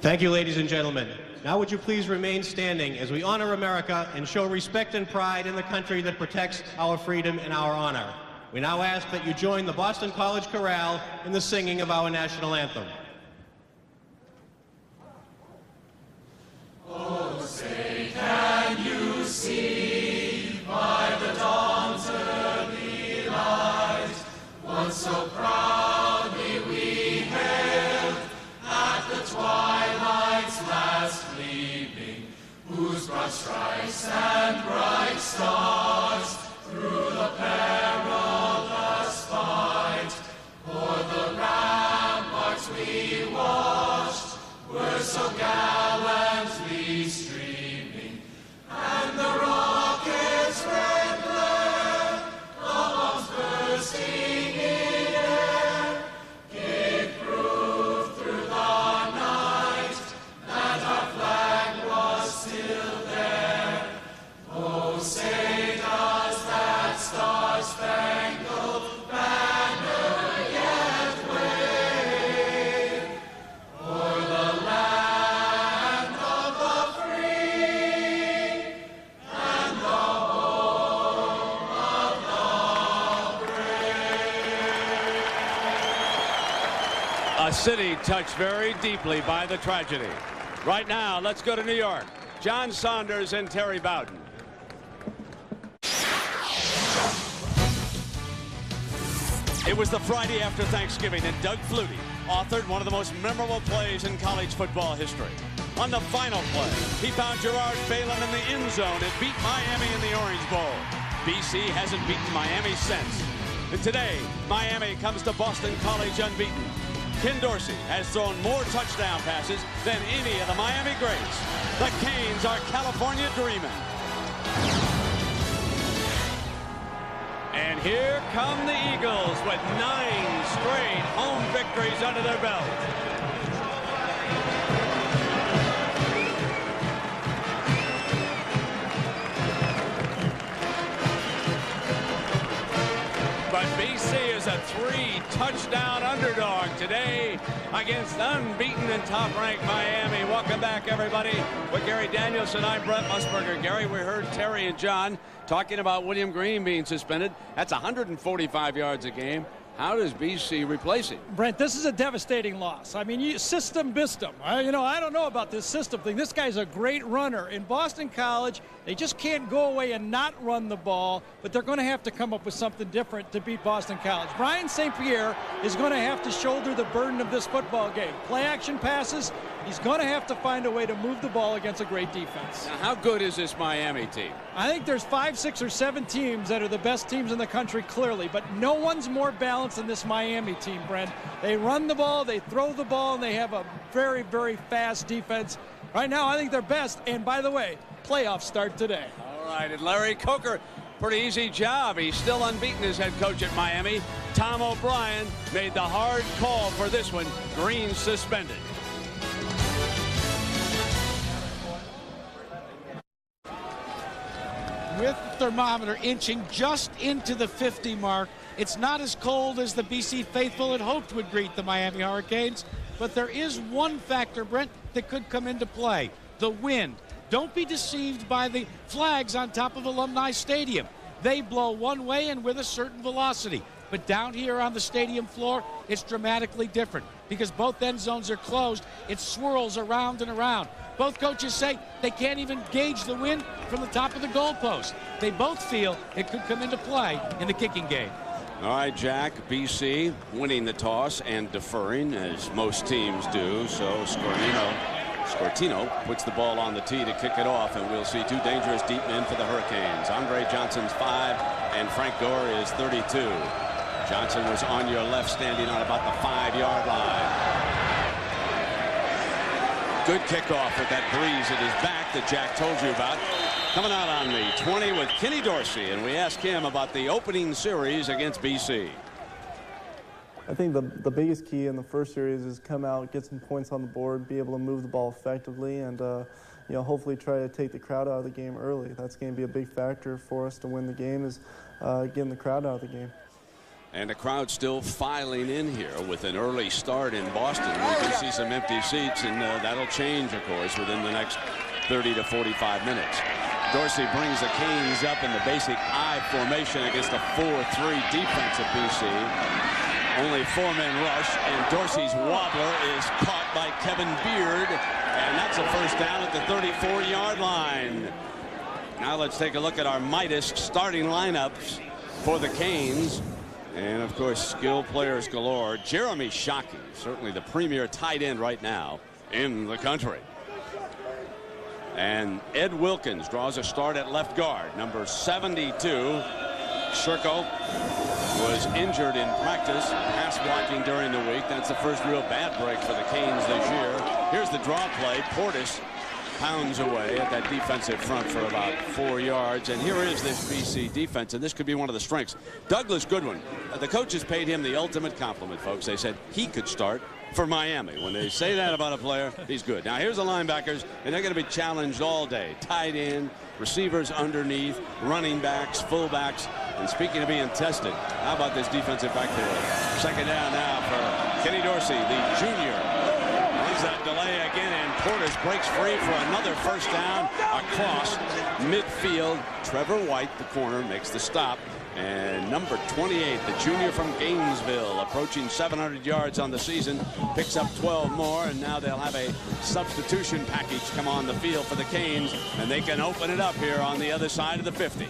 Thank you, ladies and gentlemen. Now would you please remain standing as we honor America and show respect and pride in the country that protects our freedom and our honor. We now ask that you join the Boston College Chorale in the singing of our national anthem. Oh, say can you see by the dawn's early light what so proudly we hailed at the twilight's last gleaming, whose broad stripes and bright stars through the perilous fight o'er the ramparts we watched were so gallantly streaming, and the rocket's red glare, the bombs bursting in air, gave proof through the night that our flag was still there. Oh, say does that star-spangled banner yet wave o'er the land of the free and the home of the brave? A city touched very deeply by the tragedy. Right now, let's go to New York. John Saunders and Terry Bowden. It was the Friday after Thanksgiving, and Doug Flutie authored one of the most memorable plays in college football history. On the final play, he found Gerard Phelan in the end zone and beat Miami in the Orange Bowl. BC hasn't beaten Miami since. And today, Miami comes to Boston College unbeaten. Ken Dorsey has thrown more touchdown passes than any of the Miami greats. The Canes are California dreaming. And here come the Eagles with 9 straight home victories under their belt. But BC is a 3-touchdown underdog today against unbeaten and top-ranked Miami. Welcome back, everybody. With Gary Danielson, I'm Brent Musburger. Gary, we heard Terry and John talking about William Green being suspended. That's 145 yards a game. How does BC replace him? Brent, this is a devastating loss. I mean, system bistum. I don't know about this system thing. This guy's a great runner. In Boston College, they just can't go away and not run the ball, but they're going to have to come up with something different to beat Boston College. Brian St. Pierre is going to have to shoulder the burden of this football game. Play action passes, he's going to have to find a way to move the ball against a great defense. Now, how good is this Miami team? I think there's 5, 6, or 7 teams that are the best teams in the country, clearly, but no one's more balanced than this Miami team, Brent. They run the ball, they throw the ball, and they have a very, very fast defense. Right now, I think they're best. And by the way, playoffs start today. All right, and Larry Coker, pretty easy job. He's still unbeaten as head coach at Miami. Tom O'Brien made the hard call for this one. Green suspended. With the thermometer inching just into the 50 mark, it's not as cold as the BC faithful had hoped would greet the Miami Hurricanes, but there is one factor, Brent, that could come into play: the wind. Don't be deceived by the flags on top of Alumni Stadium. They blow one way and with a certain velocity. But down here on the stadium floor, it's dramatically different because both end zones are closed. It swirls around and around. Both coaches say they can't even gauge the wind from the top of the goalpost. They both feel it could come into play in the kicking game. All right, Jack, BC winning the toss and deferring, as most teams do. So Scortino puts the ball on the tee to kick it off, and we'll see 2 dangerous deep men for the Hurricanes. Andre Johnson's 5, and Frank Gore is 32. Johnson was on your left, standing on about the 5-yard line. Good kickoff with that breeze at his back that Jack told you about. Coming out on the 20 with Kenny Dorsey, and we asked him about the opening series against BC. I think the biggest key in the first series is come out, get some points on the board, be able to move the ball effectively, and hopefully try to take the crowd out of the game early. That's going to be a big factor for us to win the game, is getting the crowd out of the game. And the crowd still filing in here with an early start in Boston. We can see some empty seats, and that'll change, of course, within the next 30 to 45 minutes. Dorsey brings the Canes up in the basic I formation against a 4-3 defense of BC. Only 4-men rush, and Dorsey's wobbler is caught by Kevin Beard, and that's a first down at the 34-yard line. Now let's take a look at our Midas starting lineups for the Canes. And of course, skilled players galore. Jeremy Shockey, certainly the premier tight end right now in the country. And Ed Wilkins draws a start at left guard. Number 72, Sherko, was injured in practice, pass blocking during the week. That's the first real bad break for the Canes this year. Here's the draw play. Portis pounds away at that defensive front for about 4 yards. And here is this BC defense, and this could be one of the strengths. Douglas Goodwin, the coaches paid him the ultimate compliment, folks. They said he could start for Miami. When they say that about a player, he's good. Now here's the linebackers, and they're going to be challenged all day. Tight end, receivers underneath, running backs, fullbacks. And speaking of being tested, how about this defensive backfield? Second down now for Kenny Dorsey, the junior. Runs that delay again, and Portis breaks free for another first down across midfield. Trevor White, the corner, makes the stop. And number 28, the junior from Gainesville, approaching 700 yards on the season, picks up 12 more, and now they'll have a substitution package come on the field for the Canes, and they can open it up here on the other side of the 50.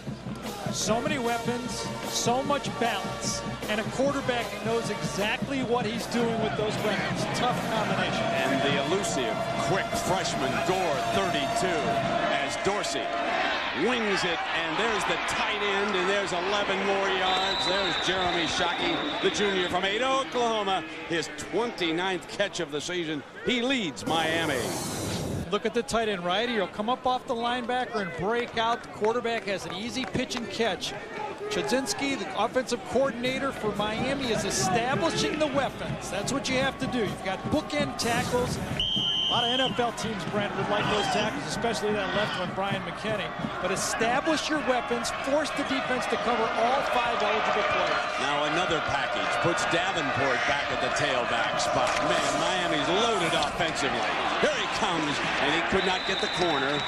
So many weapons, so much balance, and a quarterback that knows exactly what he's doing with those weapons. Tough combination. And the elusive, quick freshman Gore, 32, as Dorsey wings it, and there's the tight end, and there's 11 more yards. There's Jeremy Shockey, the junior from Ada, Oklahoma, his 29th catch of the season. He leads Miami. Look at the tight end right here. He'll come up off the linebacker and break out. The quarterback has an easy pitch and catch. Chudzinski, the offensive coordinator for Miami, is establishing the weapons. That's what you have to do. You've got bookend tackles. A lot of NFL teams, Brent, would like those tackles, especially that left one, Brian McKinney. But establish your weapons, force the defense to cover all 5 eligible players. Now another package puts Davenport back at the tailback spot. Man, Miami's loaded offensively. Here he comes, and he could not get the corner.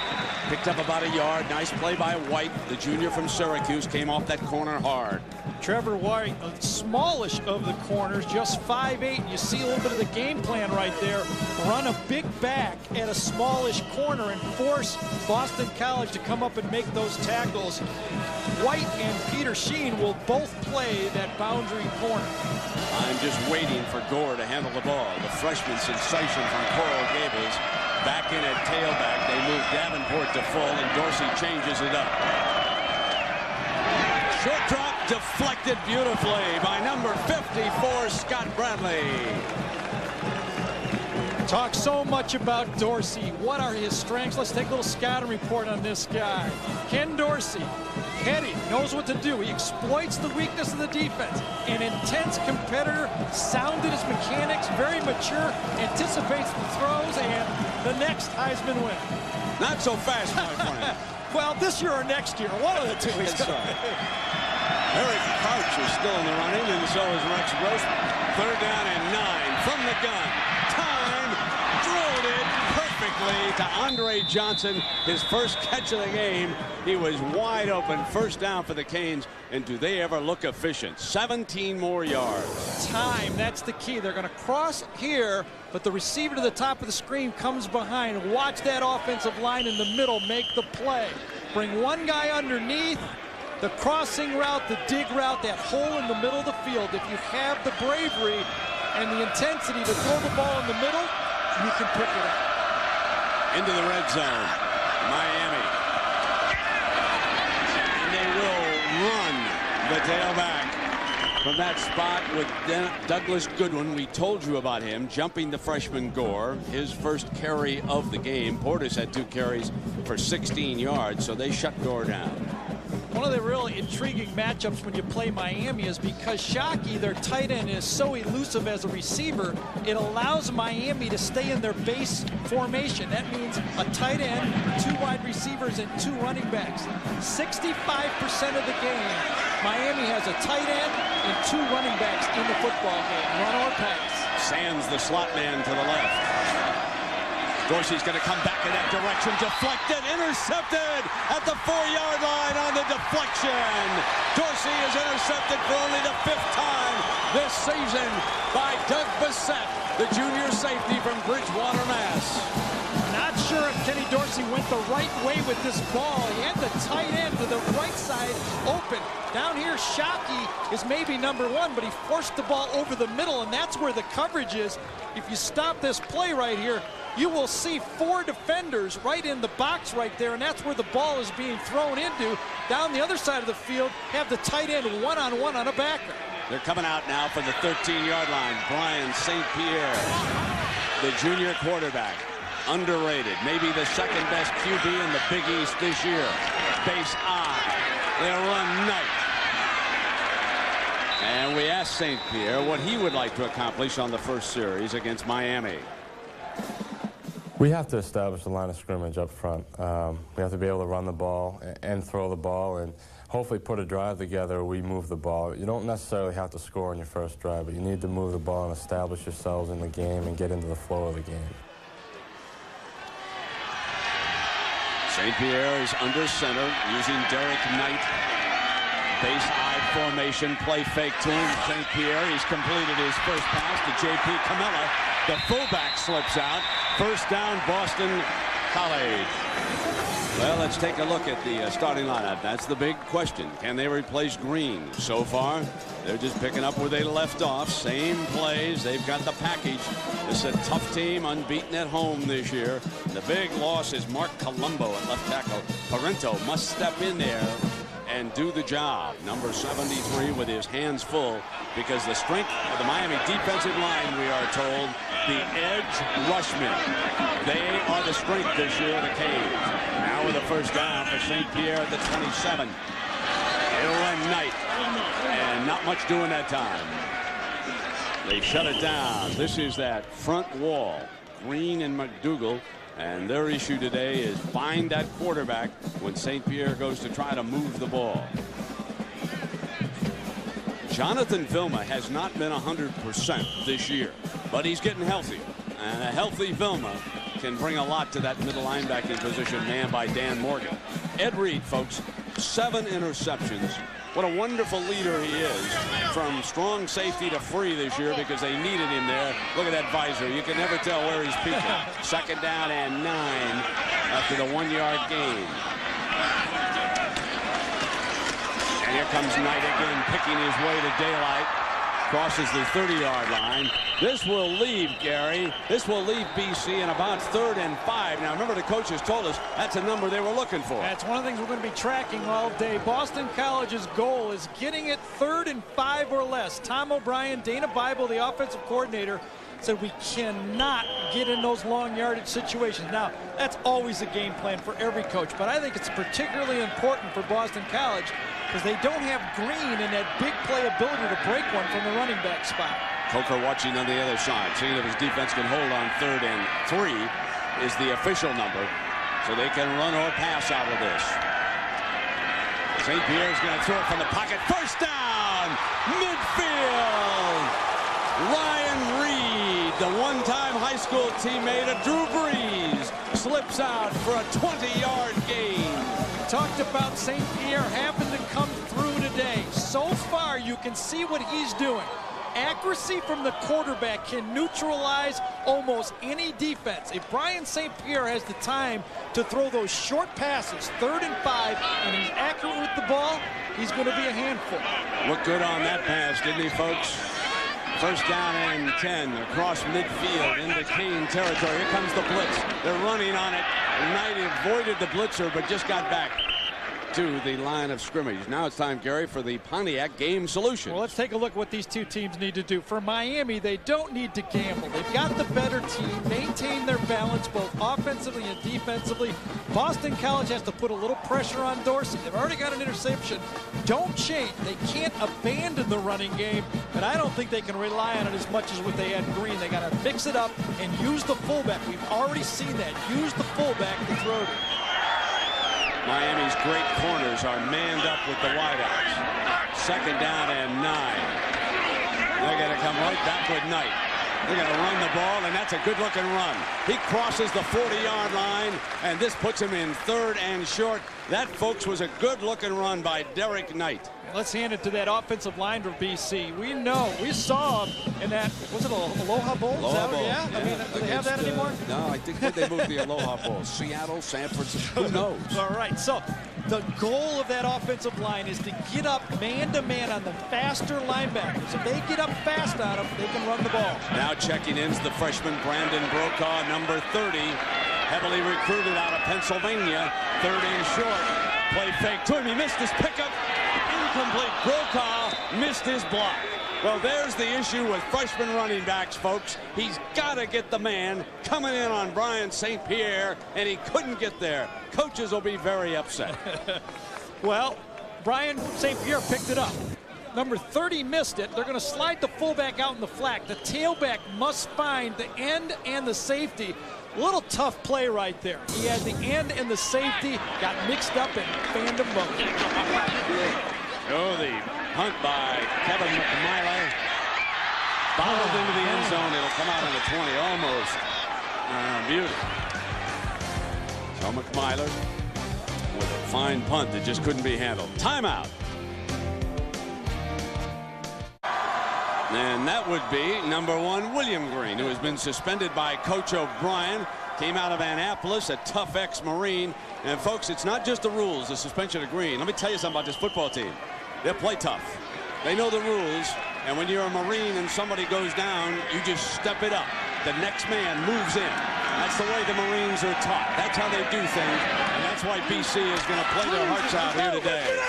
Picked up about a yard. Nice play by White, the junior from Syracuse, came off that corner hard. Trevor White, the smallest of the corners, just 5'8". You see a little bit of the game plan right there. Run a big back at a smallish corner and force Boston College to come up and make those tackles. White and Peter Sheen will both play that boundary corner. I'm just waiting for Gore to handle the ball. The freshman sensation from Coral Gables back in at tailback. They move Davenport to full, and Dorsey changes it up. Short drop deflected beautifully by number 54, Scott Bradley. Talk so much about Dorsey. What are his strengths? Let's take a little scouting report on this guy. Ken Dorsey, heady, knows what to do. He exploits the weakness of the defense. An intense competitor, sound in his mechanics, very mature, anticipates the throws, and the next Heisman winner. Not so fast, my friend. Well, this year or next year, one of the two. That's right. Eric Couch is still in the running, and so is Rex Grossman. 3rd down and 9 from the gun. Time drilled it perfectly to Andre Johnson, his first catch of the game. He was wide open. First down for the Canes, and do they ever look efficient? 17 more yards. Time, that's the key. They're going to cross here, but the receiver to the top of the screen comes behind. Watch that offensive line in the middle make the play. Bring one guy underneath. The crossing route, the dig route, that hole in the middle of the field. If you have the bravery and the intensity to throw the ball in the middle, you can pick it up. Into the red zone, Miami. And they will run the tailback from that spot with Douglas Goodwin. We told you about him, jumping the freshman Gore. His first carry of the game. Portis had 2 carries for 16 yards, so they shut Gore down. One of the really intriguing matchups when you play Miami is because Shockey, their tight end, is so elusive as a receiver, it allows Miami to stay in their base formation. That means a tight end, 2 wide receivers, and 2 running backs. 65% of the game, Miami has a tight end and 2 running backs in the football game. Run or pass. Sands the slot man to the left. Dorsey's going to come back in that direction. Deflected, intercepted at the 4-yard line on the deflection. Dorsey is intercepted for only the 5th time this season by Doug Bissett, the junior safety from Bridgewater, Mass. Not sure if Kenny Dorsey went the right way with this ball. He had the tight end to the right side open. Down here, Shockey is maybe number 1, but he forced the ball over the middle, and that's where the coverage is. If you stop this play right here, you will see 4 defenders right in the box right there, and that's where the ball is being thrown into. Down the other side of the field, have the tight end one-on-one on a backer. They're coming out now from the 13-yard line. Brian St. Pierre, the junior quarterback. Underrated, maybe the 2nd best QB in the Big East this year. Base I. They'll run night. And we asked St. Pierre what he would like to accomplish on the first series against Miami. We have to establish the line of scrimmage up front. We have to be able to run the ball and throw the ball and hopefully put a drive together where we move the ball. You don't necessarily have to score on your first drive, but you need to move the ball and establish yourselves in the game and get into the flow of the game. St. Pierre is under center using Derek Knight. Base I formation, play fake to him. St. Pierre, he's completed his first pass to J.P. Camilla. The fullback slips out. First down, Boston College. Well, let's take a look at the starting lineup. That's the big question. Can they replace Green? So far, they're just picking up where they left off. Same plays. They've got the package. This is a tough team, unbeaten at home this year. The big loss is Mark Colombo at left tackle. Parento must step in there and do the job. Number 73 with his hands full because the strength of the Miami defensive line, we are told, the edge rushmen. They are the strength this year of the Canes. Now with a first down for St. Pierre at the 27. He'll run Knight. And not much doing that time. They shut it down. This is that front wall. Green and McDougal. And their issue today is find that quarterback when St. Pierre goes to try to move the ball. Jonathan Vilma has not been 100% this year, but he's getting healthy. And a healthy Vilma can bring a lot to that middle linebacking position manned by Dan Morgan. Ed Reed, folks, 7 interceptions. What a wonderful leader he is. From strong safety to free this year because they needed him there. Look at that visor. You can never tell where he's peeking. 2nd down and 9 after the 1-yard gain. And here comes Knight again, picking his way to daylight. Crosses the 30-yard line. This will leave, Gary. This will leave BC in about 3rd and 5. Now, remember, the coaches told us that's a number they were looking for. That's one of the things we're going to be tracking all day. Boston College's goal is getting it 3rd and 5 or less. Tom O'Brien, Dana Bible, the offensive coordinator, said we cannot get in those long yardage situations. Now, that's always a game plan for every coach, but I think it's particularly important for Boston College because they don't have Green and that big play ability to break one from the running back spot. Coker watching on the other side, seeing if his defense can hold on 3rd and 3 is the official number, so they can run or pass out of this. St. Pierre's going to throw it from the pocket. First down, midfield. Ryan Reed, the one-time high school teammate of Drew Brees, slips out for a 20-yard gain. Talked about St. Pierre having to come through today. So far, you can see what he's doing. Accuracy from the quarterback can neutralize almost any defense. If Brian St. Pierre has the time to throw those short passes, 3rd and 5, and he's accurate with the ball, he's going to be a handful. Looked good on that pass, didn't he, folks? First down and 10 across midfield into Cane territory. Here comes the blitz. They're running on it. Knight avoided the blitzer, but just got back to the line of scrimmage. Now it's time, Gary, for the Pontiac Game Solution. Well, let's take a look at what these two teams need to do. For Miami, they don't need to gamble. They've got the better team, maintain their balance both offensively and defensively. Boston College has to put a little pressure on Dorsey. They've already got an interception. Don't change. They can't abandon the running game, but I don't think they can rely on it as much as what they had Green. They got to mix it up and use the fullback. We've already seen that. Use the fullback to throw to. Miami's great corners are manned up with the wideouts. second down and 9. They're going to come right back with Knight. They're going to run the ball, and that's a good-looking run. He crosses the 40-yard line, and this puts him in 3rd and short. That, folks, was a good-looking run by Derek Knight. Let's hand it to that offensive line for BC. We saw him in that, was it Aloha Bowl? Aloha Bowl. Yeah? I mean, do they have that anymore? No, I think they moved the Aloha Bowl. Seattle, San Francisco, who knows? All right, so the goal of that offensive line is to get up man-to-man on the faster linebackers. If they get up fast on them, they can run the ball. Now checking in is the freshman Brandon Brokaw, number 30, heavily recruited out of Pennsylvania. 3rd and short. Play fake to him. He missed his pickup. Incomplete. Brokaw missed his block. Well, there's the issue with freshman running backs, folks. He's got to get the man coming in on Brian St. Pierre, and he couldn't get there. Coaches will be very upset. Well, Brian St. Pierre picked it up. Number 30 missed it. They're going to slide the fullback out in the flat. The tailback must find the end and the safety. A little tough play right there. He had the end and the safety, got mixed up and fanned them both. Oh, the hunt by Kevin McMillan. Bobbled into the end zone. It'll come out on the 20 almost. Beauty. So McMillan with a fine punt that just couldn't be handled. Timeout. And that would be number 1, William Green, who has been suspended by Coach O'Brien. Came out of Annapolis, a tough ex-Marine. And folks, it's not just the rules, the suspension of Green. Let me tell you something about this football team. They play tough. They know the rules. And when you're a Marine and somebody goes down, you just step it up. The next man moves in. That's the way the Marines are taught. That's how they do things. And that's why BC is going to play their hearts out here today.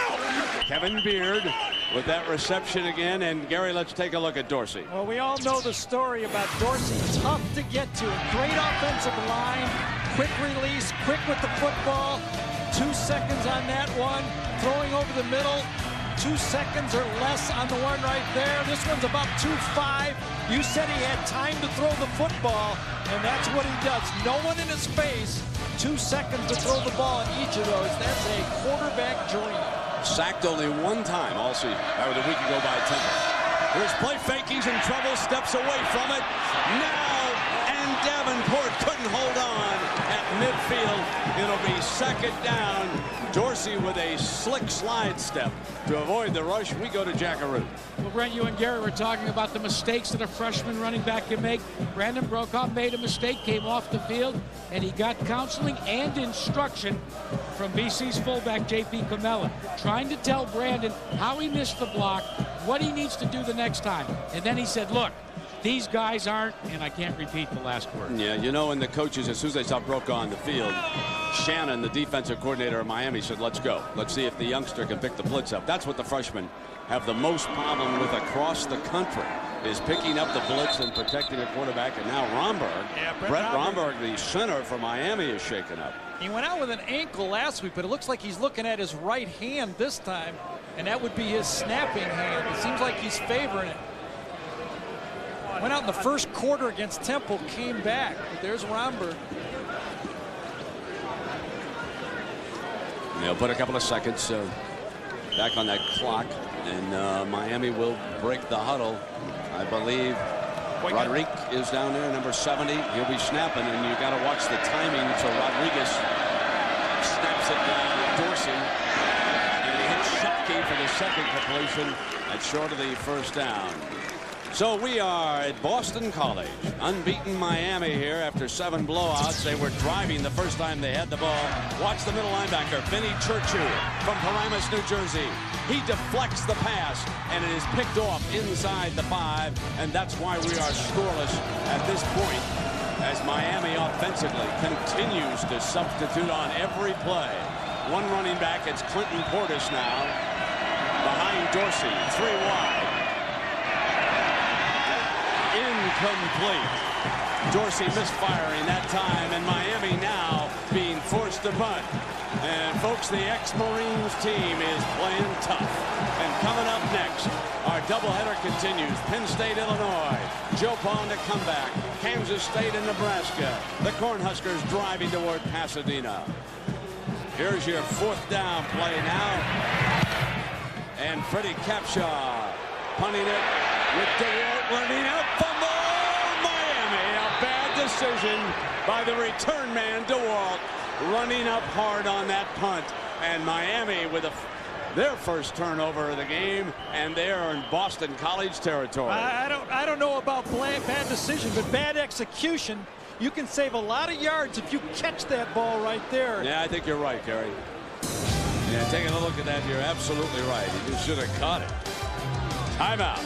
Kevin Beard with that reception again. And Gary, let's take a look at Dorsey. Well, we all know the story about Dorsey. Tough to get to. Great offensive line. Quick release. Quick with the football. 2 seconds on that one. Throwing over the middle. 2 seconds or less on the one right there. This one's about 2.5. You said he had time to throw the football, and that's what he does. No one in his face. 2 seconds to throw the ball in each of those. That's a quarterback dream. Sacked only 1 time all season. That was a week ago by Temple. Here's play fake. He's in trouble. Steps away from it. Now, and Davenport couldn't hold on at midfield. It'll be 2nd down. Dorsey with a slick slide step to avoid the rush. We go to Jackaroo. Well, Brent, you and Gary were talking about the mistakes that a freshman running back can make. Brandon Brokaw made a mistake, came off the field, and he got counseling and instruction from BC's fullback, J.P. Camella, trying to tell Brandon how he missed the block, what he needs to do the next time. And then he said, look, these guys aren't, and I can't repeat the last word. Yeah, you know, and the coaches, as soon as they saw Brokaw on the field, Shannon, the defensive coordinator of Miami, said, let's go. Let's see if the youngster can pick the blitz up. That's what the freshmen have the most problem with across the country, is picking up the blitz and protecting the quarterback. And now Romberg, Brett Romberg, the center for Miami, is shaken up. He went out with an ankle last week, but it looks like he's looking at his right hand this time, and that would be his snapping hand. It seems like he's favoring it. Went out in the first quarter against Temple, came back. But there's Romberg. They'll put a couple of seconds back on that clock, and Miami will break the huddle. I believe Rodriguez is down there, number 70. He'll be snapping, and you got to watch the timing. So Rodriguez snaps it down to Dorsey, and he hits Shockey for the 2nd completion. That's short of the 1st down. So we are at Boston College. Unbeaten Miami here after 7 blowouts. They were driving the first time they had the ball. Watch the middle linebacker, Vinny Churchill from Paramus, New Jersey. He deflects the pass, and it is picked off inside the 5, and that's why we are scoreless at this point as Miami offensively continues to substitute on every play. One running back, it's Clinton Portis now. Behind Dorsey, 3 wide. Incomplete. Dorsey misfiring that time, and Miami now being forced to punt. And folks, the ex-Marines team is playing tough. And coming up next, our doubleheader continues. Penn State, Illinois. Joe Bond to comeback. Kansas State and Nebraska. The Cornhuskers driving toward Pasadena. Here's your 4th down play now. And Freddie Capshaw punting it with DeWalt running out. Fumble! Miami. A bad decision by the return man, DeWalt, running up hard on that punt. And Miami with their first turnover of the game, and they are in Boston College territory. I don't know about bad decision, but bad execution. You can save a lot of yards if you catch that ball right there. Yeah, I think you're right, Gary. Yeah, taking a look at that, you're absolutely right. He just should have caught it. Timeout.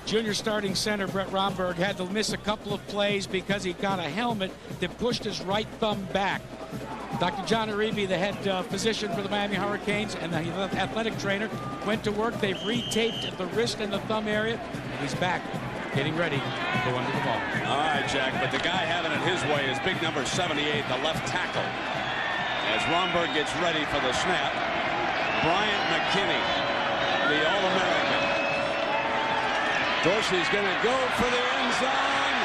Junior starting center Brett Romberg had to miss a couple of plays because he got a helmet that pushed his right thumb back. Dr. John Uribe, the head physician for the Miami Hurricanes and the athletic trainer, went to work. They've retaped the wrist and the thumb area, and he's back, getting ready to go under the ball. All right, Jack, but the guy having it his way is big number 78, the left tackle. As Romberg gets ready for the snap, Bryant McKinney, the All-American. Dorsey's going to go for the end zone.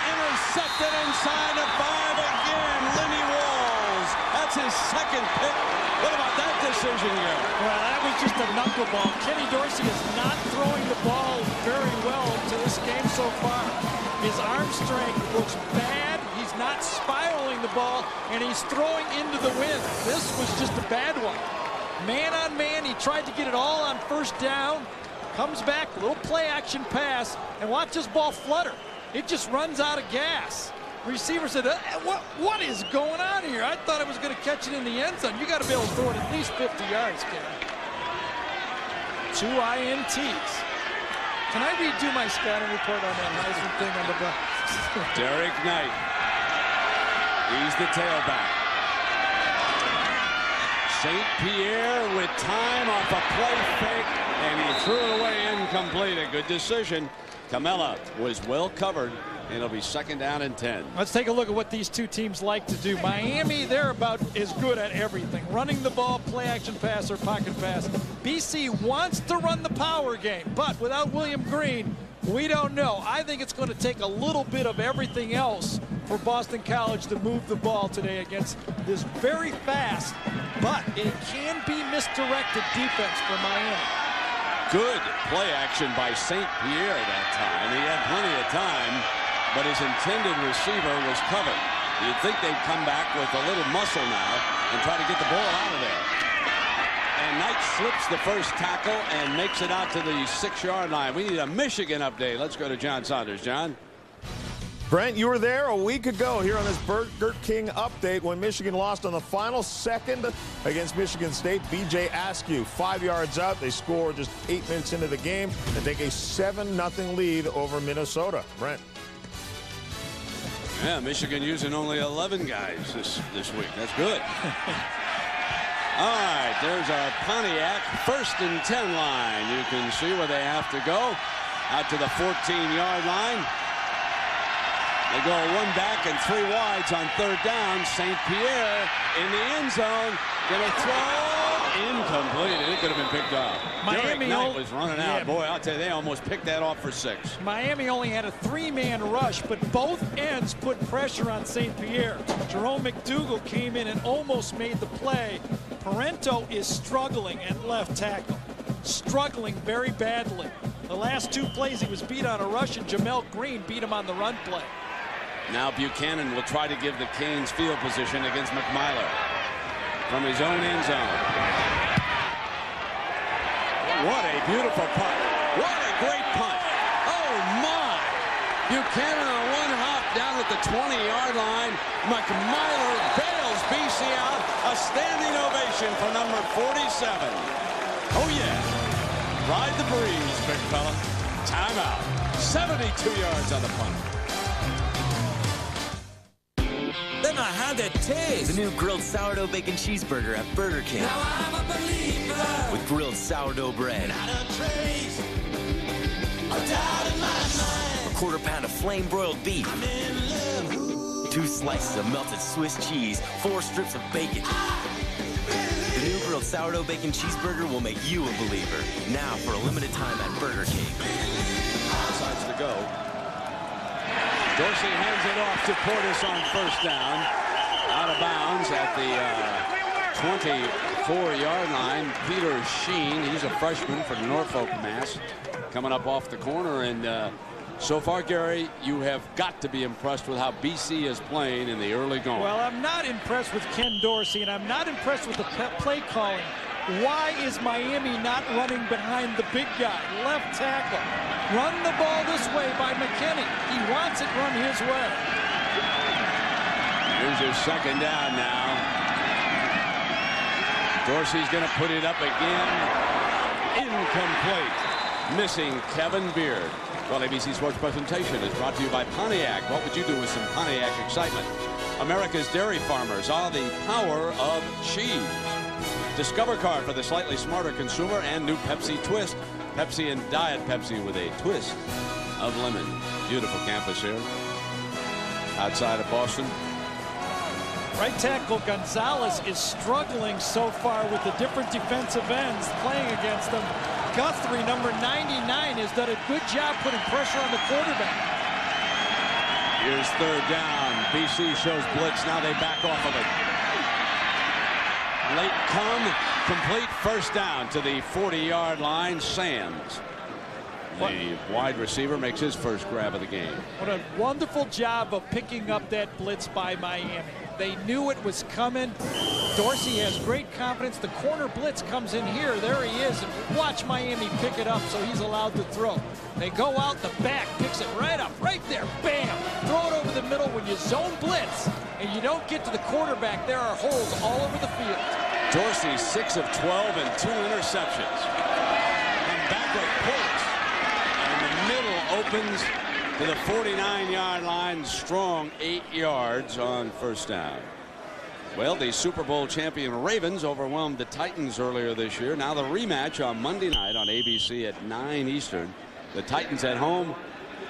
Intercepted inside the 5 again. Lenny Walls. That's his second pick. What about that decision here? Well, that was just a knuckleball. Kenny Dorsey is not throwing the ball very well to this game so far. His arm strength looks bad. He's not spiraling the ball, and he's throwing into the wind. This was just a bad one. Man on man, he tried to get it all on first down. Comes back, little play action pass, and watch this ball flutter. It just runs out of gas. Receiver said, what is going on here? I thought I was going to catch it in the end zone. You got to be able to throw it at least 50 yards, Kevin. 2 INTs. Can I redo my scouting report on that Heisman thing on the block? Derek Knight. He's the tailback. St. Pierre with time off a play fake, and he threw it away incomplete. A good decision. Camella was well covered, and it'll be second down and 10. Let's take a look at what these two teams like to do. Miami, they're about as good at everything. Running the ball, play action pass, or pocket pass. BC wants to run the power game, but without William Green, we don't know. I think it's going to take a little bit of everything else for Boston College to move the ball today against this very fast, but it can be misdirected defense for Miami. Good play action by St. Pierre that time. He had plenty of time, but his intended receiver was covered. You'd think they'd come back with a little muscle now and try to get the ball out of there. And Knight slips the first tackle and makes it out to the 6-yard line. We need a Michigan update. Let's go to John Saunders. John? Brent, you were there a week ago here on this Burger King update when Michigan lost on the final second against Michigan State. B.J. Askew, 5 yards out. They score just 8 minutes into the game and take a 7-0 lead over Minnesota. Brent. Yeah, Michigan using only 11 guys this week. That's good. All right, there's our Pontiac 1st and 10 line. You can see where they have to go. Out to the 14-yard line. They go 1 back and 3 wides on 3rd down. St. Pierre in the end zone. Gonna throw incomplete. It could have been picked off. Derek Knight was running out. Boy, I'll tell you, they almost picked that off for 6. Miami only had a 3-man rush, but both ends put pressure on St. Pierre. Jerome McDougal came in and almost made the play. Parento is struggling at left tackle. Struggling very badly. The last 2 plays he was beat on a rush, and Jamel Green beat him on the run play. Now Buchanan will try to give the Canes field position against McMillan from his own end zone. What a beautiful punt. What a great punt. Oh, my. Buchanan on 1 hop down at the 20-yard line. McMillan bails BC out. A standing ovation for number 47. Oh, yeah. Ride the breeze, big fella. Timeout. 72 yards on the punt. Then I had that taste. The new grilled sourdough bacon cheeseburger at Burger King. Now I'm a believer. With grilled sourdough bread. Not a trace of doubt in my mind. A 1/4 pound of flame broiled beef. I'm in love. Ooh. 2 slices of melted Swiss cheese. 4 strips of bacon. The new grilled sourdough bacon cheeseburger will make you a believer. Now for a limited time at Burger King. Decides to go. Dorsey hands it off to Portis on 1st down. Out of bounds at the 24-yard line. Peter Sheen, he's a freshman from Norfolk, Mass, coming up off the corner. And so far, Gary, you have got to be impressed with how BC is playing in the early going. Well, I'm not impressed with Ken Dorsey, and I'm not impressed with the play calling. Why is Miami not running behind the big guy, left tackle? Run the ball this way by McKinney. He wants it run his way. Here's your second down now. Dorsey's going to put it up again. Incomplete. Missing Kevin Beard. Well, ABC Sports presentation is brought to you by Pontiac. What would you do with some Pontiac excitement? America's dairy farmers are the power of cheese. Discover card for the slightly smarter consumer and new Pepsi Twist. Pepsi and Diet Pepsi with a twist of lemon. Beautiful campus here outside of Boston. Right tackle Gonzalez is struggling so far with the different defensive ends playing against them. Guthrie, number 99, has done a good job putting pressure on the quarterback. Here's third down. BC shows blitz. Now they back off of it. Late come, complete first down to the 40-yard line. Sands, the wide receiver, makes his first grab of the game. What a wonderful job of picking up that blitz by Miami. They knew it was coming. Dorsey has great confidence. The corner blitz comes in here. There he is. And watch Miami pick it up so he's allowed to throw. They go out the back, picks it right up, right there. Bam! Throw it over the middle. When you zone blitz and you don't get to the quarterback, there are holes all over the field. Dorsey 6 of 12 and 2 interceptions. And back with Portis. And the middle opens to the 49-yard line. Strong 8 yards on first down. Well, the Super Bowl champion Ravens overwhelmed the Titans earlier this year. Now the rematch on Monday night on ABC at 9 Eastern. The Titans at home.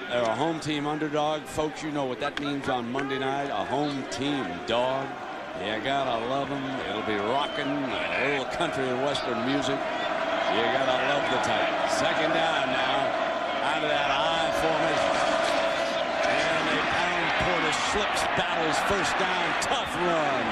They're a home team underdog. Folks, you know what that means on Monday night. A home team dog. You gotta love them. It'll be rocking, a little country and western music. You gotta love the Titans. Second down now. Out of that I formation. And they pound Portis, slips, battles, first down, tough run.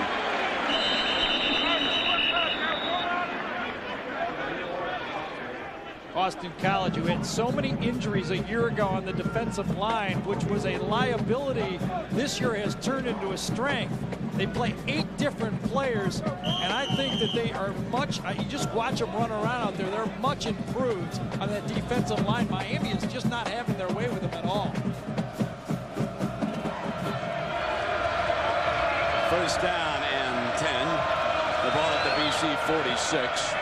Boston College, who had so many injuries a year ago on the defensive line, which was a liability, this year has turned into a strength. They play 8 different players, and I think that they are much, you just watch them run around out there, they're much improved on that defensive line. Miami is just not having their way with them at all. First down and 10. The ball at the BC 46.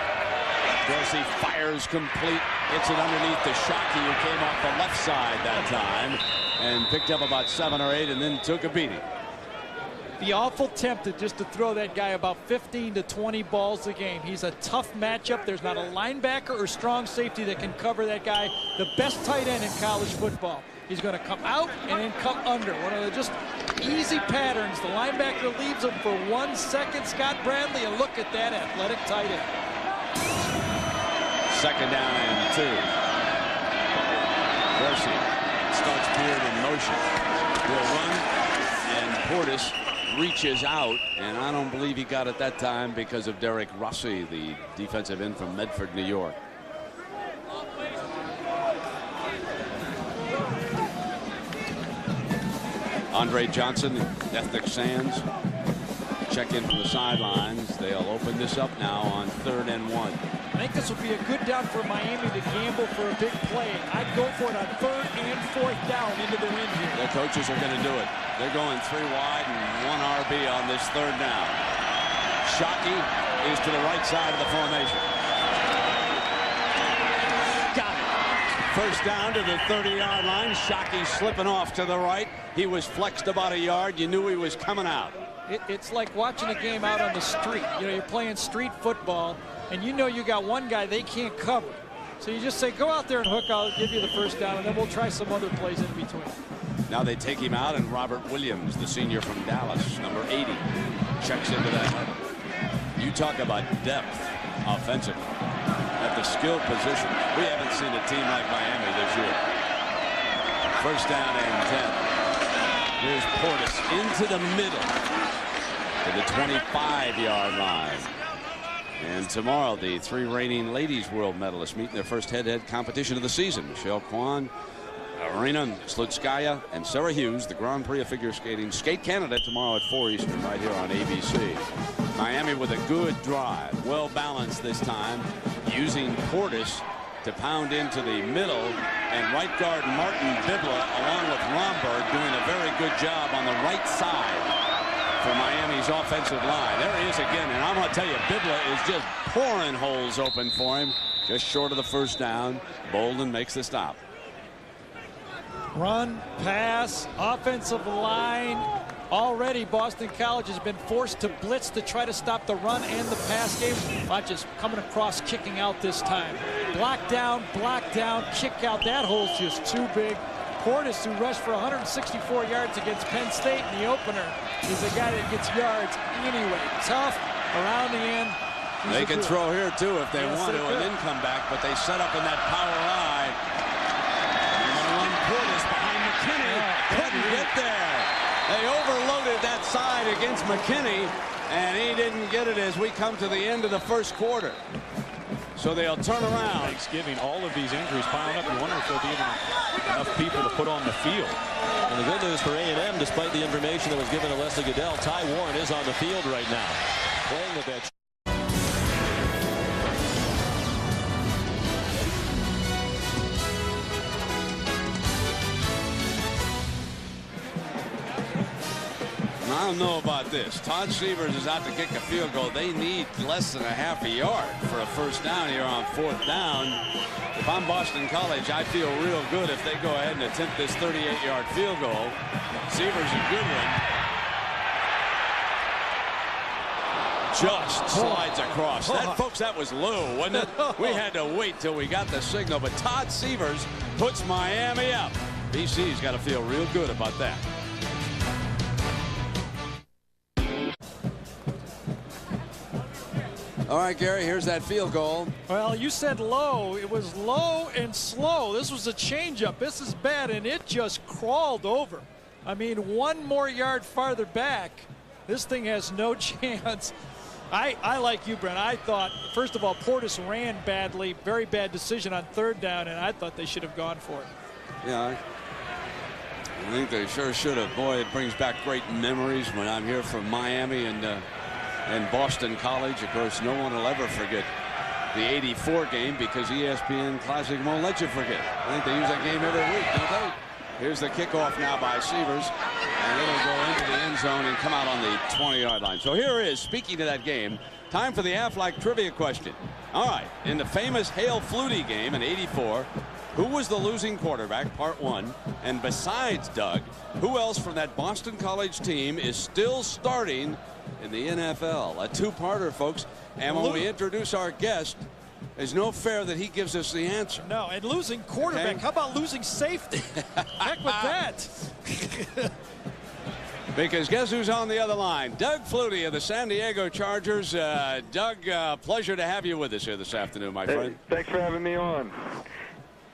Dorsey fires complete. Hits it underneath to Shockey, who came off the left side that time and picked up about 7 or 8 and then took a beating. Be awful tempted just to throw that guy about 15 to 20 balls a game. He's a tough matchup. There's not a linebacker or strong safety that can cover that guy. The best tight end in college football. He's going to come out and then come under. One of the just easy patterns. The linebacker leaves him for 1 second. Scott Bradley, and look at that athletic tight end. Second down and 2. Dorsey starts Beard in motion. Will run, and Portis reaches out, and I don't believe he got it that time because of Derek Rossi, the defensive end from Medford, New York. Andre Johnson and Ethnic Sands check in from the sidelines. They'll open this up now on 3rd and 1. I think this would be a good down for Miami to gamble for a big play. I'd go for it on 3rd and 4th down into the wind here. Their coaches are going to do it. They're going 3 wide and 1 RB on this 3rd down. Shockey is to the right side of the formation. Got it. First down to the 30-yard line. Shockey slipping off to the right. He was flexed about a yard. You knew he was coming out. It's like watching a game out on the street. You know, you're playing street football, and you know you got one guy they can't cover. So you just say, go out there and hook, I'll give you the first down, and then we'll try some other plays in between. Now they take him out, and Robert Williams, the senior from Dallas, number 80, checks into that huddle. You talk about depth offensively at the skill position. We haven't seen a team like Miami this year. First down and 10. Here's Portis into the middle to the 25-yard line. And tomorrow, the 3 reigning ladies world medalists meet in their first head-to-head competition of the season. Michelle Kwan, Arina Slutskaya, and Sarah Hughes, the Grand Prix of figure skating. Skate Canada tomorrow at 4 Eastern right here on ABC. Miami with a good drive, well balanced this time, using Portis to pound into the middle, and right guard Martin Bibla along with Romberg doing a very good job on the right side for Miami's offensive line. There he is again, and I'm going to tell you, Bibla is just pouring holes open for him, just short of the first down. Bolden makes the stop. Run, pass, offensive line. Already Boston College has been forced to blitz to try to stop the run and the pass game. Watch us coming across, kicking out this time. Block down, kick out. That hole's just too big. Portis, who rushed for 164 yards against Penn State in the opener, is a guy that gets yards anyway. Tough around the end. They can throw here too if they want to, and then come back, but they set up in that power eye. Portis behind McKinney. Couldn't get there. They overloaded that side against McKinney, and he didn't get it as we come to the end of the first quarter. So they'll turn around. Thanksgiving, all of these injuries piling up. You wonder if there'll be enough people to put on the field. And the good news for A&M, despite the information that was given to Leslie Goodell, Ty Warren is on the field right now, playing with that. I don't know about this. Todd Severs is out to kick a field goal. They need less than a half a yard for a first down here on 4th down. If I'm Boston College, I feel real good if they go ahead and attempt this 38-yard field goal. Severs a good one. Just slides across. That, folks, that was low, wasn't it? We had to wait till we got the signal, but Todd Severs puts Miami up. BC's got to feel real good about that. All right, Gary, here's that field goal. Well, you said low. It was low and slow. This was a changeup. This is bad, and it just crawled over. I mean, one more yard farther back, this thing has no chance. I like you, Brent. I thought, first of all, Portis ran badly. Very bad decision on 3rd down, and I thought they should have gone for it. Yeah, I think they sure should have. Boy, it brings back great memories when I'm here from Miami and Boston College. Of course, no one will ever forget the '84 game because ESPN Classic won't let you forget. I think they use that game every week, don't they? Here's the kickoff now by Severs, and it'll go into the end zone and come out on the 20-yard line. So here is, speaking of that game, time for the Aflac trivia question. All right, in the famous Hale Flutie game in '84, who was the losing quarterback, part 1? And besides Doug, who else from that Boston College team is still starting in the NFL? A two-parter, folks. And when we introduce our guest, there's no fair that he gives us the answer. No, and losing quarterback. Okay. How about losing safety? Heck with that. Because guess who's on the other line? Doug Flutie of the San Diego Chargers. Doug, pleasure to have you with us here this afternoon, my friend. Thanks for having me on.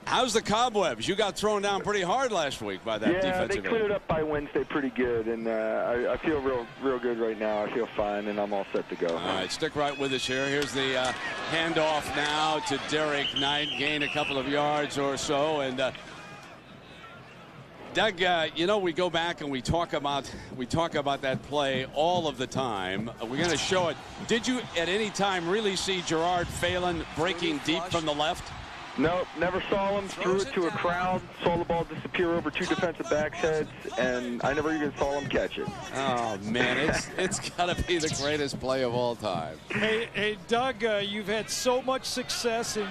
How's the cobwebs? You got thrown down pretty hard last week by that defensive end. Yeah, they cleared up by Wednesday pretty good, and I feel real good right now. I feel fine, and I'm all set to go. All right, stick right with us here. Here's the handoff now to Derek Knight. Gain a couple of yards or so, and Doug, you know, we go back and we talk about that play all of the time. We're going to show it. Did you at any time really see Gerard Phelan breaking deep from the left? Nope, never saw him. Threw it to a crowd, saw the ball disappear over 2 defensive backs' heads, and I never even saw him catch it. Oh, man, it's got to be the greatest play of all time. Hey Doug, you've had so much success in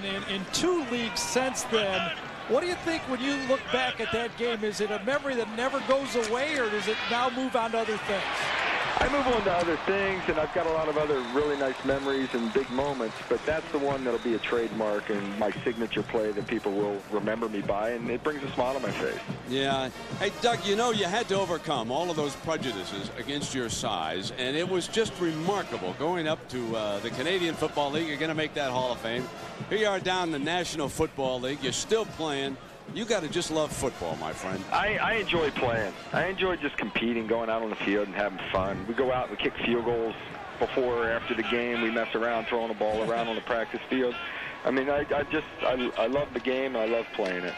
2 leagues since then. What do you think when you look back at that game? Is it a memory that never goes away, or does it now move on to other things? I move on to other things, and I've got a lot of other really nice memories and big moments, but that's the one that'll be a trademark and my signature play that people will remember me by, and it brings a smile on my face. Yeah. Hey, Doug, you know, you had to overcome all of those prejudices against your size, and it was just remarkable going up to the Canadian Football League. You're going to make that Hall of Fame. Here you are down in the National Football League. You're still playing. You got to just love football, my friend. I enjoy playing. I enjoy just competing, going out on the field and having fun. We go out and we kick field goals before or after the game, we mess around throwing the ball around on the practice field. I mean, I love the game, and I love playing it.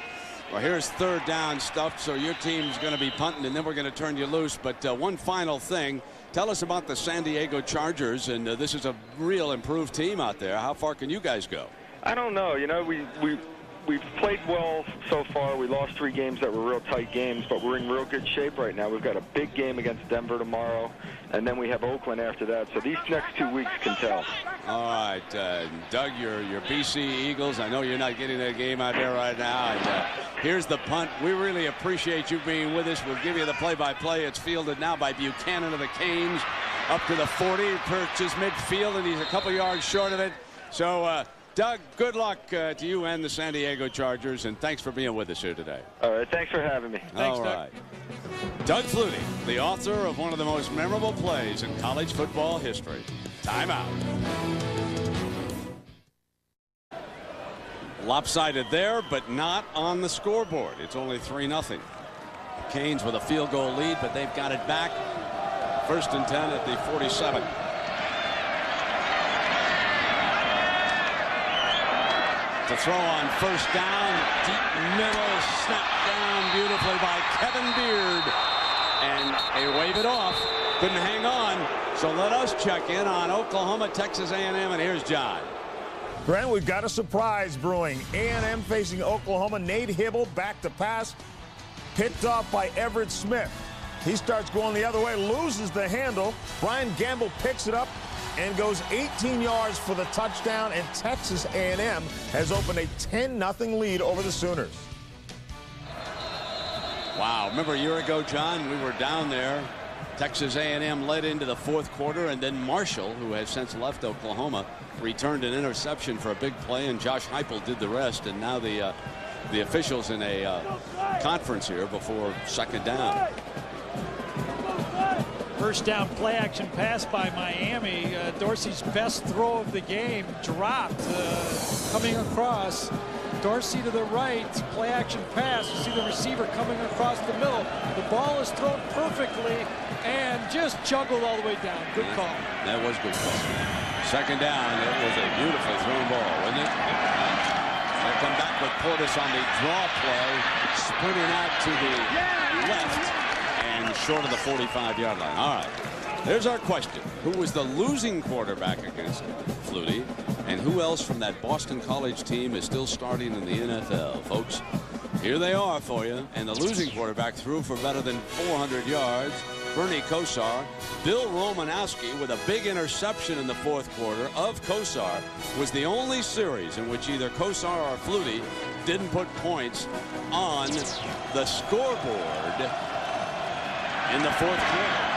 Well, here's third down stuff, so your team's going to be punting, and then we're going to turn you loose. But one final thing. Tell us about the San Diego Chargers, and this is a real improved team out there. How far can you guys go? I don't know. You know, we've played well so far. We lost 3 games that were real tight games, but we're in real good shape right now. We've got a big game against Denver tomorrow, and then we have Oakland after that. So these next 2 weeks can tell. All right, Doug, your BC Eagles. I know you're not getting that game out there right now. And, here's the punt. We really appreciate you being with us. We'll give you the play-by-play. It's fielded now by Buchanan of the Canes. Up to the 40, perches midfield, and he's a couple yards short of it. So, Doug, good luck to you and the San Diego Chargers, and thanks for being with us here today. All right, thanks for having me. All right. Doug Flutie, the author of one of the most memorable plays in college football history. Timeout. Lopsided there, but not on the scoreboard. It's only 3-0. Canes with a field goal lead, but they've got it back. 1st and 10 at the 47. To throw on 1st down, deep middle, snapped down beautifully by Kevin Beard. And they wave it off. Couldn't hang on. So let us check in on Oklahoma, Texas A&M, and here's John. Brent, we've got a surprise brewing. A&M facing Oklahoma. Nate Hibble back to pass. Picked off by Everett Smith. He starts going the other way, loses the handle. Brian Gamble picks it up and goes 18 yards for the touchdown, and Texas A&M has opened a 10-0 lead over the Sooners. Wow, remember a year ago, John, we were down there. Texas A&M led into the 4th quarter, and then Marshall, who has since left Oklahoma, returned an interception for a big play, and Josh Heupel did the rest. And now the officials in a conference here before 2nd down. 1st down play action pass by Miami. Dorsey's best throw of the game dropped coming across. Dorsey to the right, play action pass. You see the receiver coming across the middle. The ball is thrown perfectly and just juggled all the way down. Good call. That was good call. 2nd down. It was a beautifully thrown ball, wasn't it? They come back with Portis on the draw play, sprinting out to the left and short of the 45-yard line. All right. There's our question. Who was the losing quarterback against Flutie? And who else from that Boston College team is still starting in the NFL? Folks, here they are for you. And the losing quarterback threw for better than 400 yards. Bernie Kosar. Bill Romanowski with a big interception in the 4th quarter of Kosar was the only series in which either Kosar or Flutie didn't put points on the scoreboard in the 4th quarter.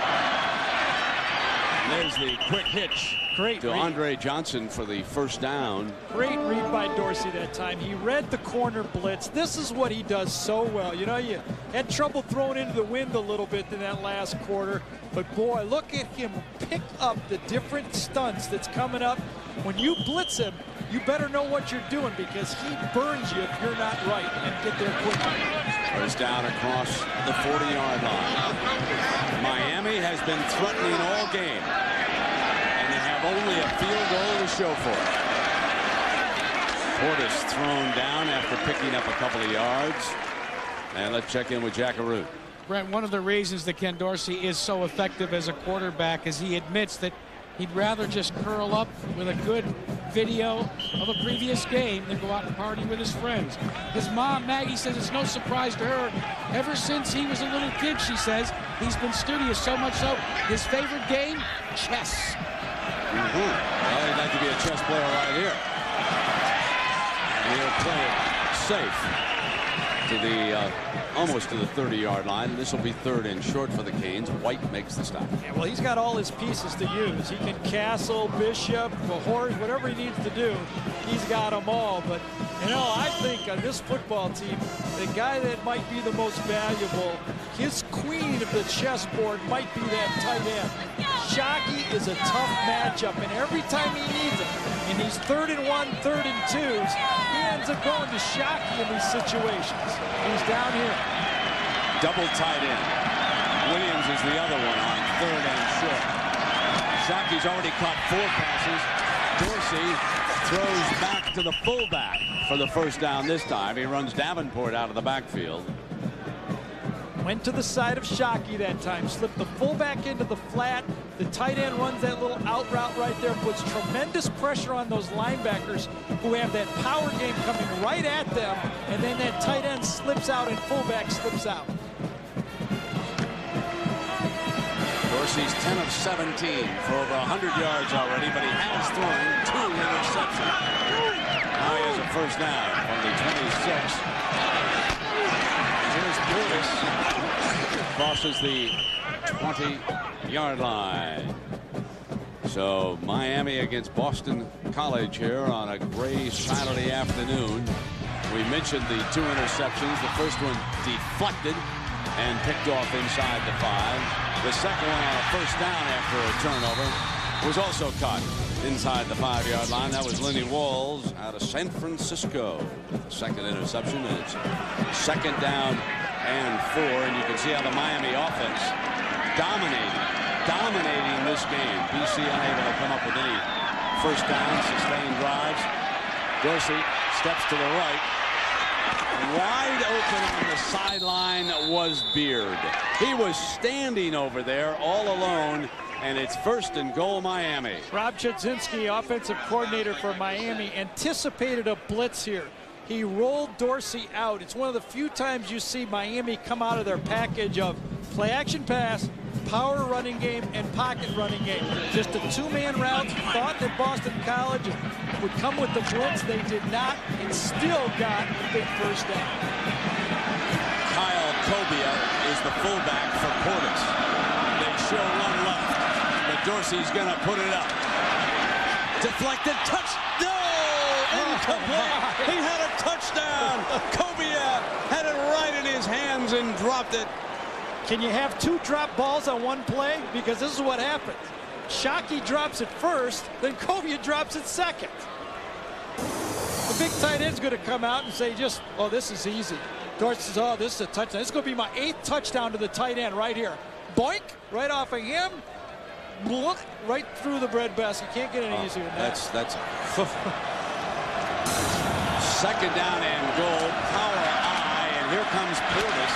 There's the quick hitch to Andre Johnson for the 1st down. Great read by Dorsey that time. He read the corner blitz. This is what he does so well. You know, you had trouble throwing into the wind a little bit in that last quarter. But, boy, look at him pick up the different stunts that's coming up. When you blitz him, you better know what you're doing because he burns you if you're not right and get there quickly. Goes down across the 40-yard line. Miami has been threatening all game, and they have only a field goal to show for it. Portis thrown down after picking up a couple of yards. And let's check in with Jackaroo. Brent, one of the reasons that Ken Dorsey is so effective as a quarterback is he admits that he'd rather just curl up with a good video of a previous game than go out and party with his friends. His mom, Maggie, says it's no surprise to her. Ever since he was a little kid, she says, he's been studious, so much so. His favorite game, chess. Well, he'd like to be a chess player right here. And he'll play it safe to the almost to the 30-yard line. This will be 3rd and short for the Canes. White makes the stop. Yeah, well, he's got all his pieces to use. He can castle, bishop, horse, whatever he needs to do. He's got them all. But, you know, I think on this football team, the guy that might be the most valuable, his queen of the chessboard might be that tight end. Shockey is a tough matchup, and every time he needs it, in these 3rd and 1, 3rd and 2s, he ends up going to Shockey in these situations. He's down here. Double tight end. Williams is the other one on 3rd and short. Shockey's already caught 4 passes. Dorsey throws back to the fullback for the first down this time. He runs Davenport out of the backfield. Went to the side of Shockey that time, slipped the fullback into the flat. The tight end runs that little out route right there, puts tremendous pressure on those linebackers who have that power game coming right at them, and then that tight end slips out and fullback slips out. Dorsey's 10 of 17 for over 100 yards already, but he has thrown 2 interceptions. Now he has a first down from the 26. Here's Portis. Crosses the 20-yard line. So Miami against Boston College here on a gray Saturday afternoon. We mentioned the 2 interceptions. The first one deflected and picked off inside the 5. The second one on a first down after a turnover was also caught inside the 5-yard line. That was Lenny Walls out of San Francisco. The second interception, and it's second down and 4. And you can see how the Miami offense dominating this game. BC unable to come up with any first down, sustained drives. Dorsey steps to the right. Wide open on the sideline was Beard. He was standing over there all alone, and it's 1st and goal Miami. Rob Chudzinski, offensive coordinator for Miami, anticipated a blitz here. He rolled Dorsey out. It's one of the few times you see Miami come out of their package of play action pass, power running game, and pocket running game. Just a 2-man route. Thought that Boston College would come with the blitz. They did not, and still got a big first down. Kyle Cobia is the fullback for Portis. They show one left, but Dorsey's going to put it up. Deflected, touch, no! Incomplete! He had a touchdown! Cobia had it right in his hands and dropped it. Can you have 2 drop balls on one play? Because this is what happens. Shockey drops it first, then Cobia drops it second. The big tight end's going to come out and say oh, this is easy. Dorsey says, oh, this is a touchdown. This is going to be my 8th touchdown to the tight end right here. Boink, right off of him. Blook, right through the breadbasket. Can't get any easier than that. That's second down and goal. Power I, and here comes Portis.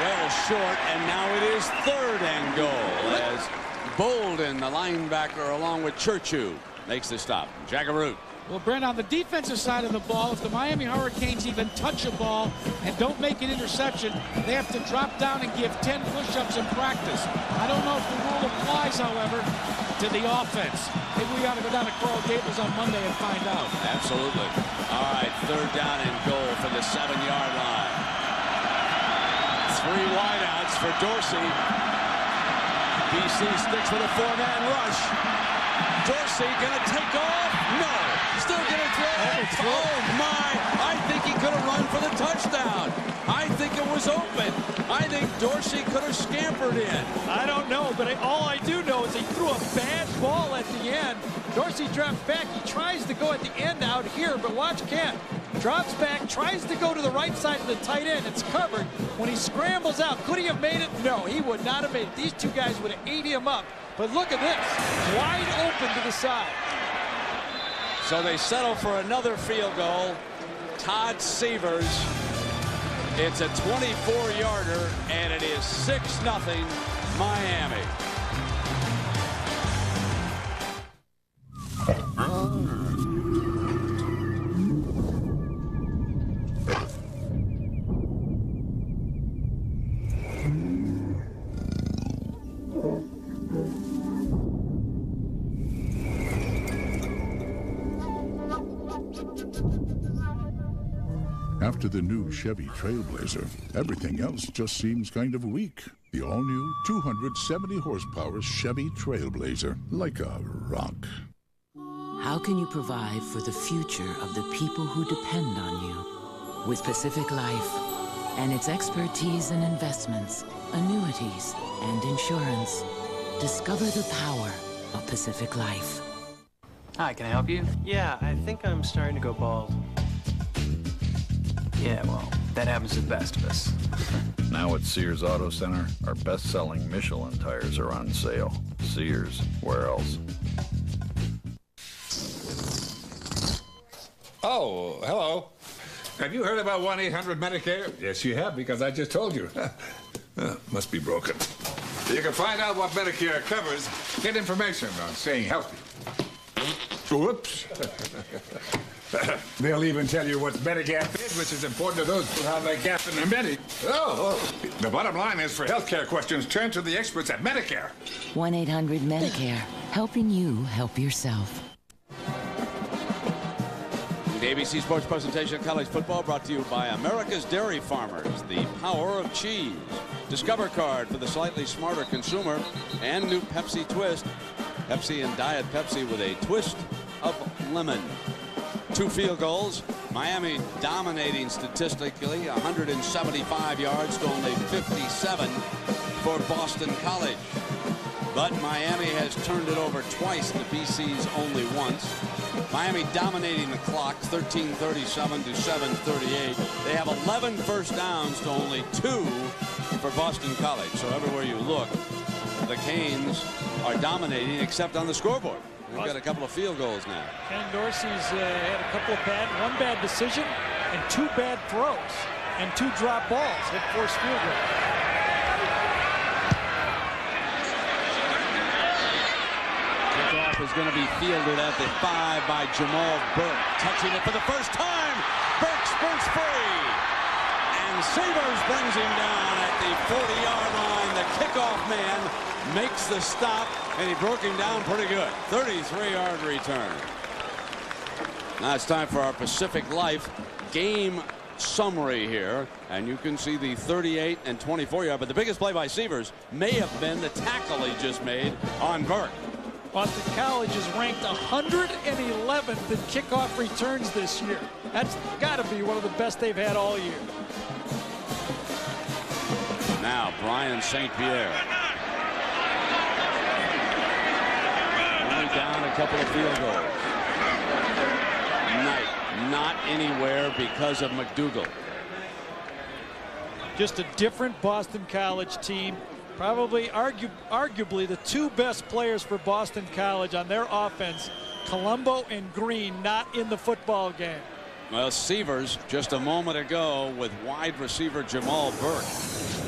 Well short, and now it is 3rd and goal as Bolden, the linebacker, along with Churchu, makes the stop. Jagaroot. Well, Brent, on the defensive side of the ball, if the Miami Hurricanes even touch a ball and don't make an interception, they have to drop down and give 10 push-ups in practice. I don't know if the rule applies, however, to the offense. Maybe we got to go down to Coral Gables on Monday and find out. Absolutely. All right, 3rd down and goal for the 7-yard line. 3 wideouts for Dorsey. BC sticks with a 4-man rush. Dorsey gonna take off? No. Still gonna throw? Oh my! I think he could have run for the touchdown. I think it was open. I think Dorsey could have scampered in. I don't know, but all I do know is he threw a bad ball at the end. Dorsey drops back. He tries to go at the end out here, but watch Ken. Drops back, tries to go to the right side of the tight end. It's covered. When he scrambles out, could he have made it? No, he would not have made it. These 2 guys would have ate him up. But look at this, wide open to the side. So they settle for another field goal. Todd Severs. It's a 24-yarder, and it is 6-0 Miami. After the new Chevy Trailblazer, everything else just seems kind of weak. The all-new 270 horsepower Chevy Trailblazer, like a rock. How can you provide for the future of the people who depend on you? With Pacific Life and its expertise in investments, annuities, and insurance, discover the power of Pacific Life. Hi, can I help you? Yeah, I think I'm starting to go bald. Yeah, well, that happens to the best of us. Now at Sears Auto Center, our best-selling Michelin tires are on sale. Sears, where else? Oh, hello. Have you heard about 1-800-MEDICARE? Yes, you have, because I just told you. Must be broken. You can find out what Medicare covers, get information on staying healthy. Whoops. They'll even tell you what Medigap is, which is important to those who have a gap in their Medi. Oh. The bottom line is, for healthcare questions, turn to the experts at Medicare. 1-800-MEDICARE, helping you help yourself. The ABC Sports presentation of college football brought to you by America's Dairy Farmers, the power of cheese. Discover card for the slightly smarter consumer, and new Pepsi Twist. Pepsi and Diet Pepsi with a twist of lemon. 2 field goals. Miami dominating statistically, 175 yards to only 57 for Boston College. But Miami has turned it over twice to BC's only once. Miami dominating the clock, 13:37 to 7:38. They have 11 first downs to only 2 for Boston College. So everywhere you look, the Canes are dominating, except on the scoreboard. They've got a couple of field goals now. Ken Dorsey's had a couple of one bad decision and 2 bad throws and 2 drop balls that forced field goals. Kickoff is going to be fielded at the 5 by Jamal Burke. Touching it for the first time. Burke sprints free. And Severs brings him down at the 40-yard line. The kickoff man makes the stop, and he broke him down pretty good. 33-yard return. Now it's time for our Pacific Life game summary here, and you can see the 38 and 24-yard, but the biggest play by Severs may have been the tackle he just made on Burke. Boston College is ranked 111th in kickoff returns this year. That's got to be one of the best they've had all year. Now Brian St. Pierre. Only down a couple of field goals. Knight not anywhere because of McDougal. Just a different Boston College team. Probably arguably the 2 best players for Boston College on their offense, Colombo and Green, not in the football game. Well, Severs just a moment ago with wide receiver Jamal Burke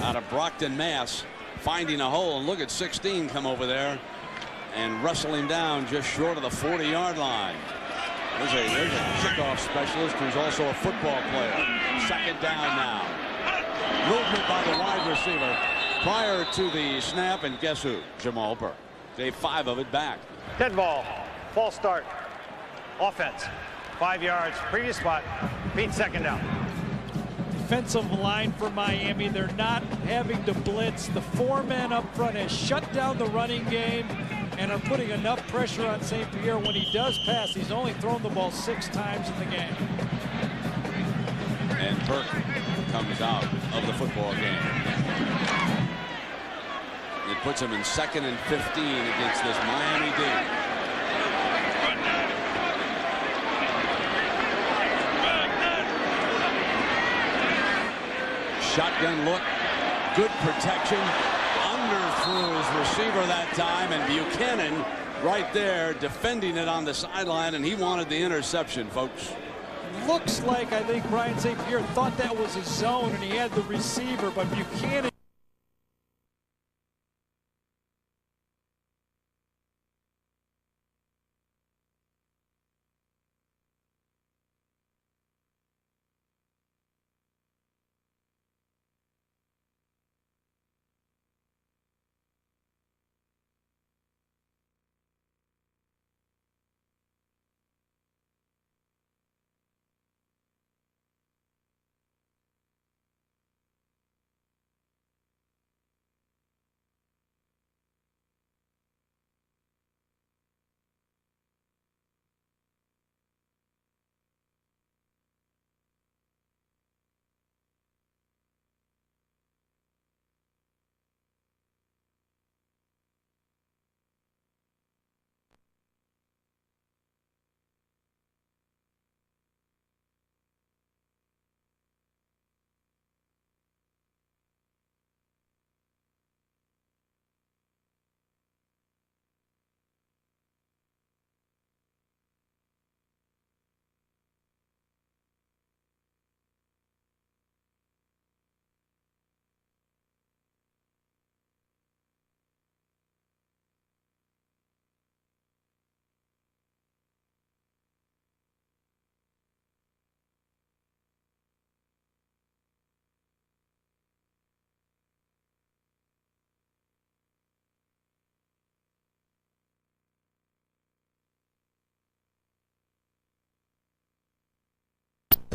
out of Brockton, Mass, finding a hole, and look at 16 come over there and wrestle him down just short of the 40-yard line. There's a kickoff specialist who's also a football player. Second down now. Movement by the wide receiver prior to the snap, and guess who? Jamal Burke. Day 5 of it back. Dead ball. False start. Offense. 5 yards. Previous spot. Beat second down. Defensive line for Miami. They're not having to blitz. The 4 men up front has shut down the running game and are putting enough pressure on St. Pierre. When he does pass, he's only thrown the ball 6 times in the game. And Burke comes out of the football game. It puts him in 2nd and 15 against this Miami D. Shotgun look, good protection, underthrew his receiver that time, and Buchanan right there defending it on the sideline, and he wanted the interception, folks. Looks like, I think Brian St. Pierre thought that was a zone and he had the receiver, but Buchanan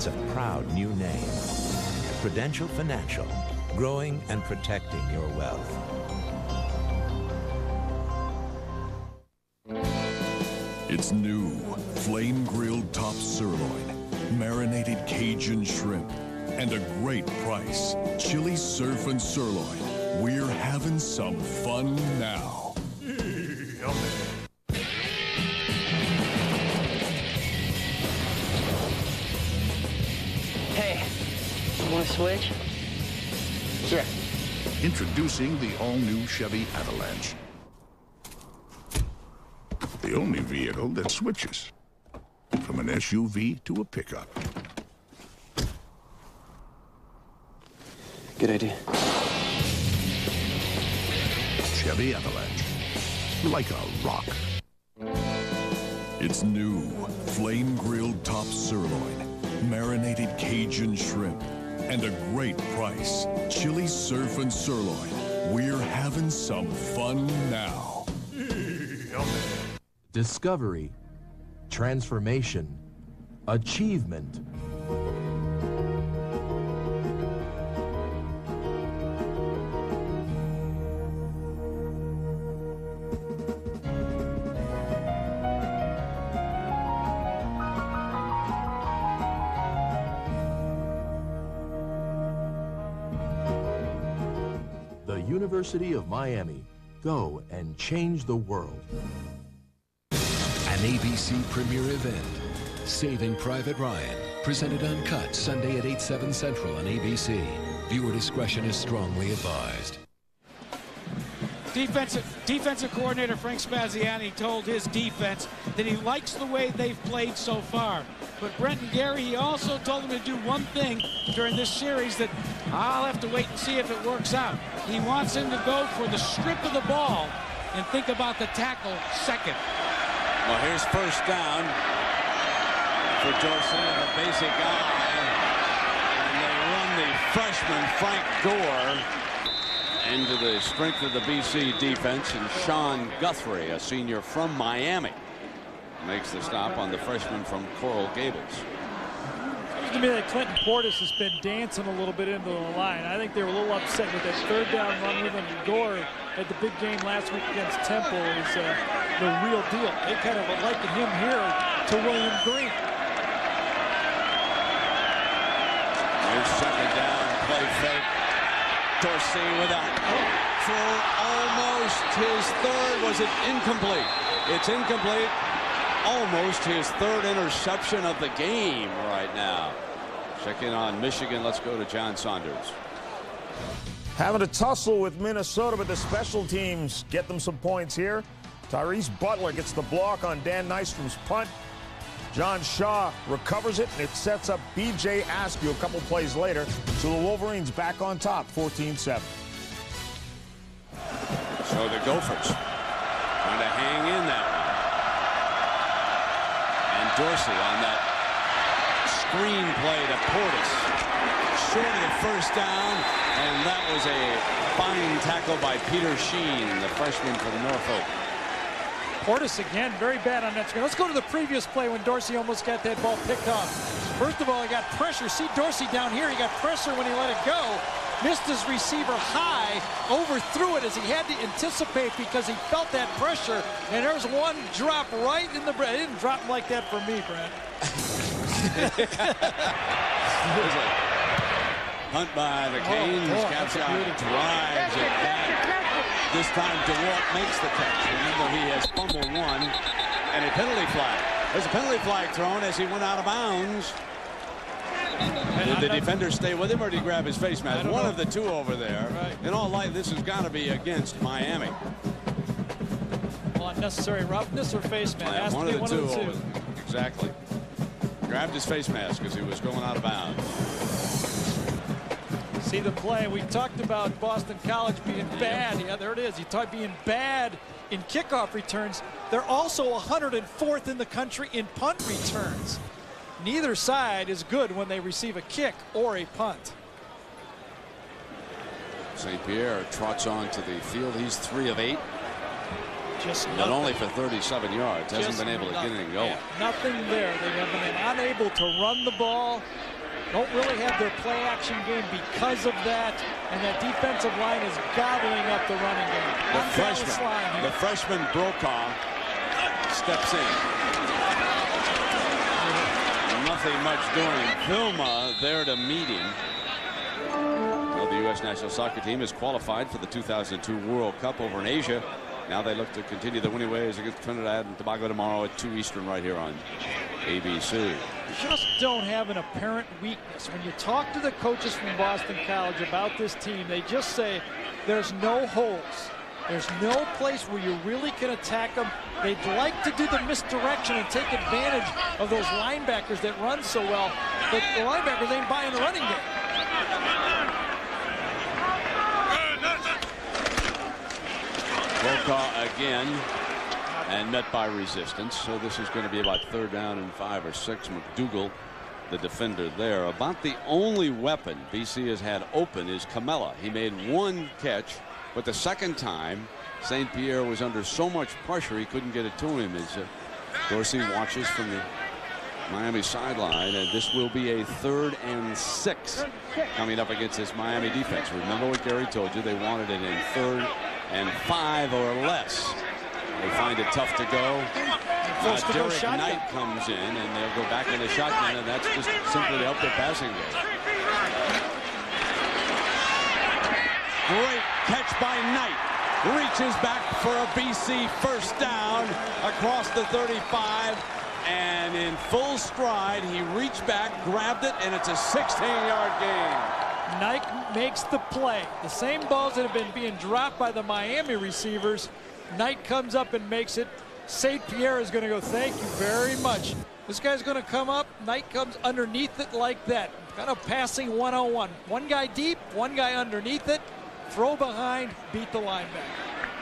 It's a proud new name. Prudential Financial, growing and protecting your wealth. It's new, flame-grilled top sirloin, marinated Cajun shrimp, and a great price, chili surf and sirloin. We're having some fun now. Hey, you want to switch? Sure. Introducing the all-new Chevy Avalanche. The only vehicle that switches from an SUV to a pickup. Good idea. Chevy Avalanche. Like a rock. It's new, flame-grilled top sirloin, marinated Cajun shrimp, and a great price, chili surf and sirloin. We're having some fun now. Discovery, transformation, achievement. The University of Miami. Go and change the world. An ABC premiere event, Saving Private Ryan, presented uncut Sunday at 8/7 Central on ABC. Viewer discretion is strongly advised. Defensive coordinator Frank Spaziani told his defense that he likes the way they've played so far. But Brenton Gary, he also told them to do one thing during this series that I'll have to wait and see if it works out. He wants him to go for the strip of the ball and think about the tackle second. Well, here's first down for Dorsey and the basic eye. And they run the freshman Frank Gore into the strength of the BC defense, and Sean Guthrie, a senior from Miami, makes the stop on the freshman from Coral Gables. Seems to me that Clinton Portis has been dancing a little bit into the line. I think they were a little upset with that third down run with him. Gore at the big game last week against Temple is the real deal. They kind of likened him here to William Green. Here's second down, play fake. Dorsey without for almost his third. Was it incomplete? It's incomplete. Almost his third interception of the game right now. Checking on Michigan. Let's go to John Saunders. Having a tussle with Minnesota, but the special teams get them some points here. Tyrese Butler gets the block on Dan Nystrom's punt. John Shaw recovers it, and it sets up B.J. Askew a couple plays later. So the Wolverines back on top, 14-7. So the Gophers trying to hang in that one. And Dorsey on that screen play to Portis. Short of the first down, and that was a fine tackle by Peter Sheen, the freshman from Norfolk. Portis again, very bad on that screen. Let's go to the previous play when Dorsey almost got that ball picked off. First of all, he got pressure. See Dorsey down here. He got pressure when he let it go. Missed his receiver high, overthrew it as he had to anticipate because he felt that pressure. And there's one drop right in the bread. It didn't drop him like that for me, Brent. Hunt by the Canes. Capshot drives it back. This time DeWalt makes the catch. Remember, he has fumbled one, and a penalty flag. There's a penalty flag thrown as he went out of bounds. Did the defender stay with him, or did he grab his face mask? One of the two over there. Right. In all light, this has got to be against Miami. Well, unnecessary roughness or face mask? One of the two. Exactly. Grabbed his face mask as he was going out of bounds. See the play. We talked about Boston College being bad. Yeah, there it is. You talk being bad in kickoff returns. They're also 104th in the country in punt returns. Neither side is good when they receive a kick or a punt. St. Pierre trots onto the field. He's 3 of 8. Just but only for 37 yards. Hasn't been able to get anything going. Yeah, nothing there. They have been unable to run the ball don't really have their play-action game because of that, and that defensive line is gobbling up the running game. The freshman Brokaw steps in. Nothing much doing. Vilma there to meet him. Well, the U.S. national soccer team is qualified for the 2002 World Cup over in Asia. Now they look to continue the winning ways against Trinidad and Tobago tomorrow at 2 Eastern right here on ABC. Just don't have an apparent weakness. When you talk to the coaches from Boston College about this team, they just say there's no holes. There's no place where you really can attack them. They'd like to do the misdirection and take advantage of those linebackers that run so well, but the linebackers ain't buying the running game. Brokaw again, and met by resistance. So this is going to be about 3rd down and 5 or 6. McDougal, the defender there. About the only weapon BC has had open is Camella. He made 1 catch, but the second time St. Pierre was under so much pressure he couldn't get it to him. As Dorsey watches from the Miami sideline, and this will be a 3rd and 6 coming up against this Miami defense. Remember what Gary told you, they wanted it in 3rd and 5 or less. They find it tough to go. Derek Knight comes in, and they'll go back in the shotgun, and that's just simply to help their passing game. Great catch by Knight. Reaches back for a BC first down across the 35. And in full stride, he reached back, grabbed it, and it's a 16-yard gain. Knight makes the play. The same balls that have been being dropped by the Miami receivers. Knight comes up and makes it. St. Pierre is going to go, thank you very much. This guy's going to come up. Knight comes underneath it like that. Kind of passing one-on-one. One guy deep, one guy underneath it. Throw behind, beat the linebacker.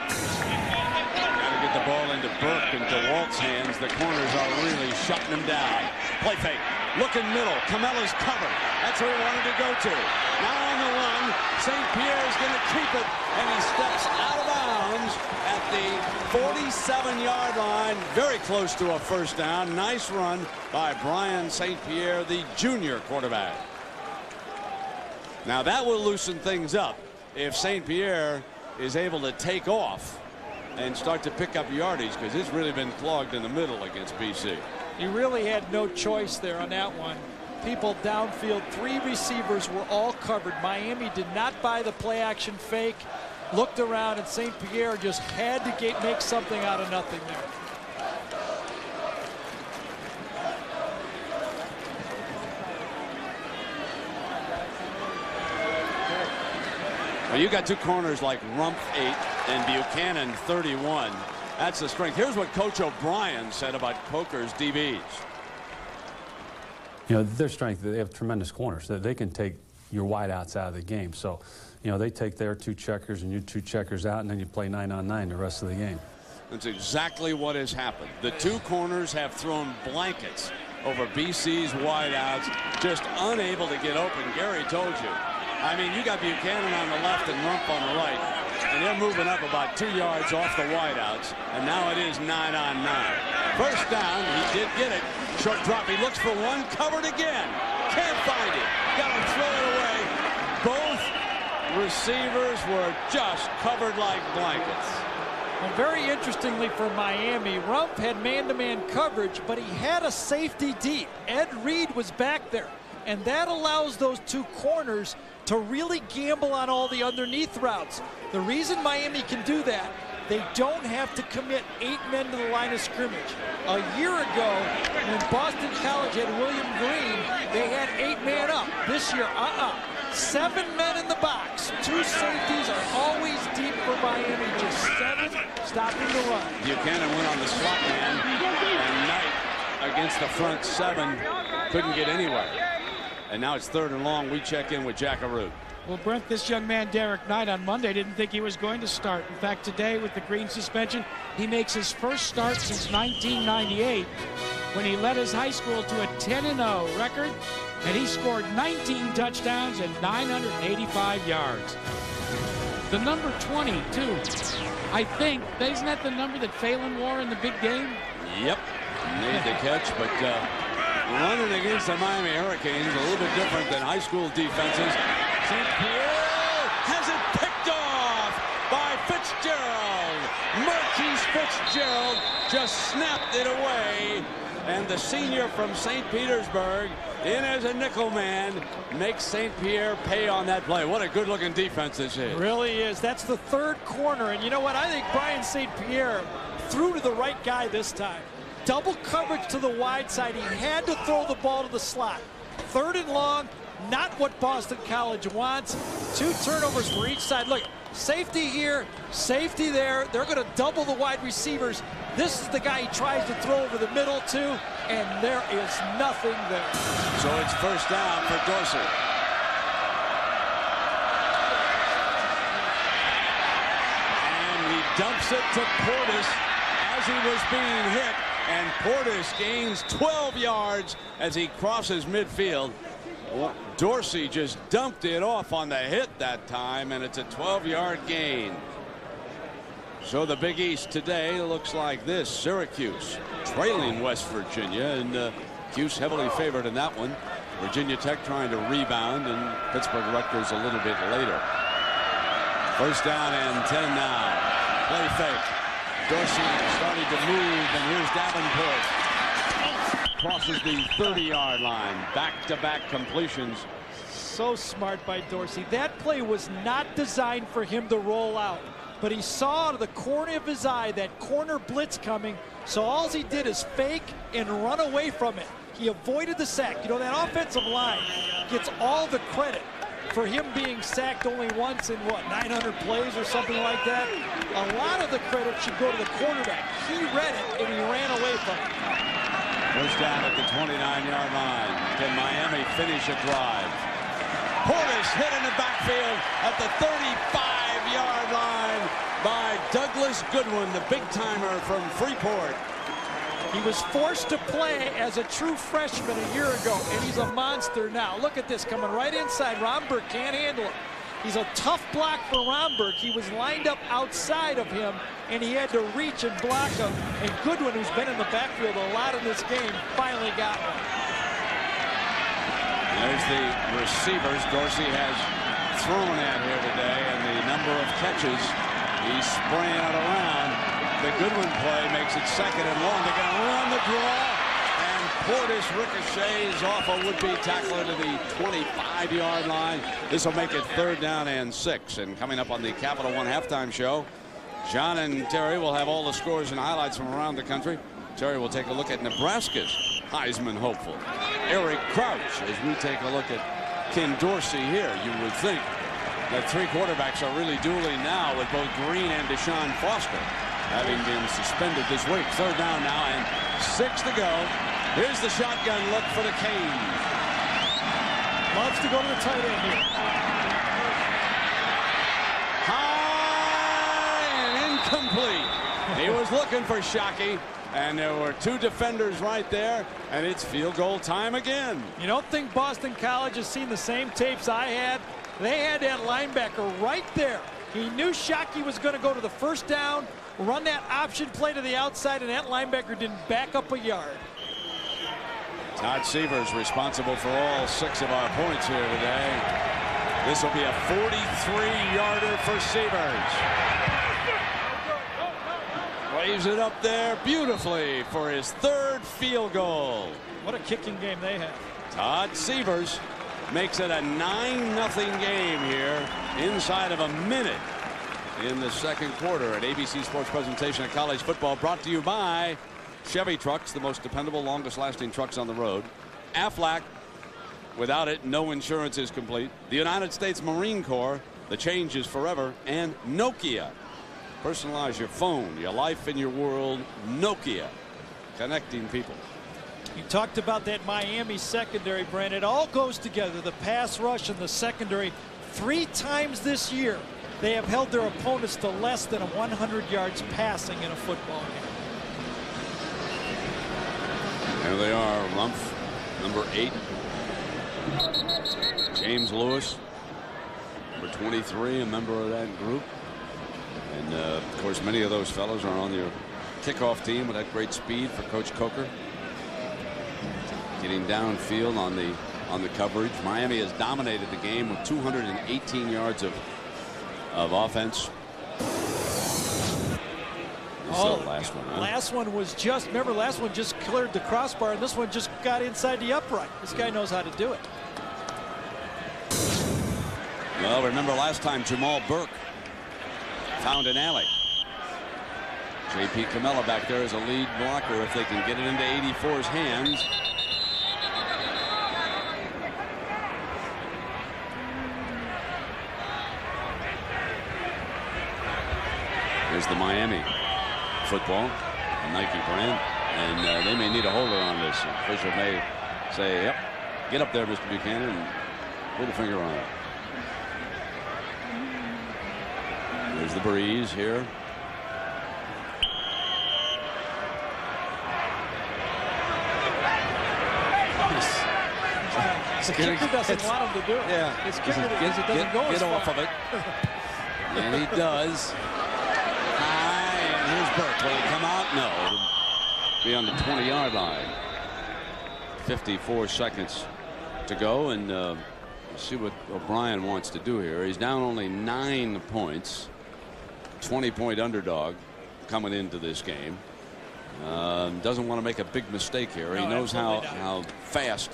Got to get the ball into Burke, into Walt's hands. The corners are really shutting him down. Play fake. Looking middle. Camella's covered. That's where he wanted to go to. Now on the run. St. Pierre is going to keep it, and he steps out of bounds at the 47-yard line. Very close to a first down. Nice run by Brian St. Pierre, the junior quarterback. Now that will loosen things up if St. Pierre is able to take off and start to pick up yardage, because it's really been clogged in the middle against BC. He really had no choice there on that one. People downfield, 3 receivers were all covered. Miami did not buy the play action fake, looked around, and St. Pierre just had to make something out of nothing there. Well, you got 2 corners like Rumpf 8 and Buchanan 31. That's the strength. Here's what Coach O'Brien said about Coker's DBs. You know, their strength, they have tremendous corners. They can take your wideouts out of the game. So, you know, they take their 2 checkers and your 2 checkers out, and then you play 9-on-9 the rest of the game. That's exactly what has happened. The 2 corners have thrown blankets over BC's wideouts, just unable to get open. Gary told you. I mean, you got Buchanan on the left and Rumpf on the right, and they're moving up about 2 yards off the wideouts, and now it is 9-on-9. First down, he did get it. Short drop, he looks for one, covered again. Can't find it. Got to throw it away. Both receivers were just covered like blankets. And very interestingly for Miami, Rumpf had man-to-man coverage, but he had a safety deep. Ed Reed was back there, and that allows those 2 corners to really gamble on all the underneath routes. The reason Miami can do that, they don't have to commit 8 men to the line of scrimmage. A year ago, when Boston College had William Green, they had 8 man up. This year, 7 men in the box. 2 safeties are always deep for Miami. Just 7 stopping the run. Buchanan went on the slot man, and Knight against the front 7 couldn't get anywhere. And now it's 3rd and long. We check in with Jack Arute. Well, Brent, this young man, Derek Knight, on Monday didn't think he was going to start. In fact, today with the green suspension, he makes his first start since 1998 when he led his high school to a 10-0 record, and he scored 19 touchdowns and 985 yards. The number 20, too. I think, isn't that the number that Phelan wore in the big game? Yep. Made the catch, but running against the Miami Hurricanes, a little bit different than high school defenses. St. Pierre has it picked off by Fitzgerald. Marquise Fitzgerald just snapped it away. And the senior from St. Petersburg, in as a nickel man, makes St. Pierre pay on that play. What a good-looking defense this is. It really is. That's the third corner. And you know what? I think Brian St. Pierre threw to the right guy this time. Double coverage to the wide side. He had to throw the ball to the slot. Third and long, not what Boston College wants. 2 turnovers for each side. Look, safety here, safety there. They're going to double the wide receivers. This is the guy he tries to throw over the middle to, and there is nothing there. So it's first down for Dorsey. And he dumps it to Portis as he was being hit. And Portis gains 12 yards as he crosses midfield. Dorsey just dumped it off on the hit that time, and it's a 12-yard gain. So the Big East today looks like this. Syracuse trailing West Virginia, and Cuse heavily favored in that one. Virginia Tech trying to rebound, and Pittsburgh Rutgers a little bit later. First down and 10 now. Play fake. Dorsey starting to move, and here's Davenport. Crosses the 30-yard line. Back-to-back completions. So smart by Dorsey. That play was not designed for him to roll out. But he saw out of the corner of his eye that corner blitz coming, so all he did is fake and run away from it. He avoided the sack. You know, that offensive line gets all the credit for him being sacked only once in, what, 900 plays or something like that. A lot of the credit should go to the quarterback. He read it, and he ran away from it. First down at the 29-yard line. Can Miami finish a drive? Portis hit in the backfield at the 35-yard line by Douglas Goodwin, the big-timer from Freeport. He was forced to play as a true freshman a year ago, and he's a monster now. Look at this, coming right inside. Romberg can't handle him. He's a tough block for Romberg. He was lined up outside of him, and he had to reach and block him. And Goodwin, who's been in the backfield a lot in this game, finally got one. There's the receivers Dorsey has thrown at here today, and the number of catches he's spraying it around. The Goodwin play makes it second and long. They're going to run the draw, and Portis ricochets off a would-be tackler to the 25-yard line. This will make it third down and 6. And coming up on the Capital One halftime show, John and Terry will have all the scores and highlights from around the country. Terry will take a look at Nebraska's Heisman hopeful, Eric Crouch, as we take a look at Ken Dorsey here. You would think that 3 quarterbacks are really dueling now with both Green and Deshaun Foster having been suspended this week. Third down now and 6 to go. Here's the shotgun look for the Canes. Loves to go to the tight end here. High and incomplete. He was looking for Shockey, and there were 2 defenders right there, and it's field goal time again. You don't think Boston College has seen the same tapes I had? They had that linebacker right there. He knew Shockey was going to go to the first down, run that option play to the outside, and that linebacker didn't back up a yard. Todd Severs responsible for all 6 of our points here today. This will be a 43-yarder for Severs. Lays it up there beautifully for his 3rd field goal. What a kicking game they have. Todd Severs makes it a 9-0 game here inside of a minute in the second quarter. An ABC Sports presentation of college football brought to you by Chevy Trucks, the most dependable, longest lasting trucks on the road. Aflac, without it, no insurance is complete. The United States Marine Corps, the change is forever. And Nokia. Personalize your phone, your life, and your world. Nokia, connecting people. You talked about that Miami secondary, Brent. It all goes together, the pass rush and the secondary. 3 times this year, they have held their opponents to less than 100 yards passing in a football game. There they are, Rumpf, number 8. James Lewis, number 23, a member of that group. And, of course, many of those fellows are on their kickoff team with that great speed for Coach Coker. getting downfield on the coverage. Miami has dominated the game with 218 yards of offense. Last one, huh? Last one was just, remember, last one just cleared the crossbar, and this one just got inside the upright. This guy knows how to do it. Well, remember last time Jamal Burke found an alley. J.P. Camella back there as a lead blocker if they can get it into 84's hands. Here's the Miami football, a Nike brand, and they may need a holder on this. The official may say, yep, get up there, Mr. Buchanan, and pull the finger on it. There's the breeze here. The kicker doesn't want him to do it. Yeah. His kicker doesn't go as get far. off of it. And he does. High, and here's Burke. Will he come out? No. It'll be on the 20-yard line. 54 seconds to go, and we'll see what O'Brien wants to do here. He's down only 9 points. 20-point underdog coming into this game. Doesn't want to make a big mistake here. He knows how fast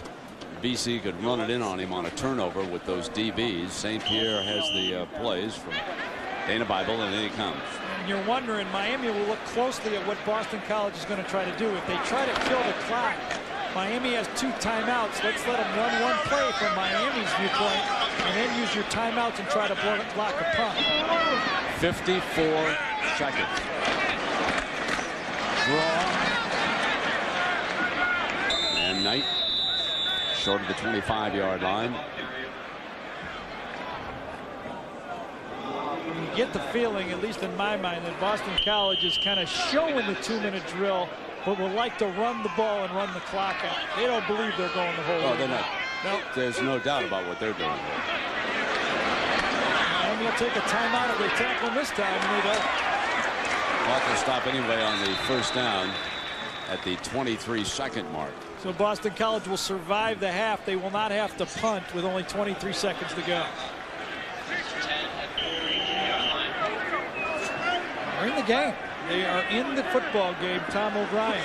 BC could run it in on him on a turnover with those DBs. St. Pierre has the plays from Dana Bible, and then he comes. And you're wondering, Miami will look closely at what Boston College is going to try to do. If they try to kill the clock, Miami has 2 timeouts. Let's let them run one play from Miami's viewpoint, and then use your timeouts and try to block a punt. 54 seconds. Draw. And Knight short of the 25-yard line. You get the feeling, at least in my mind, that Boston College is kind of showing the 2-minute drill, but would like to run the ball and run the clock out. They don't believe they're going the whole way. Oh, they're not. No. There's no doubt about what they're doing. Miami will take a timeout if they tackle him this time, and they don't. Clock will stop anyway on the first down at the 23-second mark. So Boston College will survive the half. They will not have to punt with only 23 seconds to go. They're in the game. They are in the football game, Tom O'Brien.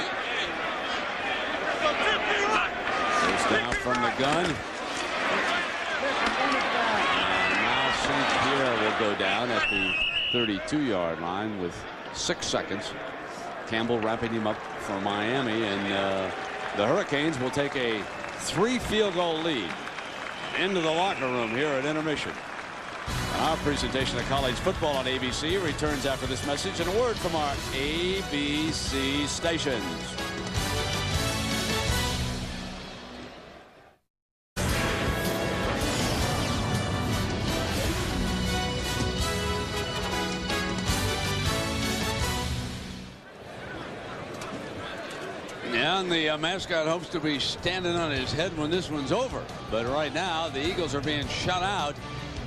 First down from the gun. And now St. Pierre will go down at the 32-yard line with 6 seconds. Campbell wrapping him up for Miami, and the Hurricanes will take a 3 field goal lead into the locker room here at intermission. And our presentation of college football on ABC returns after this message and a word from our ABC stations. And the mascot hopes to be standing on his head when this one's over. But right now, the Eagles are being shut out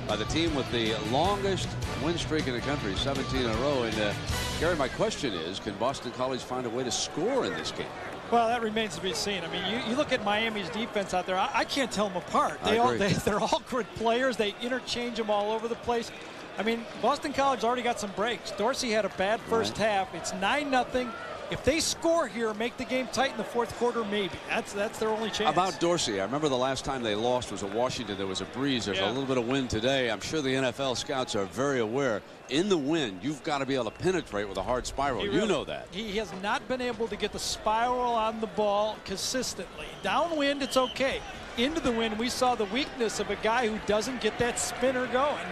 by the team with the longest win streak in the country, 17 in a row. And Gary, my question is, can Boston College find a way to score in this game? Well, that remains to be seen. I mean, you look at Miami's defense out there, I can't tell them apart. They're all good players. They interchange them all over the place. I mean, Boston College already got some breaks. Dorsey had a bad first half. It's 9-0. If they score here, make the game tight in the fourth quarter, maybe. That's their only chance. About Dorsey, I remember the last time they lost was at Washington. There was a breeze. There's a little bit of wind today. I'm sure the NFL scouts are very aware. In the wind, you've got to be able to penetrate with a hard spiral. You know that. He has not been able to get the spiral on the ball consistently. Downwind, it's okay. Into the wind, we saw the weakness of a guy who doesn't get that spinner going.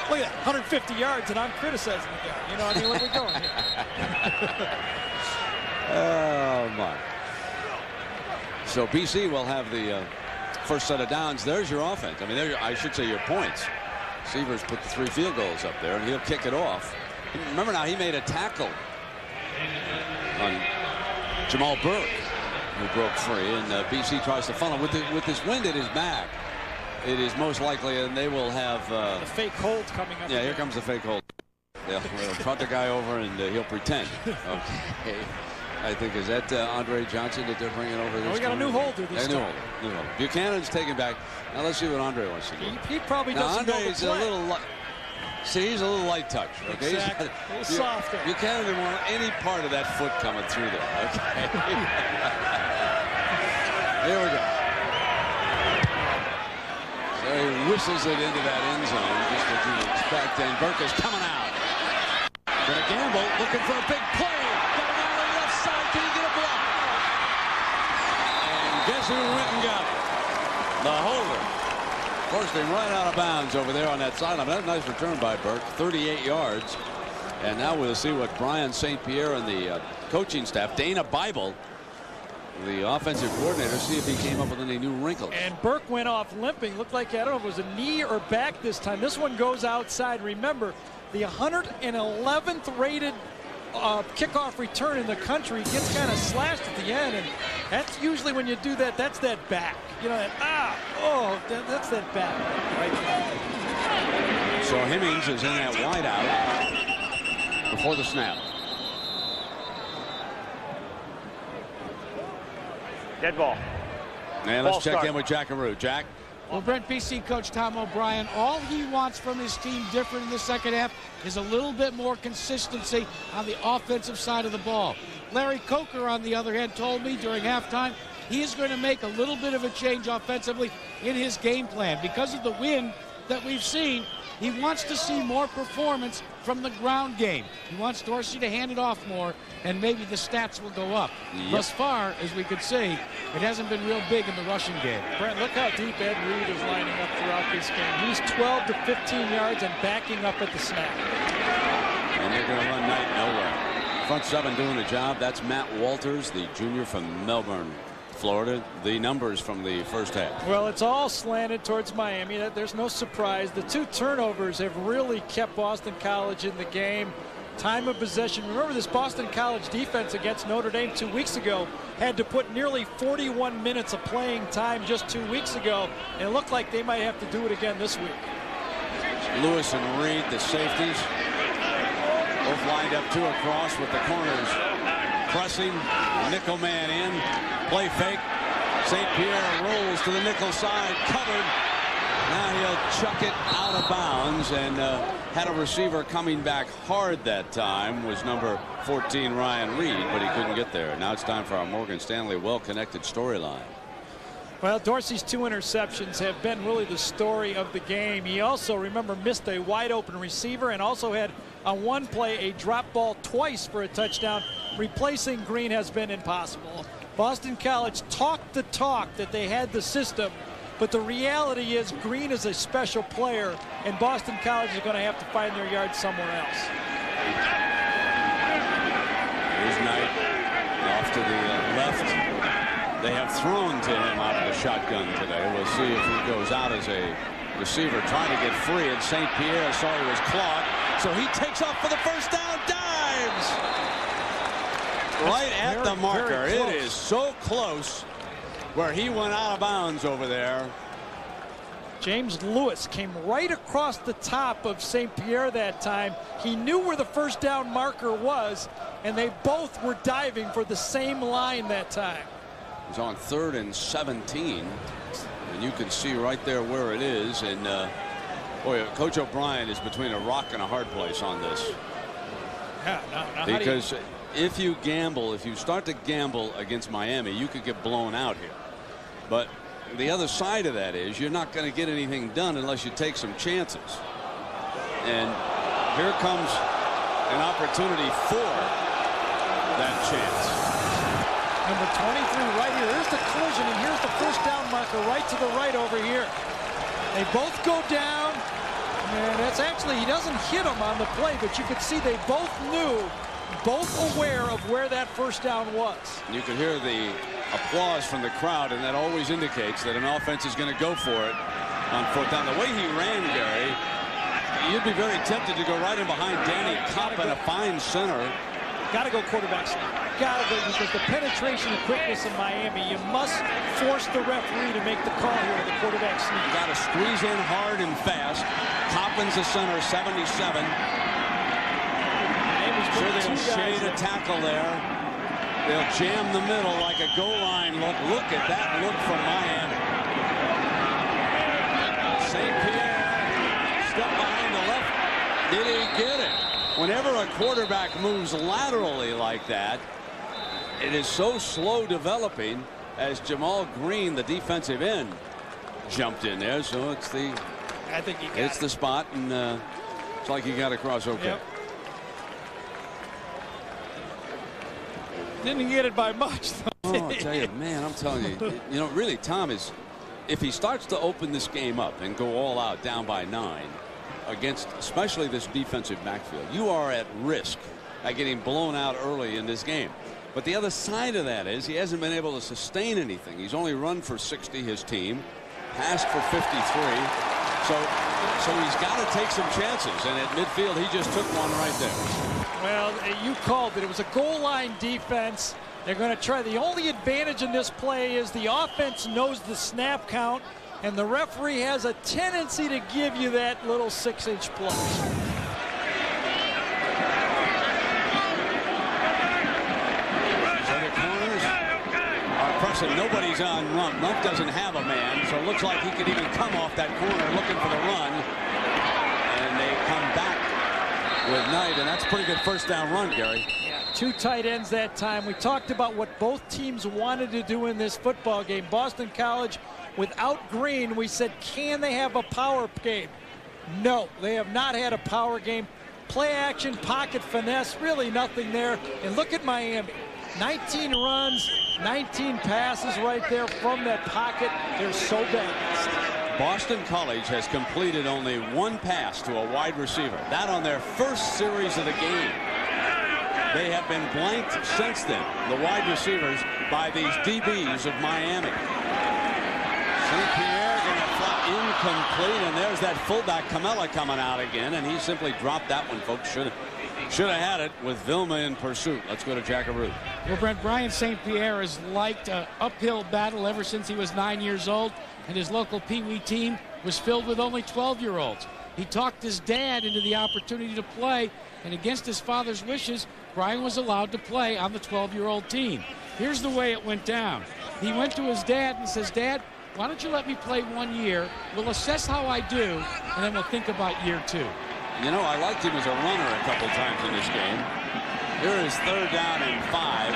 Look at that, 150 yards, and I'm criticizing the guy. You know, I mean, where are we going here? Oh, my. So BC will have the first set of downs. There's your offense. I mean, I should say your points. Severs put the 3 field goals up there, and he'll kick it off. Remember now, he made a tackle on Jamal Burke, who broke free, and BC tries to funnel with this wind at his back. It is most likely, and they will have the fake hold coming up. Yeah, here comes the fake hold. They'll trot the guy over, and he'll pretend. Okay. I think. Is that Andre Johnson that they're bringing over this We got a new holder this time. New holder. Buchanan's taken back. Now let's see what Andre wants to do. He probably doesn't know the Andre's play. a little light. See, he's a little light touch. Okay? Exactly. A little softer. Buchanan didn't want any part of that foot coming through there. Okay. Here we go. So he whistles it into that end zone, just as you expect, and Burke is coming out. Gonna gamble, looking for a big play. Got him out on the left side. Can he get a block? And guess who went and got it? The holder. Of course, they run out of bounds over there on that sideline. That's a nice return by Burke, 38 yards. And now we'll see what Brian St. Pierre and the coaching staff, Dana Bible, the offensive coordinator, see if he came up with any new wrinkles. And Burke went off limping. Looked like, I don't know if it was a knee or back this time. This one goes outside. Remember, the 111th rated kickoff return in the country gets kind of slashed at the end, and that's usually when you do that, that's that back. You know, that's that back right there. So Hemmings is in that wide out before the snap. Dead ball. And let's check in with Jackaroo. Jack? Well, Brent, BC coach Tom O'Brien, all he wants from his team different in the second half is a little bit more consistency on the offensive side of the ball. Larry Coker, on the other hand, told me during halftime he is going to make a little bit of a change offensively in his game plan. Because of the wind that we've seen, he wants to see more performance from the ground game. He wants Dorsey to hand it off more, and maybe the stats will go up. Yep. Thus far, as we could see, it hasn't been real big in the rushing game. Brent, look how deep Ed Reed is lining up throughout this game. He's 12 to 15 yards and backing up at the snap. And they're going to run night nowhere. Front seven doing the job. That's Matt Walters, the junior from Melbourne, Florida. The numbers from the first half. Well, it's all slanted towards Miami. There's no surprise. The two turnovers have really kept Boston College in the game. Time of possession. Remember, this Boston College defense against Notre Dame 2 weeks ago had to put nearly 41 minutes of playing time just 2 weeks ago, and it looked like they might have to do it again this week. Lewis and Reed, the safeties, both lined up two across with the corners pressing. Nickel man in. Play fake. St. Pierre rolls to the nickel side. Covered. Now he'll chuck it out of bounds, and had a receiver coming back hard that time. Was number 14 Ryan Reed, but he couldn't get there. Now it's time for our Morgan Stanley well-connected storyline. Well, Dorsey's two interceptions have been really the story of the game. He also, remember, missed a wide open receiver and also had on one play a drop ball twice for a touchdown. Replacing Green has been impossible. Boston College talked the talk that they had the system, but the reality is Green is a special player, and Boston College is going to have to find their yards somewhere else. Here's Knight off to the left. They have thrown to him out of the shotgun today. We'll see if he goes out as a receiver trying to get free, and St. Pierre saw he was clogged, so he takes off for the first down, dives right at the marker. It is so close where he went out of bounds over there. James Lewis came right across the top of St. Pierre that time. He knew where the first down marker was, and they both were diving for the same line that time. He's on 3rd and 17, and you can see right there where it is. And boy, Coach O'Brien is between a rock and a hard place on this. Yeah, because if you gamble, if you start to gamble against Miami, you could get blown out here. But the other side of that is you're not going to get anything done unless you take some chances. And here comes an opportunity for that chance. Number 23 right here. There's the collision, and here's the first down marker right to the right over here. They both go down, and that's actually, he doesn't hit them on the play, but you could see they both knew, both aware of where that first down was. You can hear the applause from the crowd, and that always indicates that an offense is going to go for it on 4th down. The way he ran, Gary, you'd be very tempted to go right in behind Danny Kopp and a fine center. Got to go quarterback sneak. Got to go, because the penetration and quickness in Miami, you must force the referee to make the call here with the quarterback sneak. You got to squeeze in hard and fast. Coppins the center, 77. Sure, they'll shade a tackle there. They'll jam the middle like a goal line look. Look at that look from Miami. St. Pierre step behind the left. Did he get it? Whenever a quarterback moves laterally like that, it is so slow developing, as Jamal Green, the defensive end, jumped in there. So it's the I think he got it's it. the spot, and it's like he got across okay. Yep. Didn't get it by much, though. Oh, I tell you, man, I'm telling you, you know, really, Tom, is if he starts to open this game up and go all out down by 9 against especially this defensive backfield, you are at risk at getting blown out early in this game. But the other side of that is he hasn't been able to sustain anything. He's only run for 60, his team, passed for 53. So he's got to take some chances, and at midfield he just took one right there. Well, you called it. It was a goal line defense. They're going to try. The only advantage in this play is the offense knows the snap count, and the referee has a tendency to give you that little 6-inch plus. So the corners are pressing. Nobody's on Rump. Rump doesn't have a man, so it looks like he could even come off that corner looking for the run. And they come back with Knight, and that's a pretty good first down run, Gary. Yeah, 2 tight ends that time. We talked about what both teams wanted to do in this football game. Boston College, without Green, we said, can they have a power game? No, they have not had a power game. Play action, pocket finesse, really nothing there. And look at Miami. 19 runs, 19 passes right there from that pocket. They're so balanced. Boston College has completed only 1 pass to a wide receiver. That on their first series of the game. They have been blanked since then, the wide receivers, by these DBs of Miami. St. Pierre going to fly incomplete, and there's that fullback Camella coming out again, and he simply dropped that one, folks. Should have had it with Vilma in pursuit. Let's go to Jackaroo. Well, Brent, Brian St. Pierre has liked an uphill battle ever since he was 9 years old, and his local Pee Wee team was filled with only 12-year-olds. He talked his dad into the opportunity to play, and against his father's wishes, Brian was allowed to play on the 12-year-old team. Here's the way it went down. He went to his dad and says, "Dad, why don't you let me play 1 year? We'll assess how I do, and then we'll think about year 2. You know, I liked him as a runner a couple times in this game. Here is 3rd down and 5.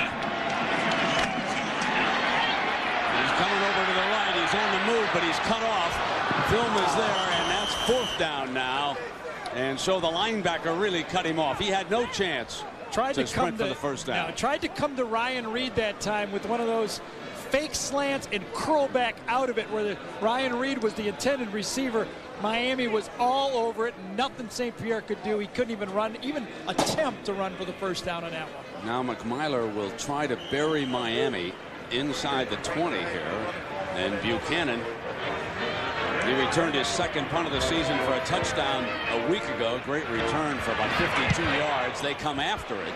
He's coming over to the right. He's on the move, but he's cut off. Film is there, and that's 4th down now. And so the linebacker really cut him off. He had no chance to sprint for the first down. Now, tried to come to Ryan Reed that time with one of those fake slants and curl back out of it, where Ryan Reed was the intended receiver. Miami was all over it. Nothing St. Pierre could do. He couldn't even run, even attempt to run for the first down on that one. Now McMyler will try to bury Miami inside the 20 here. And Buchanan, he returned his 2nd punt of the season for a touchdown a week ago. Great return for about 52 yards. They come after it.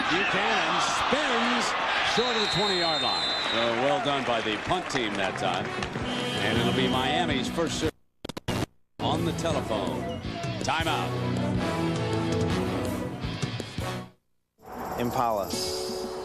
Buchanan spins short of the 20-yard line. Well done by the punt team that time. And it'll be Miami's first series on the telephone. Timeout. Impala.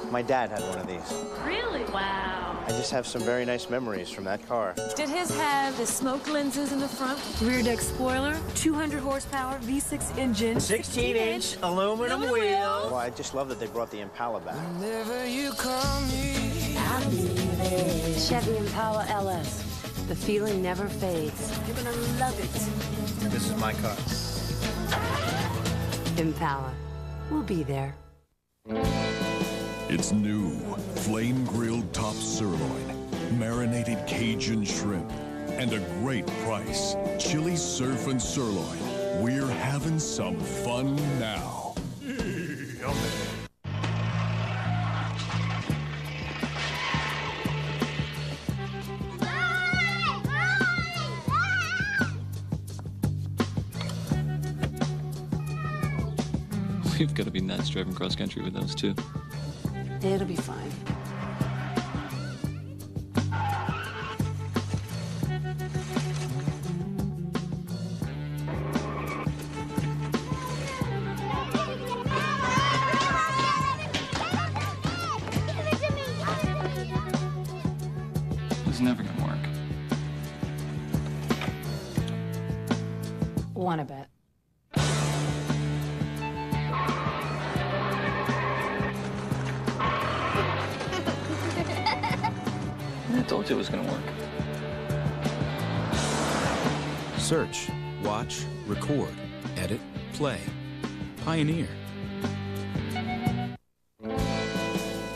My dad had one of these. Really? Wow. I just have some very nice memories from that car. Did his have the smoke lenses in the front? Rear deck spoiler, 200 horsepower, V6 engine, 16-inch aluminum wheel. Well, I just love that they brought the Impala back. Whenever you call me, I'll be there. Chevy Impala LS. The feeling never fades. You're gonna love it. This is my car. Impala. We'll be there. It's new, flame-grilled top sirloin, marinated Cajun shrimp, and a great price. Chili surf and sirloin. We're having some fun now. We've got to be nuts driving cross country with those two. It'll be fine. was never gonna work. Wanna bet? I told you it was gonna work. Search, watch, record, edit, play. Pioneer.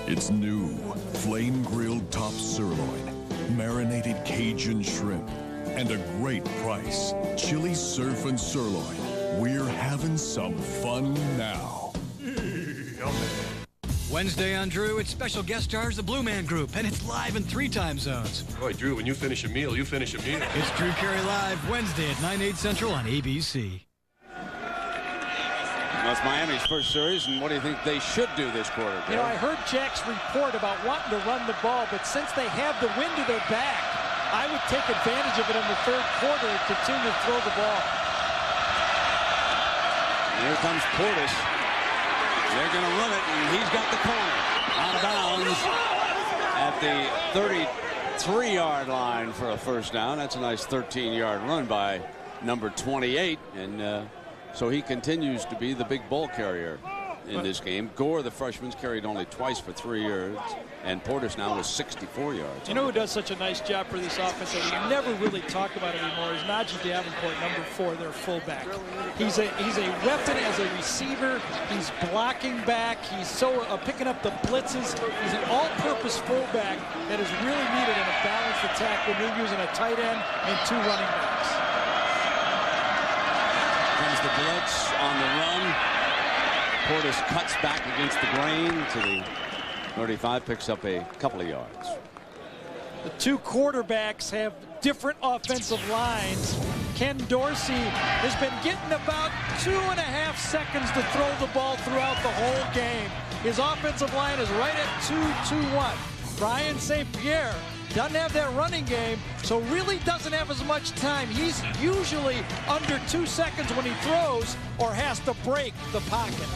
It's new, flame-grilled top sirloin, marinated Cajun shrimp, and a great price, chili surf and sirloin. We're having some fun now. Wednesday on Drew, it's special guest stars the Blue Man Group, and it's live in 3 time zones. Boy, Drew, when you finish a meal, you finish a meal. It's Drew Carey Live, Wednesday at 9/8 Central on ABC. That's Miami's first series, and what do you think they should do this quarter? You know, I heard Jack's report about wanting to run the ball, but since they have the wind to their back, I would take advantage of it in the third quarter and continue to throw the ball. And here comes Portis. They're going to run it, and he's got the corner. Out of bounds at the 33-yard line for a first down. That's a nice 13-yard run by number 28, and so he continues to be the big ball carrier in this game. Gore, the freshman's carried only twice for 3 yards, and Portis now with 64 yards. You know who does such a nice job for this offense that we never really talk about anymore is Najee Davenport, number 4, their fullback. He's a weapon as a receiver. He's blocking back. He's so picking up the blitzes. He's an all-purpose fullback that is really needed in a balanced attack when you're using a tight end and 2 running backs. Comes the blitz on the run. Portis cuts back against the grain to the 35, picks up a couple of yards. The 2 quarterbacks have different offensive lines. Ken Dorsey has been getting about 2.5 seconds to throw the ball throughout the whole game. His offensive line is right at 2-2-1. Brian St. Pierre doesn't have that running game, so really doesn't have as much time. He's usually under 2 seconds when he throws or has to break the pocket.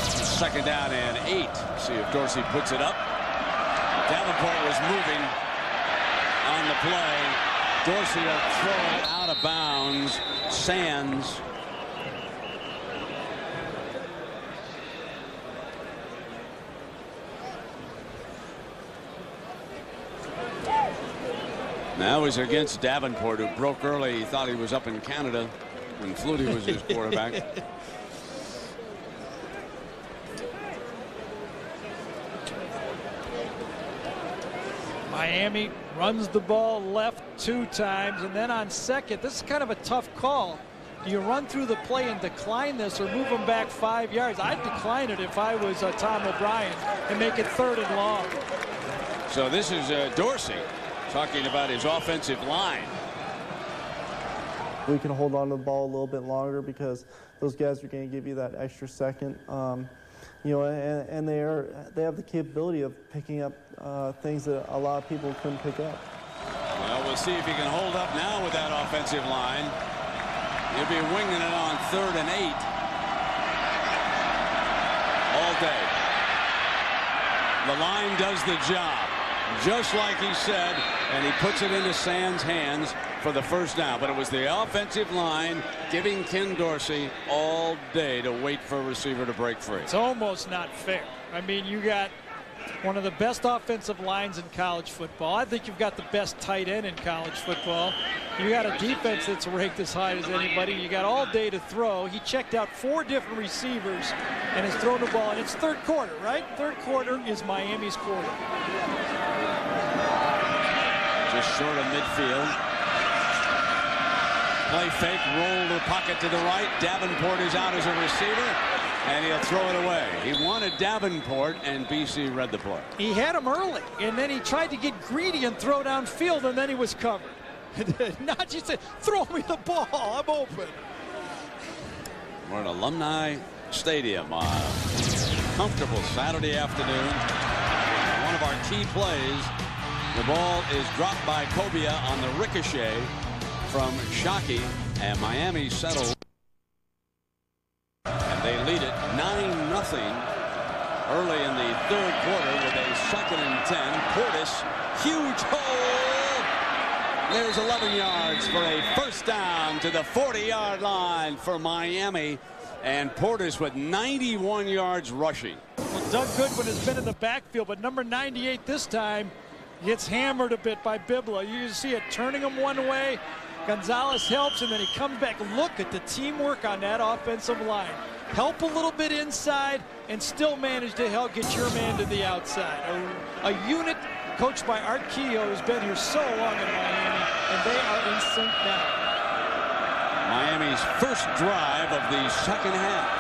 Second down and 8. See if Dorsey puts it up. Davenport was moving on the play. Dorsey will throw it out of bounds. Sands. Now he's against Davenport, who broke early. He thought he was up in Canada when Flutie was his quarterback. Miami runs the ball left 2 times, and then on second, this is kind of a tough call. Do you run through the play and decline this or move them back 5 yards? I'd decline it if I was Tom O'Brien and make it 3rd and long. So this is Dorsey talking about his offensive line. We can hold on to the ball a little bit longer because those guys are going to give you that extra second. You know, and they have the capability of picking up things that a lot of people couldn't pick up. Well, we'll see if he can hold up now with that offensive line. He'll be winging it on 3rd and 8 all day. The line does the job, just like he said, and he puts it into Sands' hands for the first down. But it was the offensive line giving Ken Dorsey all day to wait for a receiver to break free. It's almost not fair. I mean, you got one of the best offensive lines in college football. I think you've got the best tight end in college football. You got a defense that's ranked as high as anybody. You got all day to throw. He checked out 4 different receivers and has thrown the ball. And it's 3rd quarter, right? 3rd quarter is Miami's quarter. Just short of midfield. Play fake, roll to the pocket to the right. Davenport is out as a receiver, and he'll throw it away. He wanted Davenport, and BC read the play. He had him early, and then he tried to get greedy and throw downfield, and then he was covered. Najee said, throw me the ball, I'm open. We're at Alumni Stadium on a comfortable Saturday afternoon. One of our key plays, the ball is dropped by Cobia on the ricochet from Shockey, and Miami settled, and they lead it 9-0 early in the third quarter with a 2nd and 10. Portis, huge hole. There's 11 yards for a first down to the 40-yard line for Miami. And Portis with 91 yards rushing. Well, Doug Goodwin has been in the backfield, but number 98 this time gets hammered a bit by Bibla. You see it turning him one way. Gonzalez helps, and then he comes back. Look at the teamwork on that offensive line. Help a little bit inside and still manage to help get your man to the outside. A unit coached by Art Kehoe, who's been here so long in Miami, and they are in sync now. Miami's first drive of the second half.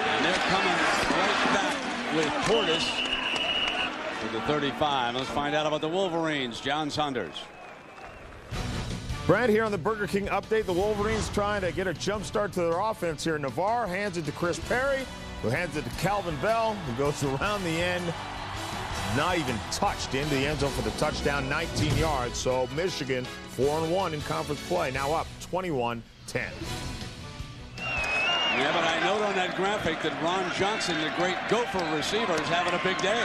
And they're coming right back with Portis to the 35. Let's find out about the Wolverines. John Saunders. Brad here on the Burger King update. The Wolverines trying to get a jump start to their offense here. Navarre hands it to Chris Perry, who hands it to Calvin Bell, who goes around the end. Not even touched into the end zone for the touchdown, 19 yards. So Michigan 4-1 in conference play, now up 21-10. Yeah, but I note on that graphic that Ron Johnson, the great Gopher receiver, is having a big day.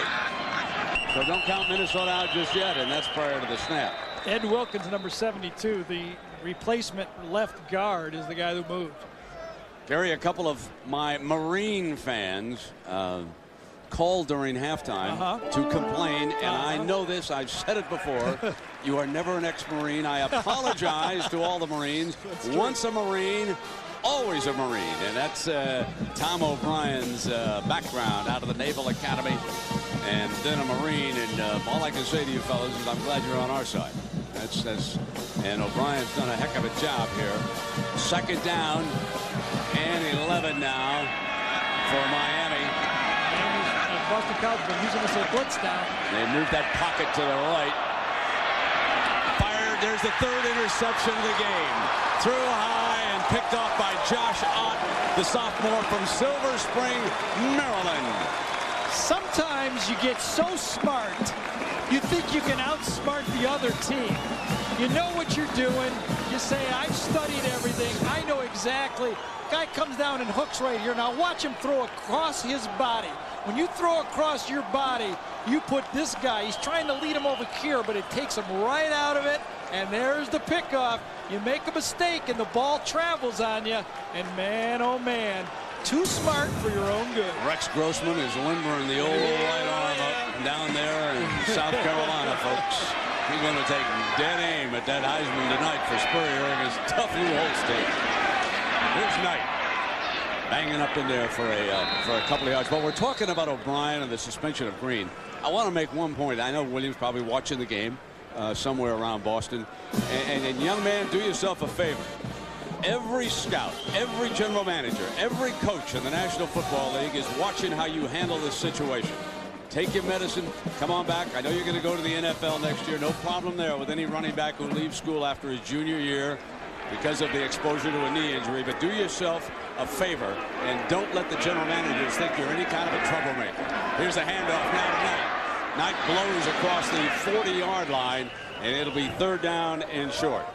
So don't count Minnesota out just yet, and that's prior to the snap. Ed Wilkins, number 72, the replacement left guard, is the guy who moved. Gary, a couple of my Marine fans called during halftime to complain, and I know this, I've said it before, you are never an ex-Marine. I apologize to all the Marines. Once a Marine, always a Marine, and that's Tom O'Brien's background out of the Naval Academy, and then a Marine, and all I can say to you fellas is I'm glad you're on our side. And O'Brien's done a heck of a job here. 2nd down and 11 now for Miami. Boston College been using this as a blitz now. They moved that pocket to the right. Fired. There's the 3rd interception of the game. Threw high and picked off by Josh Ott, the sophomore from Silver Spring, Maryland. Sometimes you get so smart, you think you can outsmart the other team. You know what you're doing. You say, I've studied everything. I know exactly. Guy comes down and hooks right here. Now watch him throw across his body. When you throw across your body, you put this guy. He's trying to lead him over here, but it takes him right out of it. And there's the pickoff. You make a mistake, and the ball travels on you. And man, oh man, too smart for your own good. Rex Grossman is limbering the old right arm up and down there in South Carolina, folks. He's going to take dead aim at that Heisman tonight for Spurrier against tough Lou Holstein. Here's Knight banging up in there for a couple of yards. But we're talking about O'Brien and the suspension of Green. I want to make one point. I know Williams probably watching the game somewhere around Boston. And young man, do yourself a favor. Every scout, every general manager, every coach in the National Football League is watching how you handle this situation. Take your medicine. Come on back. I know you're going to go to the NFL next year. No problem there with any running back who leaves school after his junior year because of the exposure to a knee injury. But do yourself a favor and don't let the general managers think you're any kind of a troublemaker. Here's a handoff now to Knight. Knight blows across the 40-yard line, and it'll be 3rd down and short.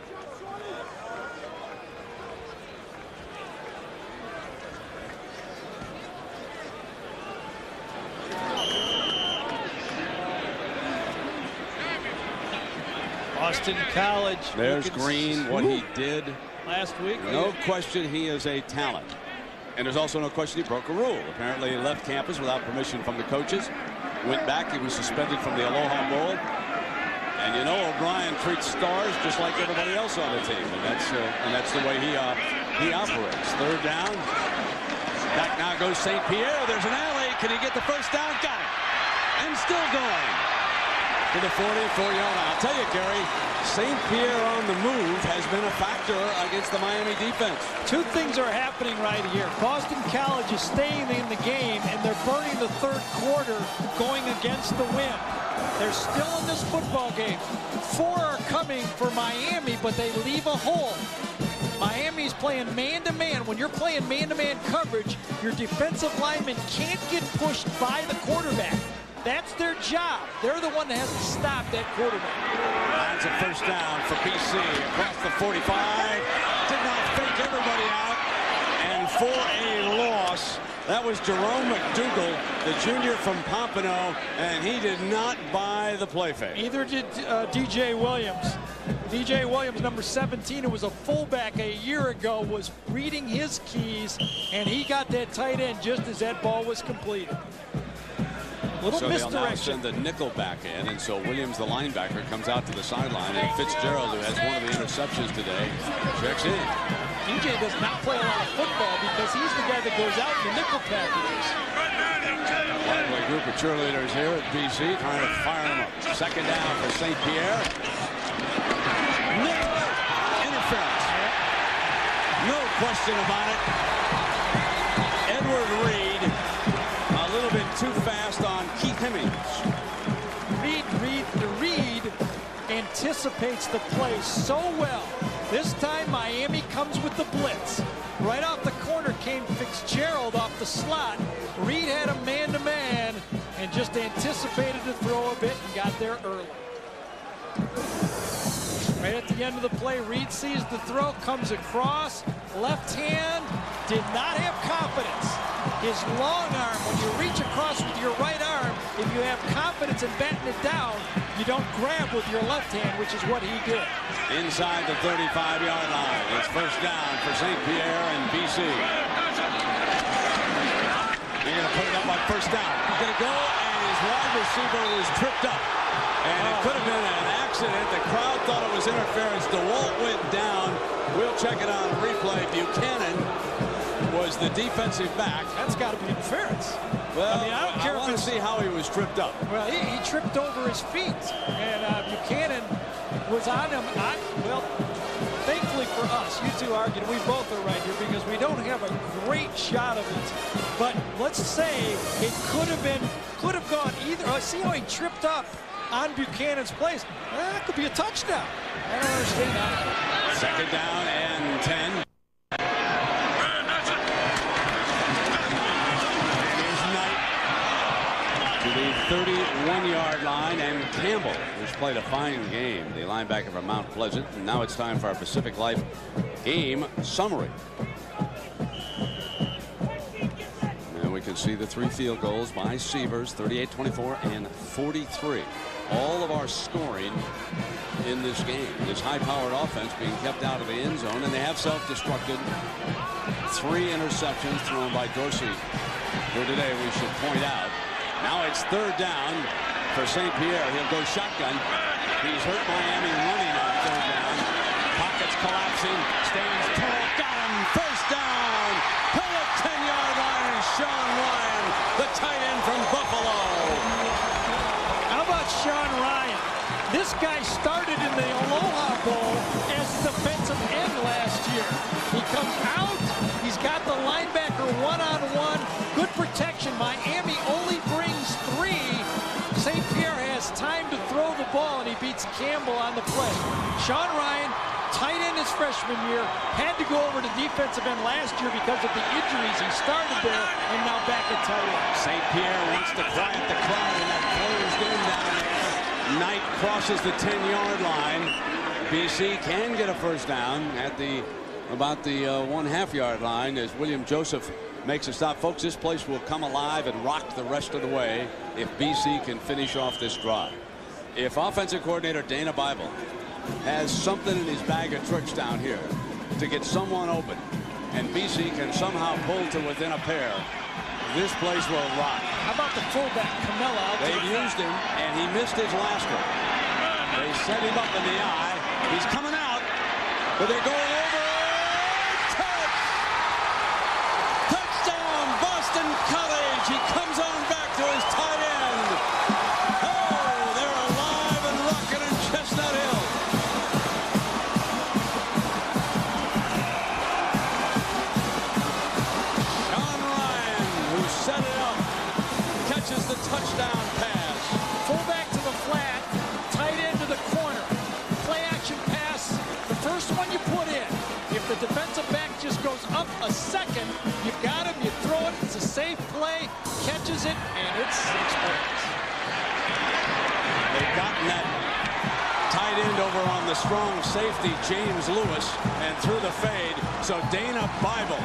Boston College. There's Green, what he did last week. No question he is a talent. And there's also no question he broke a rule. Apparently he left campus without permission from the coaches. Went back. He was suspended from the Aloha Bowl. And you know O'Brien treats stars just like everybody else on the team. And that's the way he operates. 3rd down. Back now goes St. Pierre. There's an alley. Can he get the first down? Got it. And still going to the 44-yard line. I'll tell you, Gary, St. Pierre on the move has been a factor against the Miami defense. 2 things are happening right here. Boston College is staying in the game, and they're burning the 3rd quarter going against the wind. They're still in this football game. 4 are coming for Miami, but they leave a hole. Miami's playing man-to-man. When you're playing man-to-man coverage, your defensive lineman can't get pushed by the quarterback. That's their job. They're the one that has to stop that quarterback. That's a first down for BC across the 45. Did not fake everybody out. And for a loss That was Jerome McDougal, the junior from Pompano, and he did not buy the play fake. Neither did DJ Williams. DJ Williams, number 17, who was a fullback a year ago, was reading his keys, and he got that tight end just as that ball was completed. Little misdirection. They'll now send the nickel back in, and so Williams, the linebacker, comes out to the sideline, and Fitzgerald, who has one of the interceptions today, checks in. DJ does not play a lot of football because he's the guy that goes out in the nickel packages. A group of cheerleaders here at BC trying to fire him up. Second down for St. Pierre. Interference. No question about it. Edward Reed a little bit too fast on Keith Hemmings. Reed anticipates the play so well. This time Miami comes with the blitz. Right off the corner came Fitzgerald off the slot. Reed had a man-to-man and just anticipated to throw a bit and got there early. Right at the end of the play, Reed sees the throw, comes across, left hand, did not have confidence. His long arm, when you reach across with your right arm, if you have confidence in batting it down, you don't grab with your left hand, which is what he did. Inside the 35-yard line. It's first down for St. Pierre and BC. They're going to put it up on first down. He's going to go, and his wide receiver was tripped up. And it could have been an accident. The crowd thought it was interference. DeWalt went down. We'll check it on replay. Buchanan was the defensive back. That's got to be interference. Well, I mean, I don't care. I want to see how he was tripped up. Well, he tripped over his feet, and Buchanan was on him. Well, thankfully for us, you two argued, we both are right here because we don't have a great shot of it. But let's say it could have gone either. See how he tripped up on Buchanan's place? That could be a touchdown. I don't understand that. Second down and 10. To the 31-yard line, and Campbell, who's played a fine game, the linebacker from Mount Pleasant. And now it's time for our Pacific Life game summary. And we can see the 3 field goals by Sievers, 38, 24, and 43. All of our scoring in this game. This high-powered offense being kept out of the end zone, and they have self-destructed 3 interceptions thrown by Dorsey here today, we should point out. Now it's third down for St. Pierre. He'll go shotgun. He's hurt Miami running on third down. Pockets collapsing. Stands tall. Got him. First down. To the 10-yard line is Sean Ryan, the tight end from Buffalo. How about Sean Ryan? This guy started in the Aloha Bowl as defensive end last year. He comes out. He's got the linebacker one-on-one. Good protection. Miami only brings 3. St. Pierre has time to throw the ball, and he beats Campbell on the play. Sean Ryan, tight end his freshman year, had to go over to defensive end last year because of the injuries. He started there and now back at tight end. St. Pierre wants to quiet the crowd in that closed in down there. Knight crosses the 10-yard line. BC can get a first down at about the 1/2-yard line as William Joseph makes a stop. Folks, this place will come alive and rock the rest of the way if BC can finish off this drive. If offensive coordinator Dana Bible has something in his bag of tricks down here to get someone open, and BC can somehow pull to within a pair, this place will rock. How about the fullback, Camella? They've used him, and he missed his last one. They set him up in the eye. He's coming out, but they're going over. College, he comes on back to his tight end. Oh, they're alive and rocking in Chestnut Hill. Sean Ryan, who set it up, catches the touchdown pass. Fullback to the flat, tight end to the corner. Play action pass, the first one you put in. If the defensive back just goes up a second, you've got him, you throw it, it's a safe play, catches it, and it's 6 points. They've gotten that tight end over on the the strong safety, James Lewis, and through the fade. So Dana Bible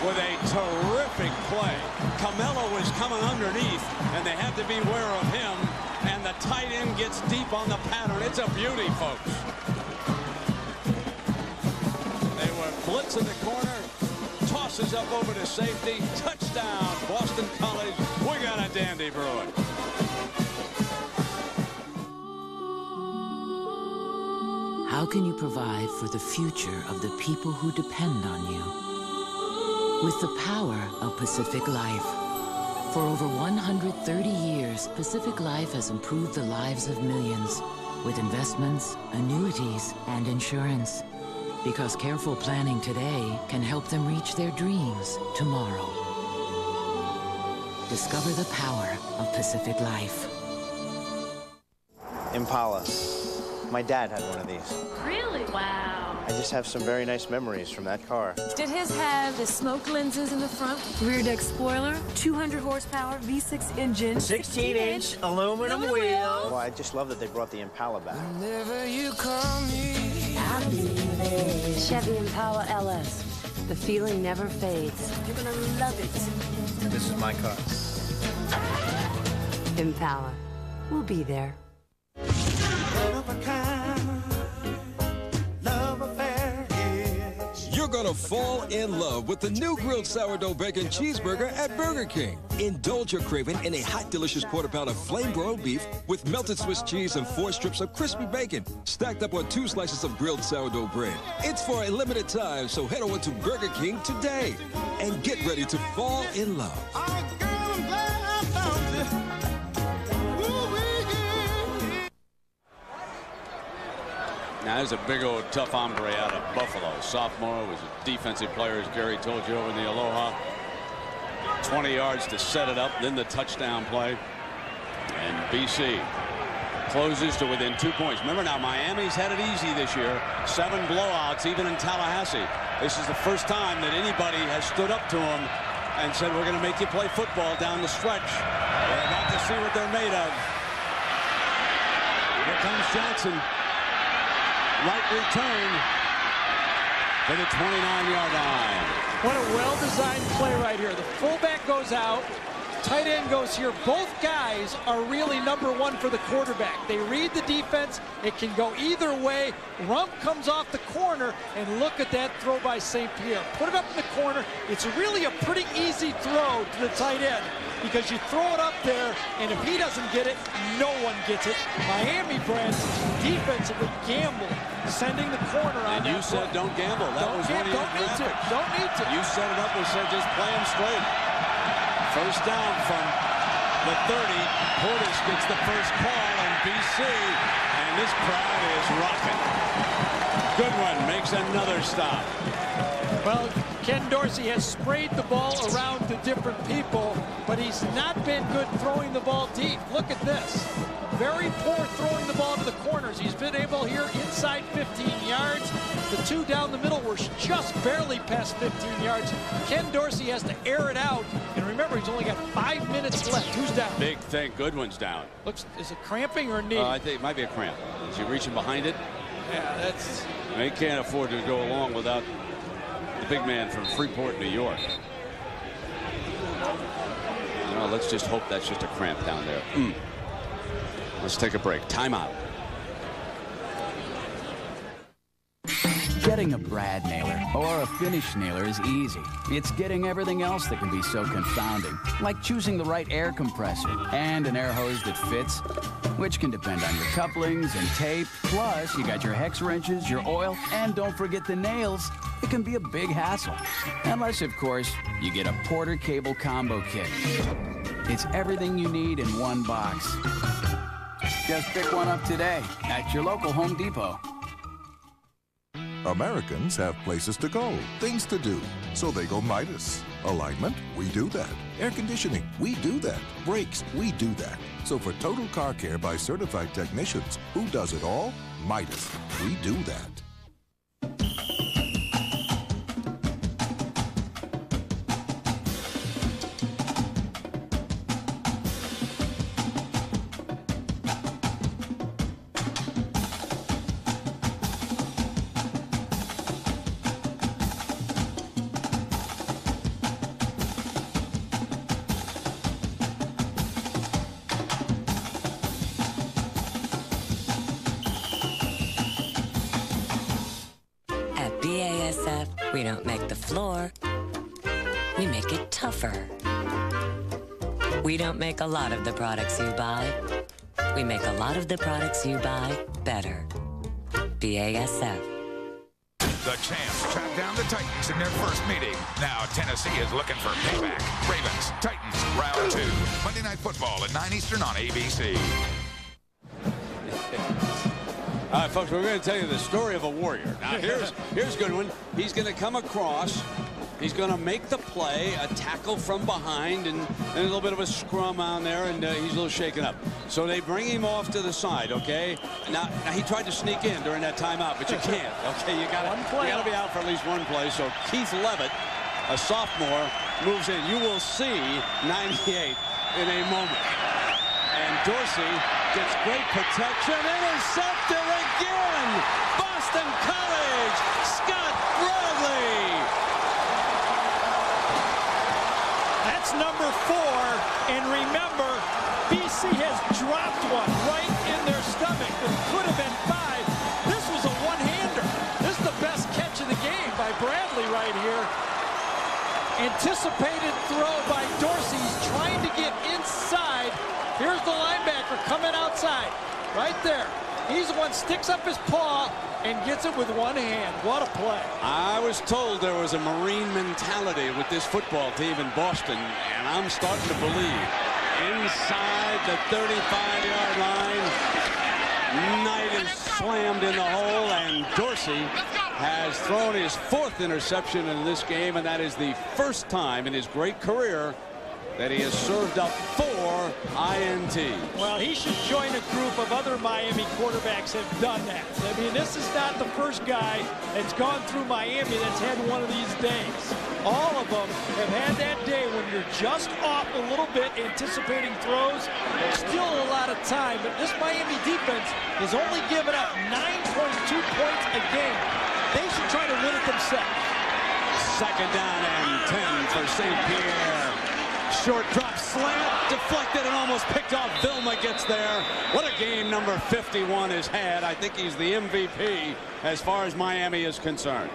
with a terrific play. Camelo was coming underneath, and they had to beware of him. And the tight end gets deep on the pattern. It's a beauty, folks. They were blitzing the corner. Tosses up over to safety. Touchdown, Boston College. We got a dandy brewing. How can you provide for the future of the people who depend on you? With the power of Pacific Life. For over 130 years, Pacific Life has improved the lives of millions with investments, annuities, and insurance. Because careful planning today can help them reach their dreams tomorrow. Discover the power of Pacific Life. Impala. My dad had one of these. Really? Wow. I just have some very nice memories from that car. Did his have the smoke lenses in the front? Rear deck spoiler, 200 horsepower, V6 engine, 16-inch aluminum wheel. Well, I just love that they brought the Impala back. Whenever you call me, I'll be there. Chevy Impala LS. The feeling never fades. You're gonna love it. This is my car. Impala. We'll be there. You're gonna fall in love with the new grilled sourdough bacon cheeseburger at Burger King. Indulge your craving in a hot, delicious quarter pound of flame broiled beef with melted Swiss cheese and 4 strips of crispy bacon, stacked up on 2 slices of grilled sourdough bread. It's for a limited time, so head over to Burger King today and get ready to fall in love. Now, there's a big old tough hombre out of Buffalo. Sophomore was a defensive player, as Gary told you, over in the Aloha. 20 yards to set it up, then the touchdown play. And BC closes to within 2 points. Remember now, Miami's had it easy this year. 7 blowouts, even in Tallahassee. This is the first time that anybody has stood up to them and said, we're going to make you play football down the stretch. We're about to see what they're made of. Here comes Johnson. Right return to the 29-yard line. What a well-designed play right here. The fullback goes out. Tight end goes here. Both guys are really number one for the quarterback. They read the defense. It can go either way. Rump comes off the corner, and look at that throw by St. Pierre. Put it up in the corner. It's really a pretty easy throw to the tight end because you throw it up there, and if he doesn't get it, no one gets it. Miami, Brent, defensively gambled, sending the corner on. And you said don't gamble. That was one of your graphics. Don't need to. You set it up and said just play him straight. First down from the 30. Portis gets the first call in BC, and this crowd is rocking. Goodwin makes another stop. Well, Ken Dorsey has sprayed the ball around to different people, but he's not been good throwing the ball deep. Look at this. Very poor throwing the ball to the corners. He's been able here inside 15 yards. The 2 down the middle were just barely past 15 yards. Ken Dorsey has to air it out. And remember, he's only got 5 minutes left. Who's down? Big thing. Goodwin's down. Looks, is it cramping or knee? I think it might be a cramp. Is he reaching behind it? Yeah, that's... They can't afford to go along without the big man from Freeport, New York. Well, let's just hope that's just a cramp down there. Let's take a break. Timeout. Getting a brad nailer or a finish nailer is easy. It's getting everything else that can be so confounding, like choosing the right air compressor and an air hose that fits, which can depend on your couplings and tape. Plus, you got your hex wrenches, your oil, and don't forget the nails. It can be a big hassle. Unless, of course, you get a Porter Cable Combo Kit. It's everything you need in one box. Just pick one up today at your local Home Depot. Americans have places to go, things to do, so they go Midas. Alignment, we do that. Air conditioning, we do that. Brakes, we do that. So for total car care by certified technicians, who does it all? Midas, we do that. We don't make the floor. We make it tougher. We don't make a lot of the products you buy. We make a lot of the products you buy better. BASF. The champs track down the Titans in their first meeting. Now Tennessee is looking for payback. Ravens, Titans, round 2. Monday Night Football at 9 Eastern on ABC. All right, folks, we're going to tell you the story of a warrior. Now, here's a good one. He's going to come across. He's going to make the play, a tackle from behind, and a little bit of a scrum on there, and he's a little shaken up. So they bring him off to the side, okay? Now he tried to sneak in during that timeout, but you can't, okay? You got to be out for at least one play. So Keith Levitt, a sophomore, moves in. You will see 98 in a moment. And Dorsey gets great protection. Intercepted again. Boston College, Scott Bradley. That's number 4. And remember, BC has dropped one right in their stomach. It could have been 5. This was a one-hander. This is the best catch of the game by Bradley right here. Anticipated throw by Dorsey. He's trying to get inside. Here's the linebacker coming outside. Right there. He's the one sticks up his paw and gets it with one hand. What a play. I was told there was a Marine mentality with this football team in Boston, and I'm starting to believe. Inside the 35-yard line, Knight is slammed in the hole, and Dorsey has thrown his 4th interception in this game, and that is the first time in his great career that he has served up 4 INTs. Well, he should join a group of other Miami quarterbacks that have done that. I mean, this is not the first guy that's gone through Miami that's had one of these days. All of them have had that day when you're just off a little bit anticipating throws. Still a lot of time, but this Miami defense has only given up 9.2 points a game. They should try to win it themselves. 2nd down and 10 for St. Pierre. Short drop slant, deflected and almost picked off. Vilma gets there. What a game number 51 has had. I think he's the MVP as far as Miami is concerned.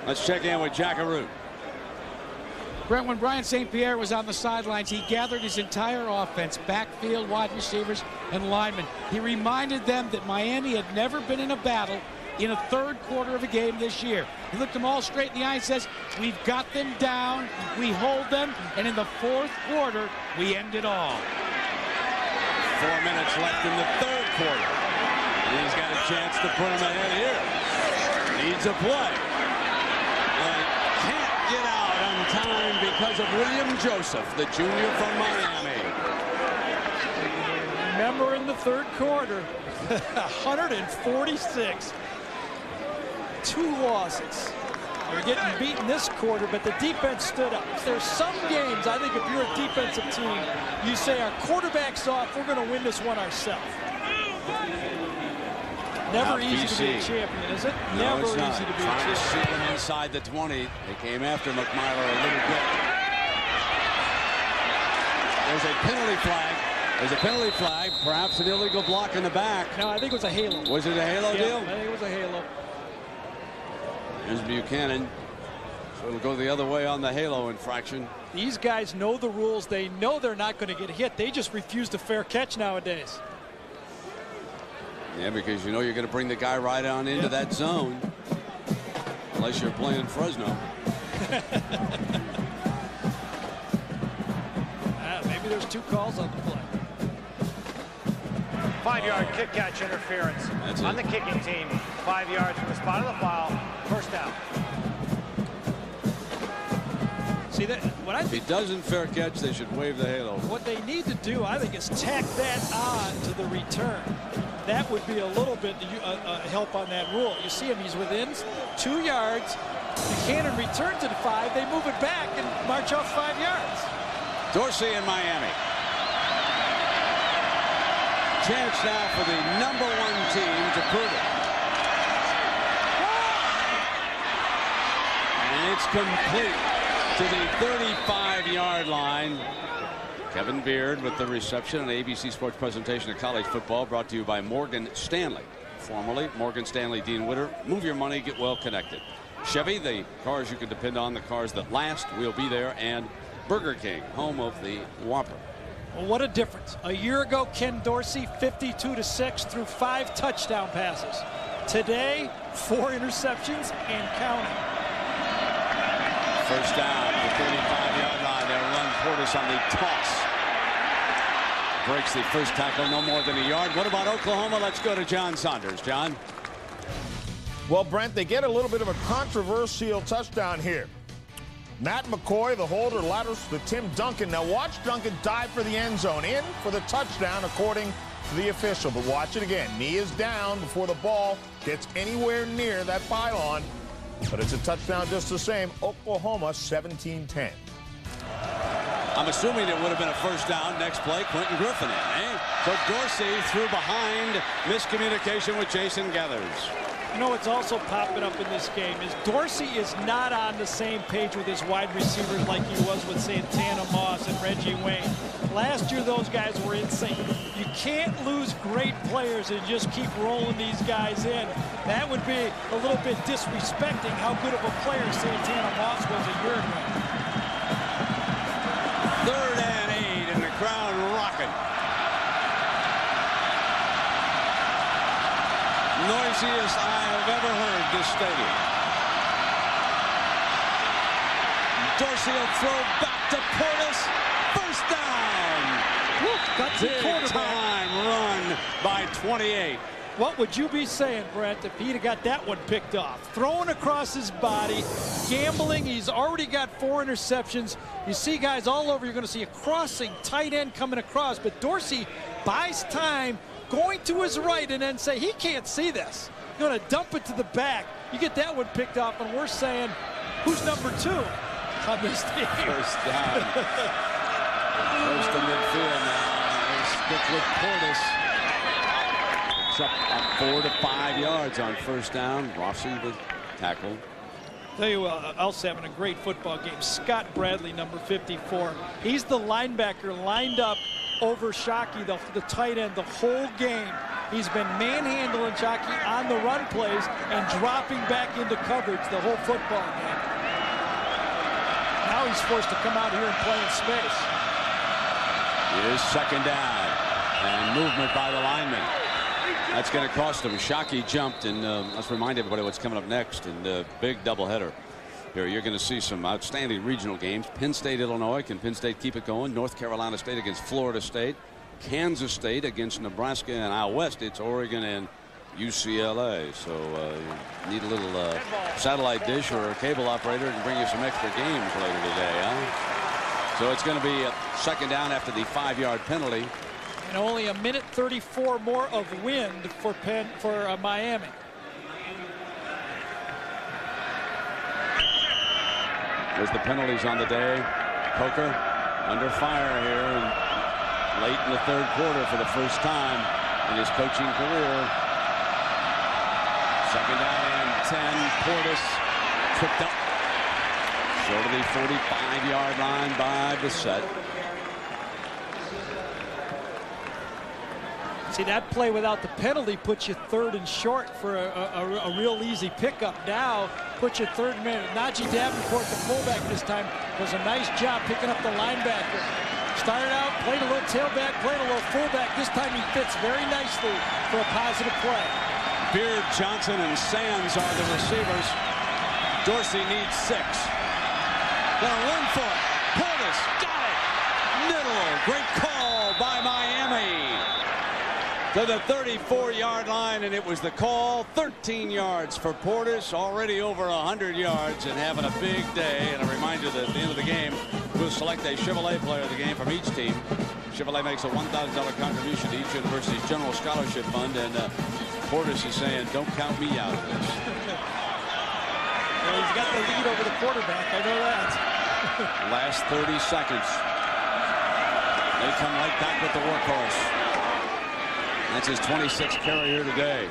Let's check in with Jackaroo. Brent, when Brian St. Pierre was on the sidelines, he gathered his entire offense, backfield, wide receivers, and linemen. He reminded them that Miami had never been in a battle in a 3rd quarter of a game this year. He looked them all straight in the eye and says, we've got them down, we hold them, and in the 4th quarter, we end it all. 4 minutes left in the 3rd quarter. And he's got a chance to put him ahead here. Needs a play. And can't get out on time because of William Joseph, the junior from Miami. Remember in the 3rd quarter, 146. 2 losses. They're getting beaten this quarter, but the defense stood up. There's some games, I think if you're a defensive team, you say our quarterback's off, we're going to win this one ourselves. Never easy to be a champion, is it? No, Never it's not. easy to be a Trying to champion. seal him inside the 20. They came after McMyler a little bit. There's a penalty flag. There's a penalty flag. Perhaps an illegal block in the back. No, I think it was a halo. Was it a halo deal? I think it was a halo. Here's Buchanan. So it'll go the other way on the halo infraction. These guys know the rules. They know they're not going to get hit. They just refuse to fair catch nowadays. Yeah, because you know you're going to bring the guy right on into that zone. Unless you're playing Fresno. Maybe there's 2 calls on the play. 5-yard kick catch interference on the kicking team. 5 yards from the spot of the foul. 1st down. See that? If he doesn't fair catch, they should waive the halo. What they need to do, I think, is tack that on to the return. That would be a little bit help on that rule. You see him; he's within 2 yards. Buchanan returns at 5. They move it back and march off 5 yards. Dorsey in Miami. Chance now for the #1 team to prove it. And it's complete to the 35-yard line. Kevin Beard with the reception, an ABC Sports presentation of college football brought to you by Morgan Stanley. Formerly Morgan Stanley Dean Witter. Move your money, get well connected. Chevy, the cars you can depend on, the cars that last, will be there, and Burger King, home of the Whopper. Well, what a difference. A year ago, Ken Dorsey, 52-6 through 5 touchdown passes. Today, 4 interceptions and counting. First down, the 35-yard line. They'll run Portis on the toss. Breaks the first tackle, no more than a yard. What about Oklahoma? Let's go to John Saunders. John? Well, Brent, they get a little bit of a controversial touchdown here. Matt McCoy, the holder, laterals to Tim Duncan. Now watch Duncan dive for the end zone. In for the touchdown, according to the official. But watch it again. Knee is down before the ball gets anywhere near that pylon. But it's a touchdown just the same. Oklahoma 17-10. I'm assuming it would have been a first down. Next play, Quentin Griffin in, eh? So Dorsey threw behind. Miscommunication with Jason Gathers. You know what's also popping up in this game is Dorsey is not on the same page with his wide receivers like he was with Santana Moss and Reggie Wayne. Last year, those guys were in sync. You can't lose great players and just keep rolling these guys in. That would be a little bit disrespecting how good of a player Santana Moss was a year ago. 3rd and 8, and the crowd rocking. Noisiest I have ever heard this stadium. Dorsey will throw back to Portis. First down. Big time run by 28. What would you be saying, Brent, if he'd have got that one picked off? Throwing across his body, gambling. He's already got 4 interceptions. You see guys all over. You're going to see a crossing tight end coming across, but Dorsey buys time, going to his right, and then say he can't see this. You're going to dump it to the back. You get that one picked off, and we're saying, who's number 2 on this team? First down. First to midfield now. They stick with Portis. It's up 4 to 5 yards on first down. Rossi the tackle. Tell you what, else having a great football game. Scott Bradley, number 54. He's the linebacker lined up over Shockey, the tight end, the whole game. He's been manhandling Shockey on the run plays and dropping back into coverage the whole football game. Now he's forced to come out here and play in space. It is second down, and movement by the lineman. That's going to cost him. Shockey jumped, and let's remind everybody what's coming up next. And big doubleheader. Here you're going to see some outstanding regional games. Penn State, Illinois. Can Penn State keep it going? North Carolina State against Florida State. Kansas State against Nebraska. And out west, it's Oregon and UCLA. So you need a little satellite dish or a cable operator to bring you some extra games later today, huh? So it's going to be a second down after the 5-yard penalty. And only a minute 34 more of wind for Miami. There's the penalties on the day. Coker under fire here and late in the 3rd quarter for the first time in his coaching career. Second down and 10. Portis tripped up short of the 45-yard line by Bissett. See, that play without the penalty puts you 3rd and short for a real easy pickup. Now puts you 3rd man. Najee Davenport, the fullback this time, does a nice job picking up the linebacker. Started out, played a little tailback, played a little fullback. This time he fits very nicely for a positive play. Beard, Johnson, and Sands are the receivers. Dorsey needs 6. Gonna run for it. Portis got it. Middle. Great call by Miami. To the 34-yard line, and it was the call. 13 yards for Portis, already over 100 yards and having a big day. And a reminder that at the end of the game, we'll select a Chevrolet player of the game from each team. Chevrolet makes a $1,000 contribution to each university's general scholarship fund, and Portis is saying, don't count me out of this. Well, he's got the lead over the quarterback, I know that. Last 30 seconds. They come right back with the workhorse. That's his 26th carry here today.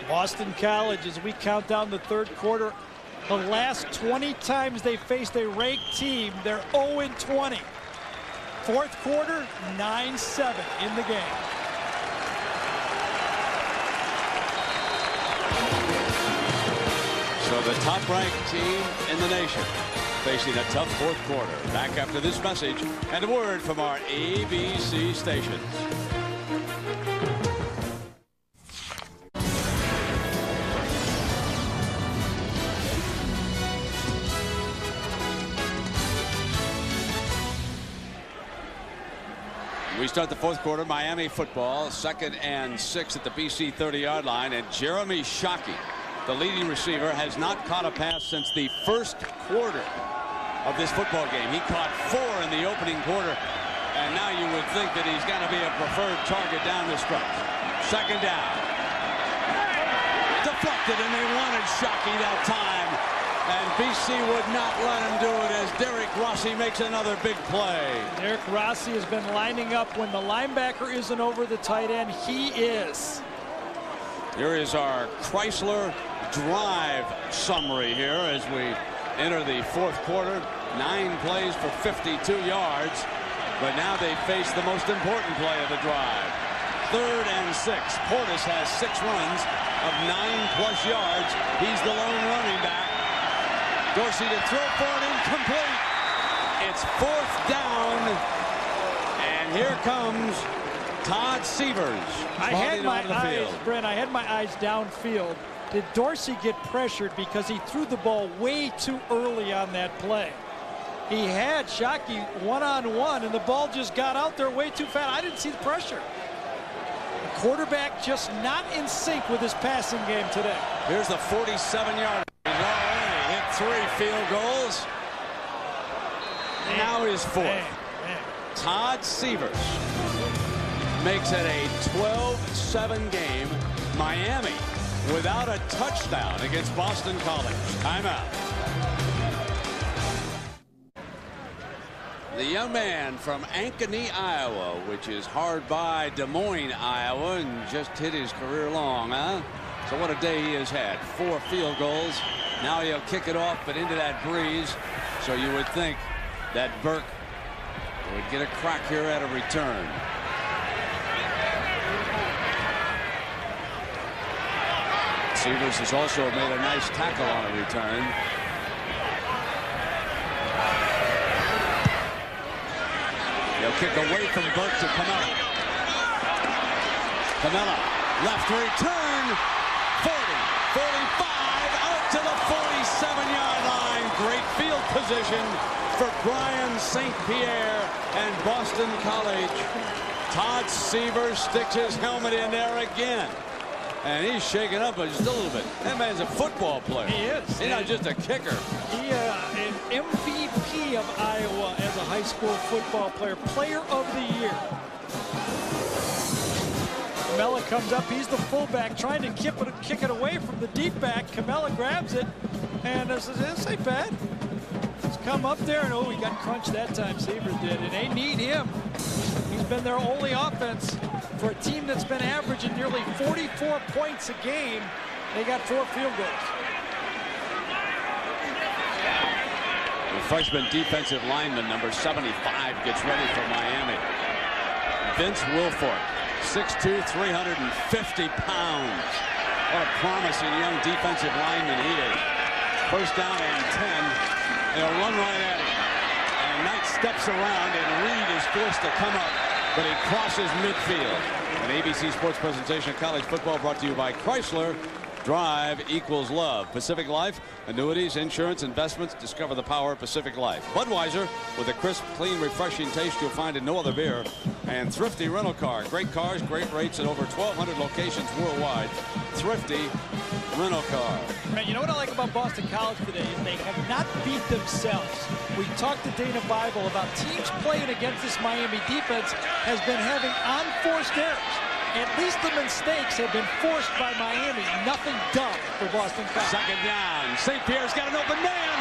Boston College, as we count down the 3rd quarter, the last 20 times they faced a ranked team, they're 0-20. 4th quarter, 9-7 in the game. So the top-ranked team in the nation facing a tough fourth quarter. Back after this message and a word from our ABC stations. We start the fourth quarter. Miami football, 2nd and 6 at the BC 30-yard line, and Jeremy Shockey, the leading receiver, has not caught a pass since the first quarter of this football game. He caught 4 in the opening quarter, and now you would think that he's going to be a preferred target down the stretch. 2nd down. Deflected, and they wanted Shockey that time. And BC would not let him do it as Derek Rossi makes another big play. Derek Rossi has been lining up when the linebacker isn't over the tight end. He is. Here is our Chrysler drive summary here as we enter the fourth quarter. 9 plays for 52 yards. But now they face the most important play of the drive. 3rd and 6. Portis has 6 runs of 9+ yards. He's the lone running back. Dorsey to throw for it, incomplete. It's 4th down, and here comes Todd Severs. I had my eyes, Brent, I had my eyes downfield. Did Dorsey get pressured because he threw the ball way too early on that play? He had Shockey one-on-one, and the ball just got out there way too fast. I didn't see the pressure. The quarterback just not in sync with his passing game today. Here's the 47-yard. 3 field goals. Now his 4th. Todd Severs makes it a 12-7 game. Miami without a touchdown against Boston College. Timeout. The young man from Ankeny, Iowa, which is hard by Des Moines, Iowa, and just hit his career long, huh? So what a day he has had. 4 field goals. Now he'll kick it off, but into that breeze. So you would think that Burke would get a crack here at a return. Severs has also made a nice tackle on a return. He'll kick away from Burke to Camella. Camella, left return, 40, 45, out to the 47-yard line. Great field position for Brian St. Pierre and Boston College. Todd Severs sticks his helmet in there again. And he's shaking up just a little bit. That man's a football player. He is. He's not just a kicker. He an MVP of Iowa as a high school football player. Player of the year. Camella comes up. He's the fullback trying to kick it away from the deep back. Camella grabs it. And this ain't bad. He's come up there. And, oh, he got crunched that time. Severs did. And they need him. He's been their only offense. For a team that's been averaging nearly 44 points a game, they got 4 field goals. The freshman defensive lineman, number 75, gets ready for Miami. Vince Wilfork, 6'2", 350 pounds. What a promising young defensive lineman he is. First down and 10. They'll run right at him. And Knight steps around, and Reed is forced to come up, but he crosses midfield. An ABC Sports presentation of college football brought to you by Chrysler. Drive equals love. Pacific Life, annuities, insurance, investments. Discover the power of Pacific Life. Budweiser, with a crisp, clean, refreshing taste you'll find in no other beer. And Thrifty Rental Car. Great cars, great rates at over 1,200 locations worldwide. Thrifty Rental Car. Right, you know what I like about Boston College today is they have not beat themselves. We talked to Dana Bible about teams playing against this Miami defense has been having unforced errors. At least the mistakes have been forced by Miami. Nothing dumb for Boston College. Second down. St. Pierre's got an open man.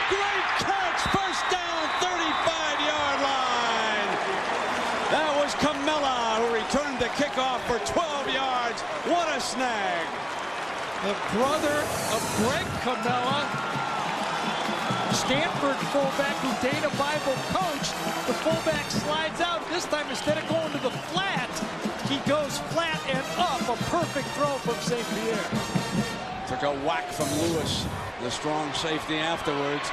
Great catch. First down, 35-yard line. That was Camella who returned the kickoff for 12 yards. What a snag. The brother of Greg Camella, Stanford fullback who Dana Bible coached. The fullback slides out. This time, instead of going to the flat, he goes flat and up. A perfect throw from St. Pierre. Took Took a whack from Lewis, the strong safety afterwards.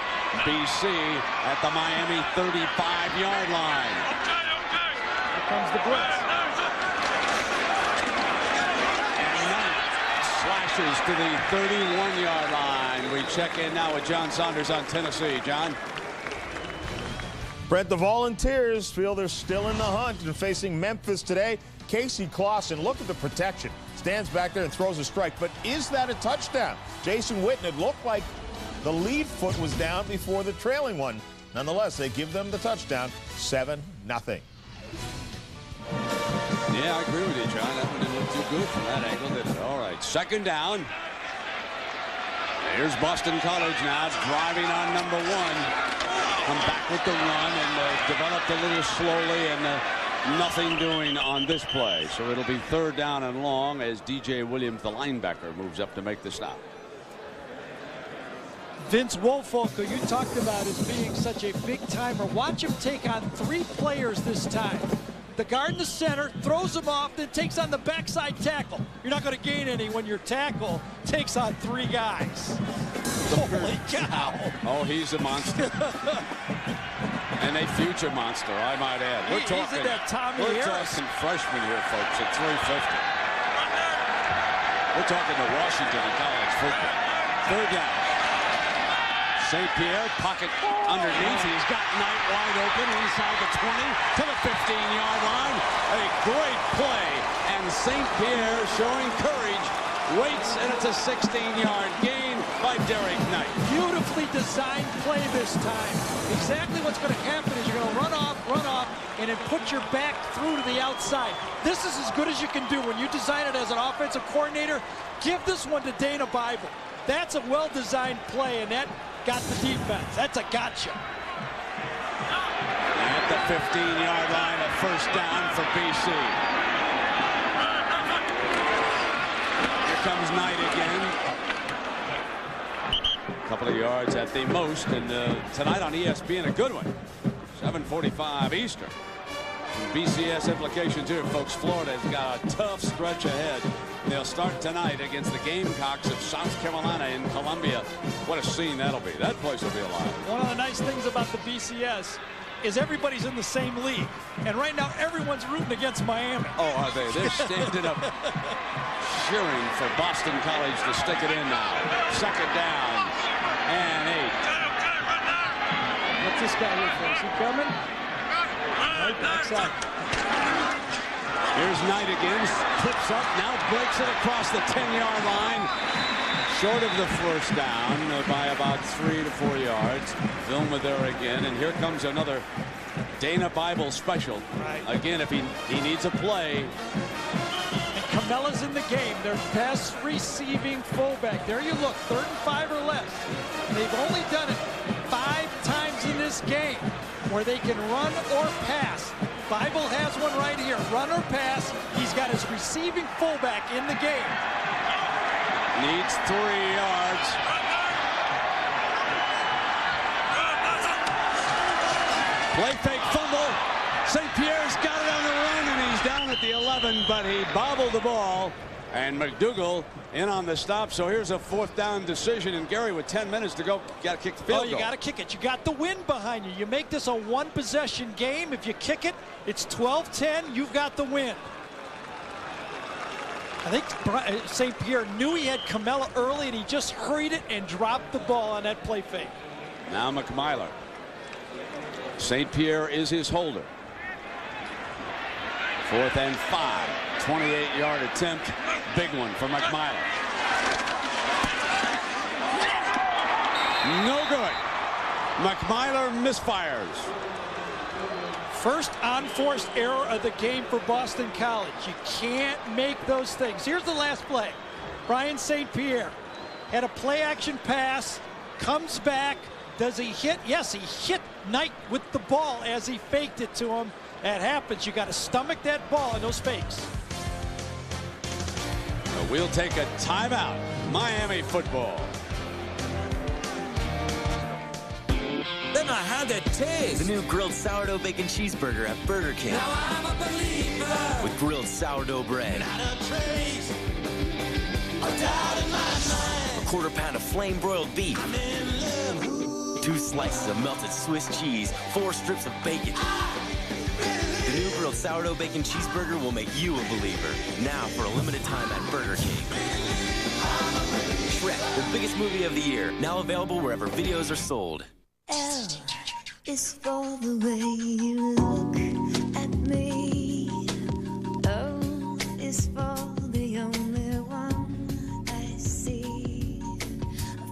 BC at the Miami 35-yard line. Here comes the blitz. And Knight slashes to the 31-yard line. We check in now with John Saunders on Tennessee. John? Brent, the Volunteers feel they're still in the hunt and facing Memphis today. Casey Clausen, look at the protection. Stands back there and throws a strike. But is that a touchdown? Jason Witten, it looked like the lead foot was down before the trailing one. Nonetheless, they give them the touchdown, 7-0. Yeah, I agree with you, John. That one didn't look too good from that angle, did it? All right, second down. Here's Boston College now, driving on number 1. Come back with the run and developed a little slowly and nothing doing on this play. So it'll be third down and long as DJ Williams, the linebacker, moves up to make the stop. Vince Woolfolk, who you talked about as being such a big timer, watch him take on 3 players this time. The guard in the center throws him off, then takes on the backside tackle. You're not going to gain any when your tackle takes on 3 guys. Holy cow. Oh, he's a monster. And a future monster, I might add. We're talking freshman here, folks, at 350. We're talking to Washington in college football. Third down. St. Pierre, pocket underneath. He's got Knight wide open inside the 20 to the 15-yard line. A great play. And St. Pierre showing courage. Waits, and it's a 16-yard gain by Derek Knight. Beautifully designed play this time. Exactly what's going to happen is you're going to run off, and then put your back through to the outside. This is as good as you can do. When you design it as an offensive coordinator, give this one to Dana Bible. That's a well-designed play, and that got the defense. That's a gotcha. At the 15-yard line, a first down for BC. Comes Knight again. A couple of yards at the most, and tonight on ESPN, a good one. 7:45 Eastern. Some BCS implications here, folks. Florida's got a tough stretch ahead. They'll start tonight against the Gamecocks of South Carolina in Columbia. What a scene that'll be. That place will be alive. One of the nice things about the BCS is everybody's in the same league. And right now, everyone's rooting against Miami. Oh, are they? They're standing up cheering for Boston College to stick it in now. Second down and 8. What's this guy here for? Is he coming? Right backside. Here's Knight again. Tips up. Now breaks it across the 10-yard line. Short of the first down by about 3 to 4 yards. Vilma there again. And here comes another Dana Bible special. Right. Again, if he needs a play. Camella's in the game, their best receiving fullback. There you look, 3rd and 5 or less. They've only done it 5 times in this game where they can run or pass. Bible has one right here, run or pass. He's got his receiving fullback in the game. Needs 3 yards. Play fake fumble. St. Pierre's got it on the run, and he's down at the 11, but he bobbled the ball. And McDougal in on the stop. So here's a 4th down decision. And Gary, with 10 minutes to go, got to kick the field goal. You got to kick it. You got the wind behind you. You make this a 1-possession game. If you kick it, it's 12-10. You've got the win. I think St. Pierre knew he had Camella early, and he just hurried it and dropped the ball on that play fake. Now McMyler. St. Pierre is his holder. 4th and 5. 28-yard attempt. Big one for McMyler. No good. McMyler misfires. First unforced error of the game for Boston College. You can't make those things. Here's the last play. Brian St. Pierre had a play-action pass, comes back. Does he hit? Yes, he hit Knight with the ball as he faked it to him. That happens. You got to stomach that ball in those fakes. We'll take a timeout. Miami football. Then I had that taste. The new grilled sourdough bacon cheeseburger at Burger King. Now I'm a believer. With grilled sourdough bread. Not a trace of doubt in my mind. 1/4 pound of flame-broiled beef, 2 slices of melted Swiss cheese, 4 strips of bacon. The new grilled sourdough bacon cheeseburger will make you a believer. Now for a limited time at Burger King. Shrek, the biggest movie of the year, now available wherever videos are sold. L is for the way you look at me. O is for the only one I see.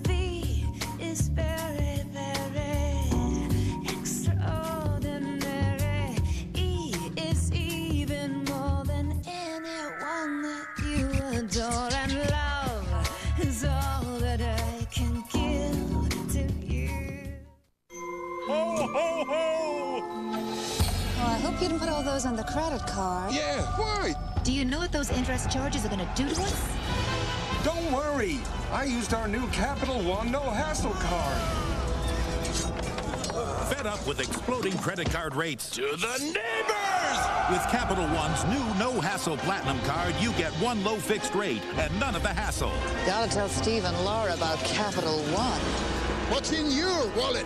V is very, very extraordinary. E is even more than anyone that you adore. And love is all that I can give to you. Ho, ho, ho! Oh, I hope you didn't put all those on the credit card. Yeah, why? Do you know what those interest charges are going to do to us? Don't worry. I used our new Capital One No Hassle card. Fed up with exploding credit card rates? To the neighbors! With Capital One's new No Hassle Platinum card, you get one low fixed rate and none of the hassle. Gotta tell Steve and Laura about Capital One. What's in your wallet?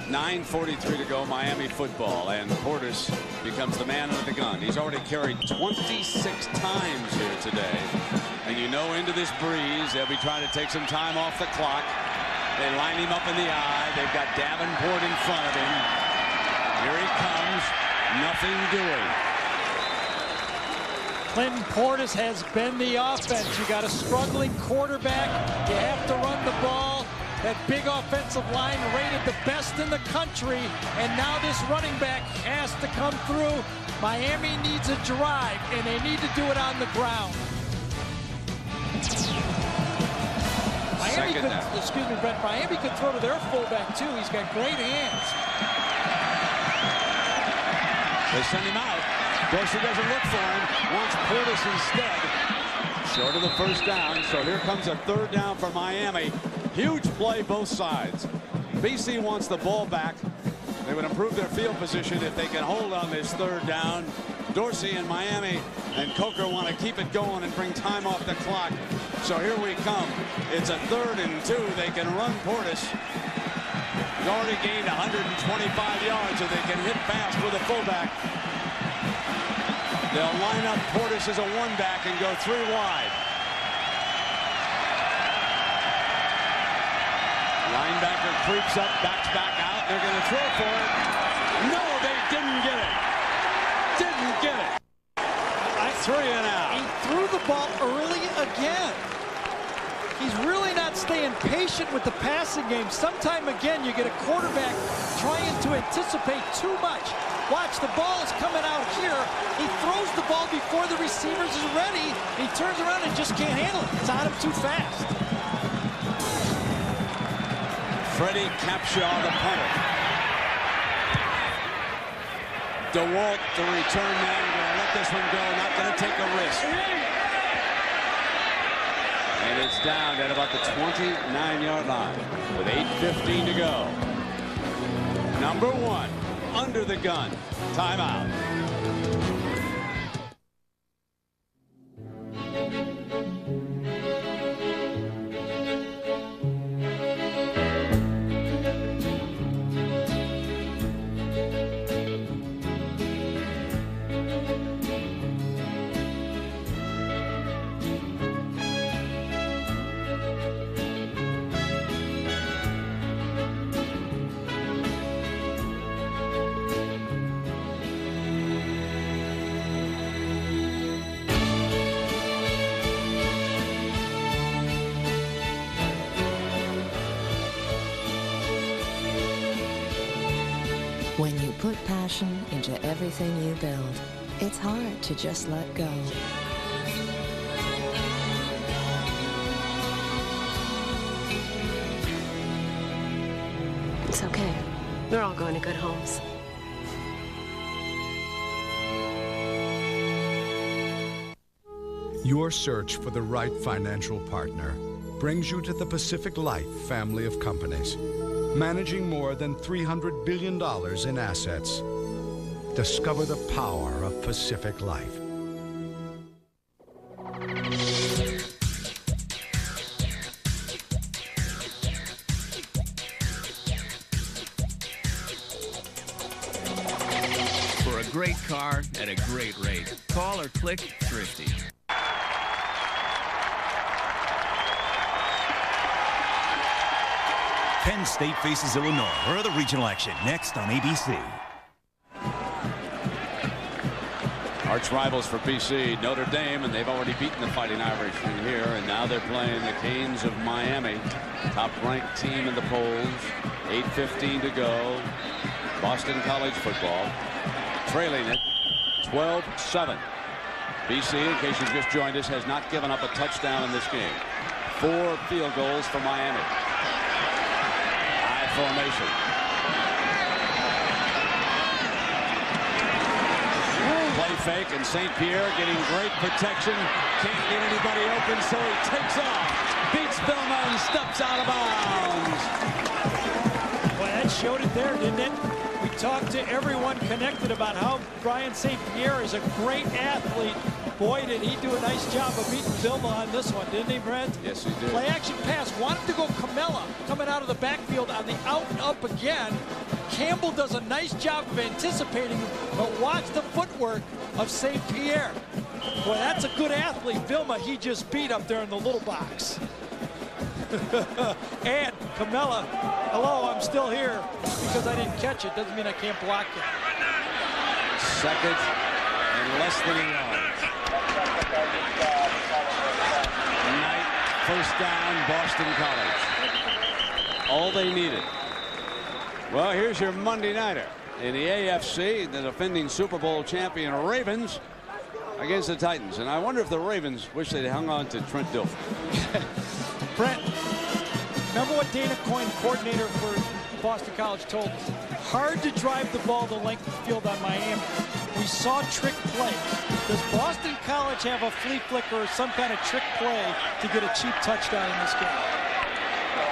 9:43 to go, Miami football, and Portis becomes the man under the gun. He's already carried 26 times here today. And you know, into this breeze, they'll be trying to take some time off the clock. They line him up in the eye. They've got Davenport in front of him. Here he comes. Nothing doing. Clinton Portis has been the offense. You got a struggling quarterback. You have to run the ball. That big offensive line rated the best in the country, and now this running back has to come through. Miami needs a drive, and they need to do it on the ground. Miami could, excuse me, Brent, Miami could throw to their fullback, too. He's got great hands. They send him out. Dorsey doesn't look for him. Wants Portis instead. Short of the first down, so here comes a 3rd down for Miami. Huge play both sides. BC wants the ball back. They would improve their field position if they can hold on this 3rd down. Dorsey and Miami and Coker want to keep it going and bring time off the clock. So here we come. It's a 3rd and 2. They can run Portis. He's already gained 125 yards, so they can hit fast with a fullback. They'll line up Portis as a 1-back and go 3 wide. Linebacker creeps up, backs back out. They're going to throw for it. No, they didn't get it. Didn't get it. 3 and out. He threw the ball early again. He's really not staying patient with the passing game. Sometime again, you get a quarterback trying to anticipate too much. Watch, the ball is coming out here. He throws the ball before the receivers is ready. He turns around and just can't handle it. It's on him too fast. Freddie Capshaw, the punter. DeWalt, the return man, going to let this one go, not going to take a risk. And it's down at about the 29-yard line with 8:15 to go. Number 1, under the gun. Timeout. When you put passion into everything you build, it's hard to just let go. It's okay. We're all going to good homes. Your search for the right financial partner brings you to the Pacific Life family of companies, managing more than $300 billion in assets. Discover the power of Pacific Life. great car at a great rate. Call or click Thrifty. Penn State faces Illinois. Further regional action next on ABC. Arch rivals for BC, Notre Dame, and they've already beaten the Fighting Irish in here, and now they're playing the Canes of Miami, top-ranked team in the polls. 8:15 to go. Boston College football, trailing it 12-7. BC, in case you've just joined us, has not given up a touchdown in this game. 4 field goals for Miami. I formation. Play fake, and St. Pierre getting great protection. Can't get anybody open, so he takes off. Beats Vilma and steps out of bounds. Well, that showed it there, didn't it? We talked to everyone connected about how Brian St. Pierre is a great athlete. Boy, did he do a nice job of beating Vilma on this one, didn't he, Brent? Yes, he did. Play action pass. Wanted to go Camella coming out of the backfield on the out and up again. Campbell does a nice job of anticipating, but watch the footwork of St. Pierre. Boy, that's a good athlete. Vilma, he just beat up there in the little box. And Camella, hello, I'm still here. Because I didn't catch it doesn't mean I can't block it. Second and less than a yard. Knight, first down, Boston College. All they needed. Well, here's your Monday nighter in the AFC, the defending Super Bowl champion Ravens against the Titans. And I wonder if the Ravens wish they'd hung on to Trent Dilfer. Brent, remember what Dana Coyne, coordinator for Boston College, told us? Hard to drive the ball the length of the field on Miami. We saw trick plays. Does Boston College have a flea flicker or some kind of trick play to get a cheap touchdown in this game?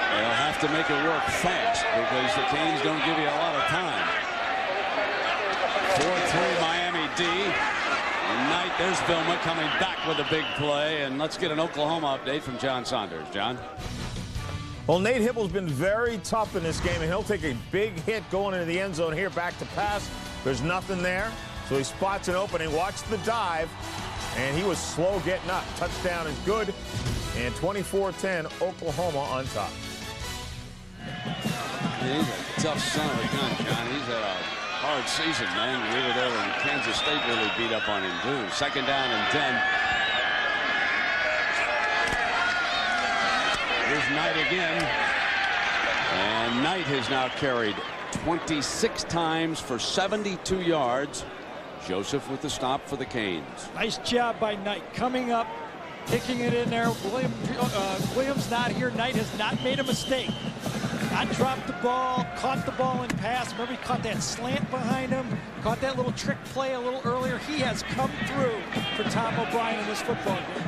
They'll have to make it work fast because the Canes don't give you a lot of time. 4-3 Miami D. And Knight, there's Vilma coming back with a big play. And let's get an Oklahoma update from John Saunders. John? Well, Nate Hibble's been very tough in this game, and he'll take a big hit going into the end zone here. Back to pass. There's nothing there. So he spots an opening. Watch the dive. And he was slow getting up. Touchdown is good. And 24-10, Oklahoma on top. Yeah, he's a tough son of a gun, John. He's had a hard season, man. We were there when Kansas State really beat up on him, too. Second down and 10. Here's Knight again. And Knight has now carried 26 times for 72 yards. Joseph with the stop for the Canes. Nice job by Knight coming up, kicking it in there. Williams not here. Knight has not made a mistake. Not dropped the ball, caught the ball in pass. Remember, he caught that slant behind him, caught that little trick play a little earlier. He has come through for Tom O'Brien in this football game.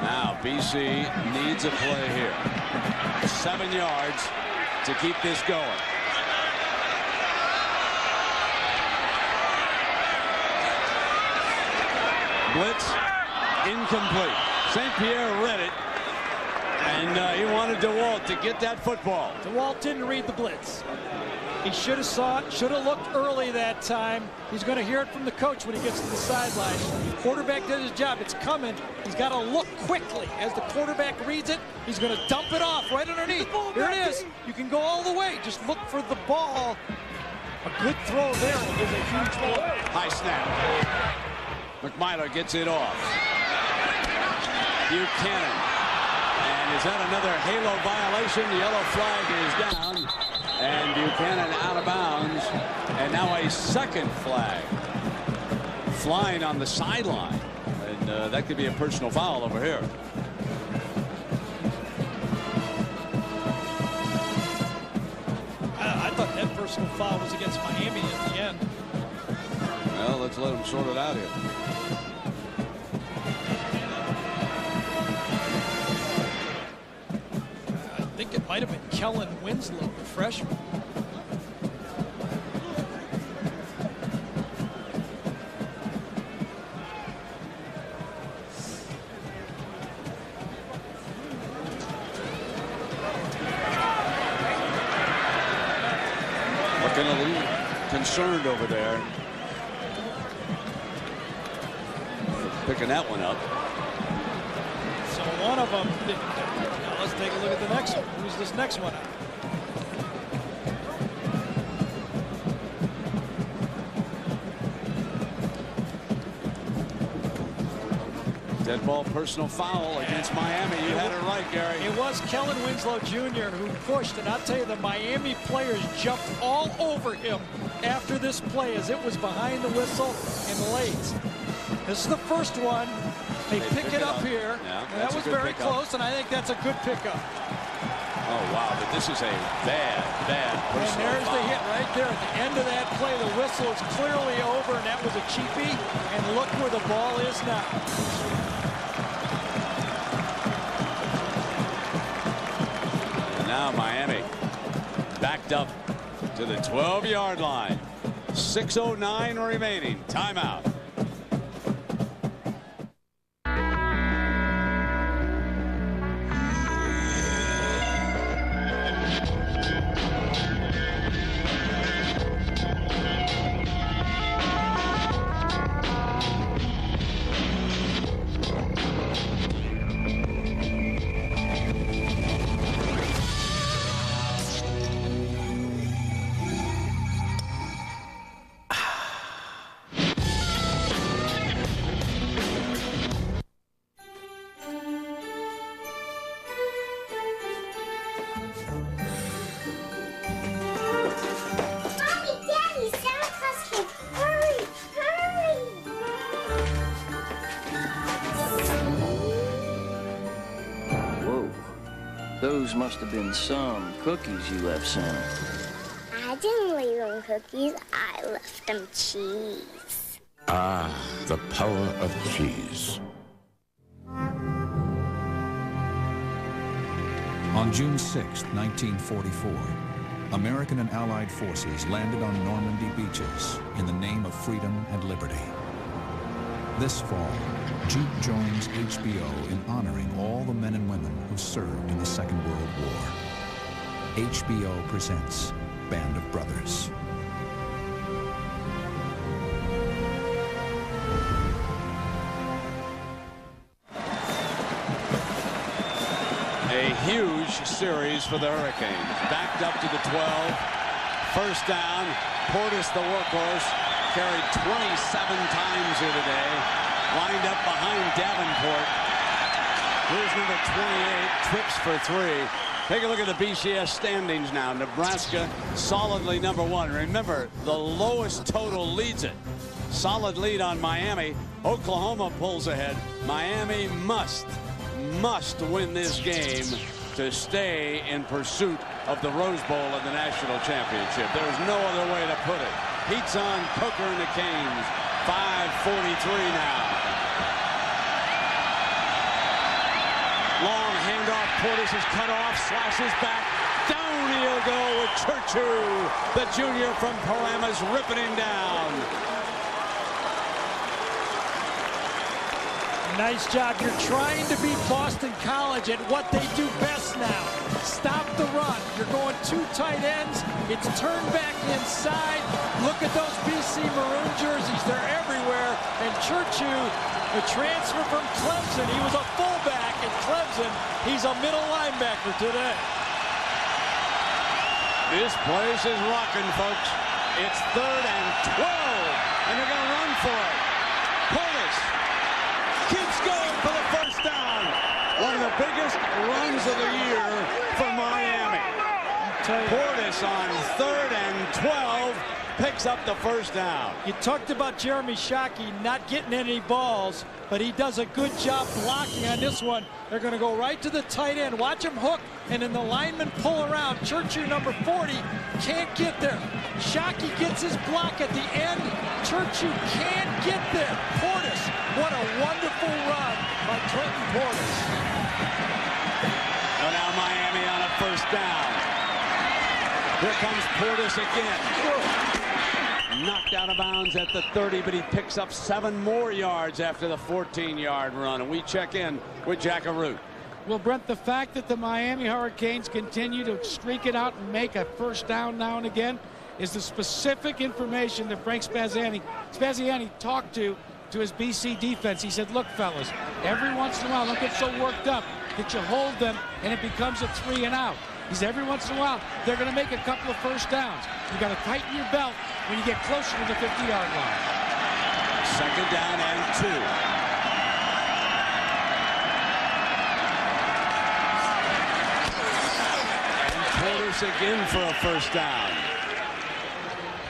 Now BC needs a play here. 7 yards to keep this going. Blitz incomplete. St. Pierre read it, and he wanted DeWalt to get that football. DeWalt didn't read the blitz. He should have saw it, should have looked early that time. He's going to hear it from the coach when he gets to the sideline. Quarterback did his job. It's coming. He's got to look quickly. As the quarterback reads it, he's going to dump it off right underneath. Here it is. You can go all the way. Just look for the ball. A good throw there is a huge play. High snap. McMillan gets it off. Buchanan. And is that another halo violation? The yellow flag is down. And Buchanan out of bounds. And now a second flag flying on the sideline. And that could be a personal foul over here. I thought that personal foul was against Miami at the end. Well, let's let them sort it out here. I think it might have been Kellen Winslow, the freshman. Looking a little concerned over there. picking that one up. So one of them. Now let's take a look at the next one. Who's this next one? Dead ball personal foul against Miami. You had it right, Gary. It was Kellen Winslow Jr. who pushed, and I'll tell you, the Miami players jumped all over him after this play as it was behind the whistle and late. This is the first one. They pick it up here. Yeah, that was very close, and I think that's a good pickup. Oh, wow, but this is a bad personal And there's foul. the hit right there at the end of that play. The whistle is clearly over, and that was a cheapie. And look where the ball is now. Now Miami backed up to the 12-yard line. 6:09 remaining. Timeout. Those must have been some cookies you left Santa. I didn't leave them cookies. I left them cheese. Ah, the power of cheese. On June 6, 1944, American and Allied forces landed on Normandy beaches in the name of freedom and liberty. This fall, Juke joins HBO in honoring all the men and women who served in the Second World War. HBO presents Band of Brothers. A huge series for the Hurricanes. Backed up to the 12. First down. Portis, the workhorse, carried 27 times here today. Lined up behind Davenport. Here's number 28, trips for 3. Take a look at the BCS standings now. Nebraska solidly number 1. Remember, the lowest total leads it. Solid lead on Miami. Oklahoma pulls ahead. Miami must win this game to stay in pursuit of the Rose Bowl and the national championship. There's no other way to put it. Heat's on Coker and the Canes. 5:43 now. Long handoff. Portis is cut off. Slashes back. Down he'll go with Churchu. The junior from Paramus ripping him down. Nice job. You're trying to beat Boston College at what they do best now. Stop the run. You're going 2 tight ends. It's turned back inside. Look at those BC Maroon jerseys. They're everywhere. And Churchu, the transfer from Clemson, he was a fullback at Clemson. He's a middle linebacker today. This place is rocking, folks. It's 3rd and 12. And they're going to run for it. Portis keeps going for the first down. One of the biggest runs of the year for Miami. Portis on 3rd and 12 picks up the first down. You talked about Jeremy Shockey not getting any balls, but he does a good job blocking on this one. They're going to go right to the tight end. Watch him hook, and then the lineman pull around. Churchu, number 40, can't get there. Shockey gets his block at the end. Churchu can't get there. Portis, what a wonderful run by Clinton Portis. So now Miami on a first down. Here comes Portis again. Knocked out of bounds at the 30, but he picks up 7 more yards after the 14-yard run. And we check in with Jack Arute. Well, Brent, the fact that the Miami Hurricanes continue to streak it out and make a first down now and again is the specific information that Frank Spaziani talked to to his BC defense. He said, look, fellas, every once in a while, don't get so worked up that you hold them and it becomes a 3 and out. He said, every once in a while, they're going to make a couple of first downs. You got to tighten your belt when you get closer to the 50-yard line. 2nd down and 2. Portis again for a first down.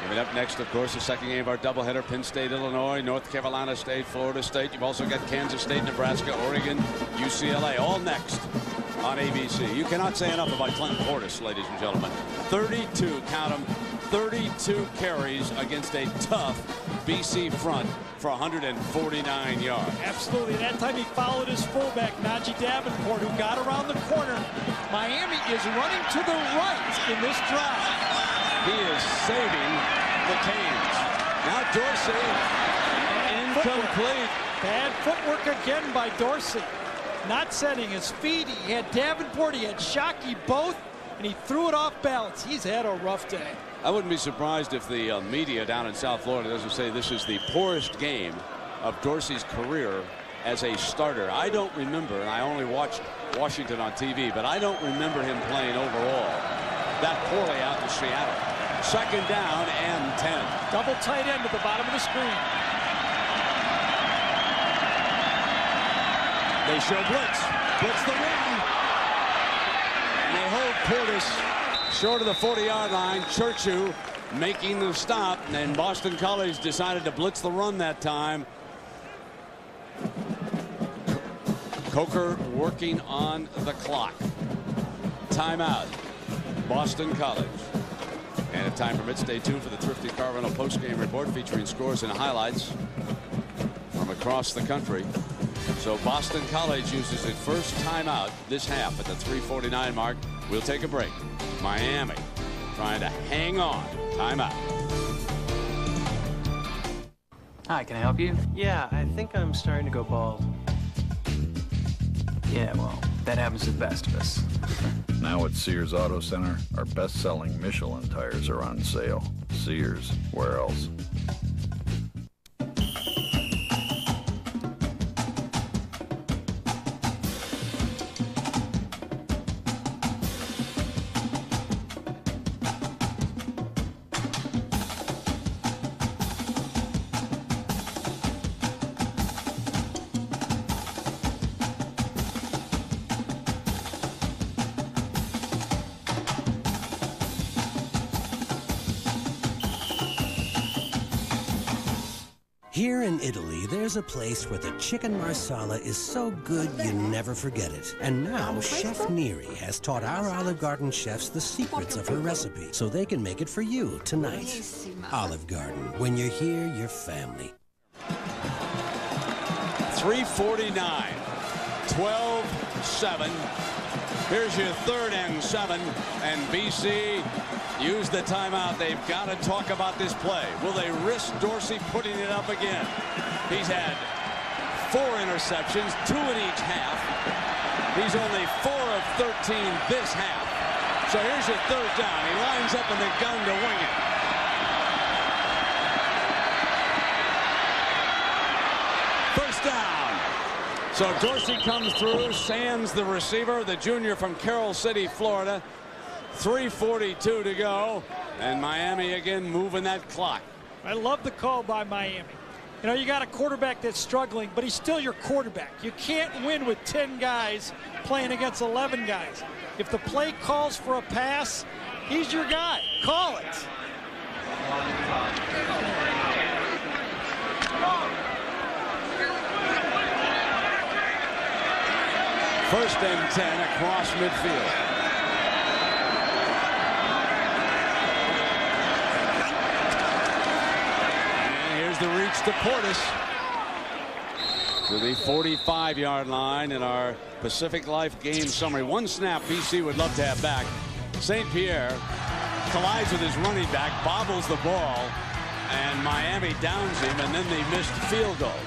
Coming up next, of course, the second game of our doubleheader: Penn State, Illinois, North Carolina State, Florida State. You've also got Kansas State, Nebraska, Oregon, UCLA, all next on ABC. You cannot say enough about Clinton Portis, ladies and gentlemen. 32, count them, 32 carries against a tough BC front for 149 yards. Absolutely. That time he followed his fullback, Najee Davenport, who got around the corner. Miami is running to the right in this drive. He is saving the Canes. Now Dorsey, incomplete. Bad footwork again by Dorsey. Not setting his feet. He had Davenport, he had Shockey both, and he threw it off balance. He's had a rough day. I wouldn't be surprised if the media down in South Florida doesn't say this is the poorest game of Dorsey's career as a starter. I don't remember, and I only watched Washington on TV, but I don't remember him playing overall that poorly out in Seattle. 2nd down and 10. Double tight end at the bottom of the screen. They show blitz. Blitz the wing. And they hold Portis short of the 40-yard line. Churchu making the stop. And then Boston College decided to blitz the run that time. Coker working on the clock. Timeout. Boston College. And if time permits, stay tuned for the Thrifty Car Rental postgame report featuring scores and highlights from across the country. So Boston College uses its first timeout this half at the 3:49 mark. We'll take a break. Miami trying to hang on. Timeout. Hi, can I help you? Yeah, I think I'm starting to go bald. Yeah, well, that happens to the best of us. Now at Sears Auto Center, our best-selling Michelin tires are on sale. Sears, where else? Here in Italy, there's a place where the chicken marsala is so good you never forget it. And now Chef Neri has taught our Olive Garden chefs the secrets of her recipe so they can make it for you tonight. Olive Garden, when you're here, you're family. 3:49, 12-7. Here's your 3rd and 7, and BC use the timeout. They've got to talk about this play. Will they risk Dorsey putting it up again? He's had 4 interceptions, 2 in each half. He's only 4 of 13 this half. So here's your 3rd down. He lines up in the gun to wing it. First down. So Dorsey comes through, sands the receiver, the junior from Carroll City, Florida. 3:42 to go, and Miami again moving that clock. I love the call by Miami. You know, you got a quarterback that's struggling, but he's still your quarterback. You can't win with 10 guys playing against 11 guys. If the play calls for a pass, he's your guy. Call it. First and 10 across midfield. The reach to Portis to the 45-yard line in our Pacific Life game summary. One snap BC would love to have back. St. Pierre collides with his running back, bobbles the ball, and Miami downs him, and then they missed field goal,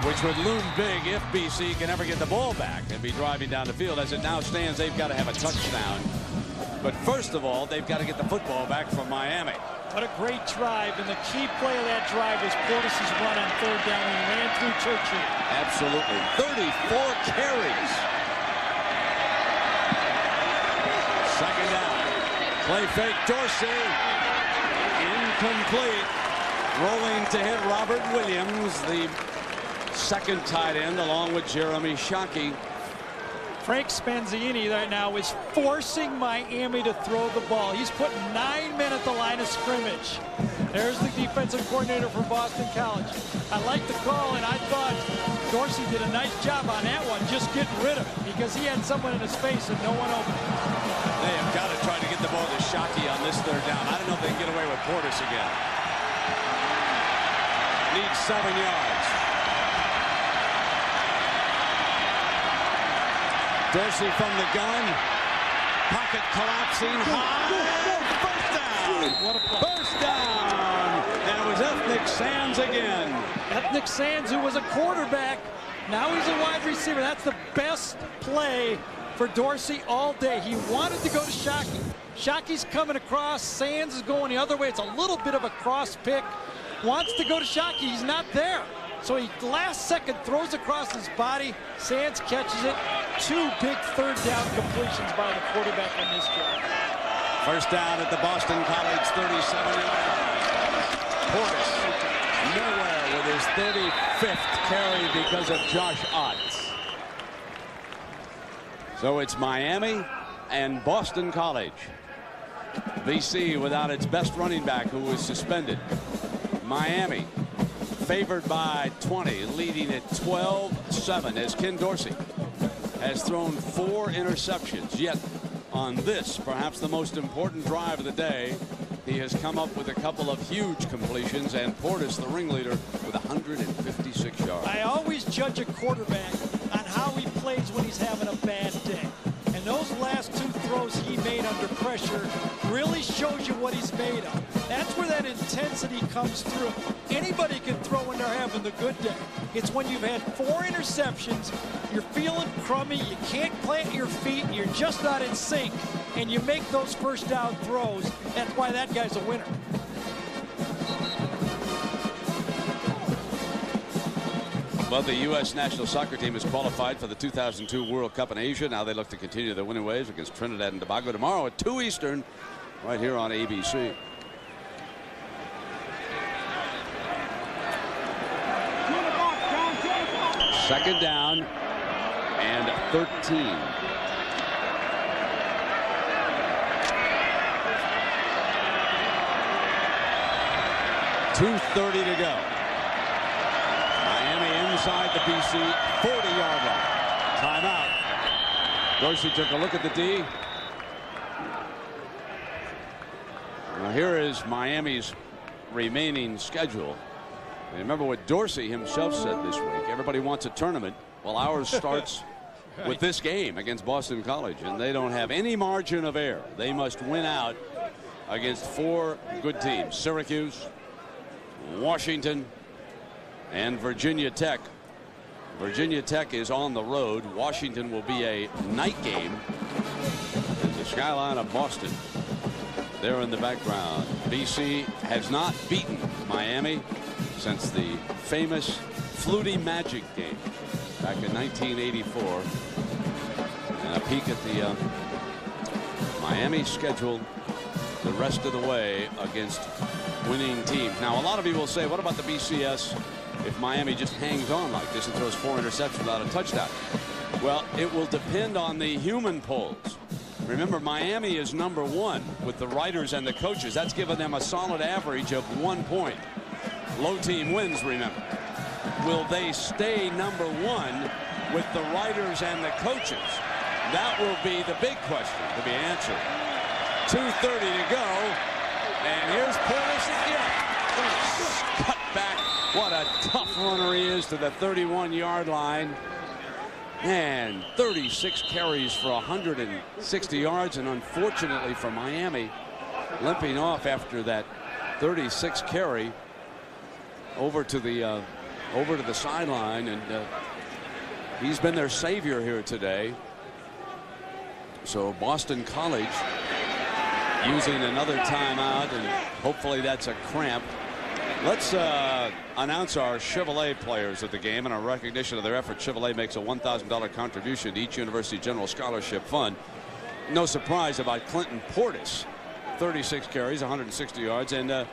which would loom big if BC can ever get the ball back and be driving down the field. As it now stands, they've got to have a touchdown But first of all, they've got to get the football back from Miami. What a great drive, and the key play of that drive was Portis's run on third down. He ran through Churchill. Absolutely. 34 carries. Second down. Play fake Dorsey. Incomplete. Rolling to hit Robert Williams, the second tight end, along with Jeremy Shockey. Frank Spanzini right now is forcing Miami to throw the ball. He's putting 9 men at the line of scrimmage. There's the defensive coordinator from Boston College. I like the call, and I thought Dorsey did a nice job on that one, just getting rid of it, because he had someone in his face and no one open. They have got to try to get the ball to Shockey on this third down. I don't know if they can get away with Portis again. Needs 7 yards. Dorsey from the gun. Pocket collapsing high. First down. What a play. First down. And it was Ethnic Sands again. Ethnic Sands, who was a quarterback, now he's a wide receiver. That's the best play for Dorsey all day. He wanted to go to Shockey. Shockey's coming across. Sands is going the other way. It's a little bit of a cross pick. Wants to go to Shockey. He's not there. So he last second throws across his body. Sands catches it. 2 big third down completions by the quarterback on this drive. First down at the Boston College 37-yard line. Portis nowhere with his 35th carry because of Josh Ott. So it's Miami and Boston College. BC without its best running back, who was suspended. Miami favored by 20, leading at 12-7 as Ken Dorsey has thrown 4 interceptions. Yet on this, perhaps the most important drive of the day, he has come up with a couple of huge completions, and Portis, the ringleader, with 156 yards. I always judge a quarterback on how he plays when he's having a bad day. And those last 2 throws he made under pressure really shows you what he's made of. That's where that intensity comes through. Anybody can throw when they're having the good day. It's when you've had 4 interceptions, you're feeling crummy, you can't plant your feet, you're just not in sync, and you make those first down throws. That's why that guy's a winner. Well, the U.S. national soccer team is qualified for the 2002 World Cup in Asia. Now they look to continue their winning ways against Trinidad and Tobago tomorrow at 2 Eastern, right here on ABC. Second down and 13. .230 to go. Miami inside the BC 40-yard line. Timeout. Dorsey took a look at the D. Now here is Miami's remaining schedule. And remember what Dorsey himself said this week. Everybody wants a tournament. Well, ours starts with this game against Boston College, and they don't have any margin of error. They must win out against 4 good teams: Syracuse, Washington, and Virginia Tech. Virginia Tech is on the road. Washington will be a night game. And the skyline of Boston there in the background. BC has not beaten Miami since the famous Flutie Magic game back in 1984. And a peek at the Miami schedule the rest of the way against winning teams. Now, a lot of people will say, what about the BCS if Miami just hangs on like this and throws 4 interceptions without a touchdown? Well, it will depend on the human polls. Remember, Miami is #1 with the writers and the coaches. That's given them a solid average of 1 point. Low team wins, remember. Will they stay #1 with the writers and the coaches? That will be the big question to be answered. 2:30 to go. And here's Portis again. Cut back. What a tough runner he is to the 31-yard line. And 36 carries for 160 yards. And unfortunately for Miami, limping off after that 36 carry over to the sideline. And he's been their savior here today. So Boston College using another timeout, and hopefully that's a cramp. Let's announce our Chevrolet players of the game. And in recognition of their effort, Chevrolet makes a $1,000 contribution to each University General Scholarship Fund. No surprise about Clinton Portis, 36 carries, 160 yards. And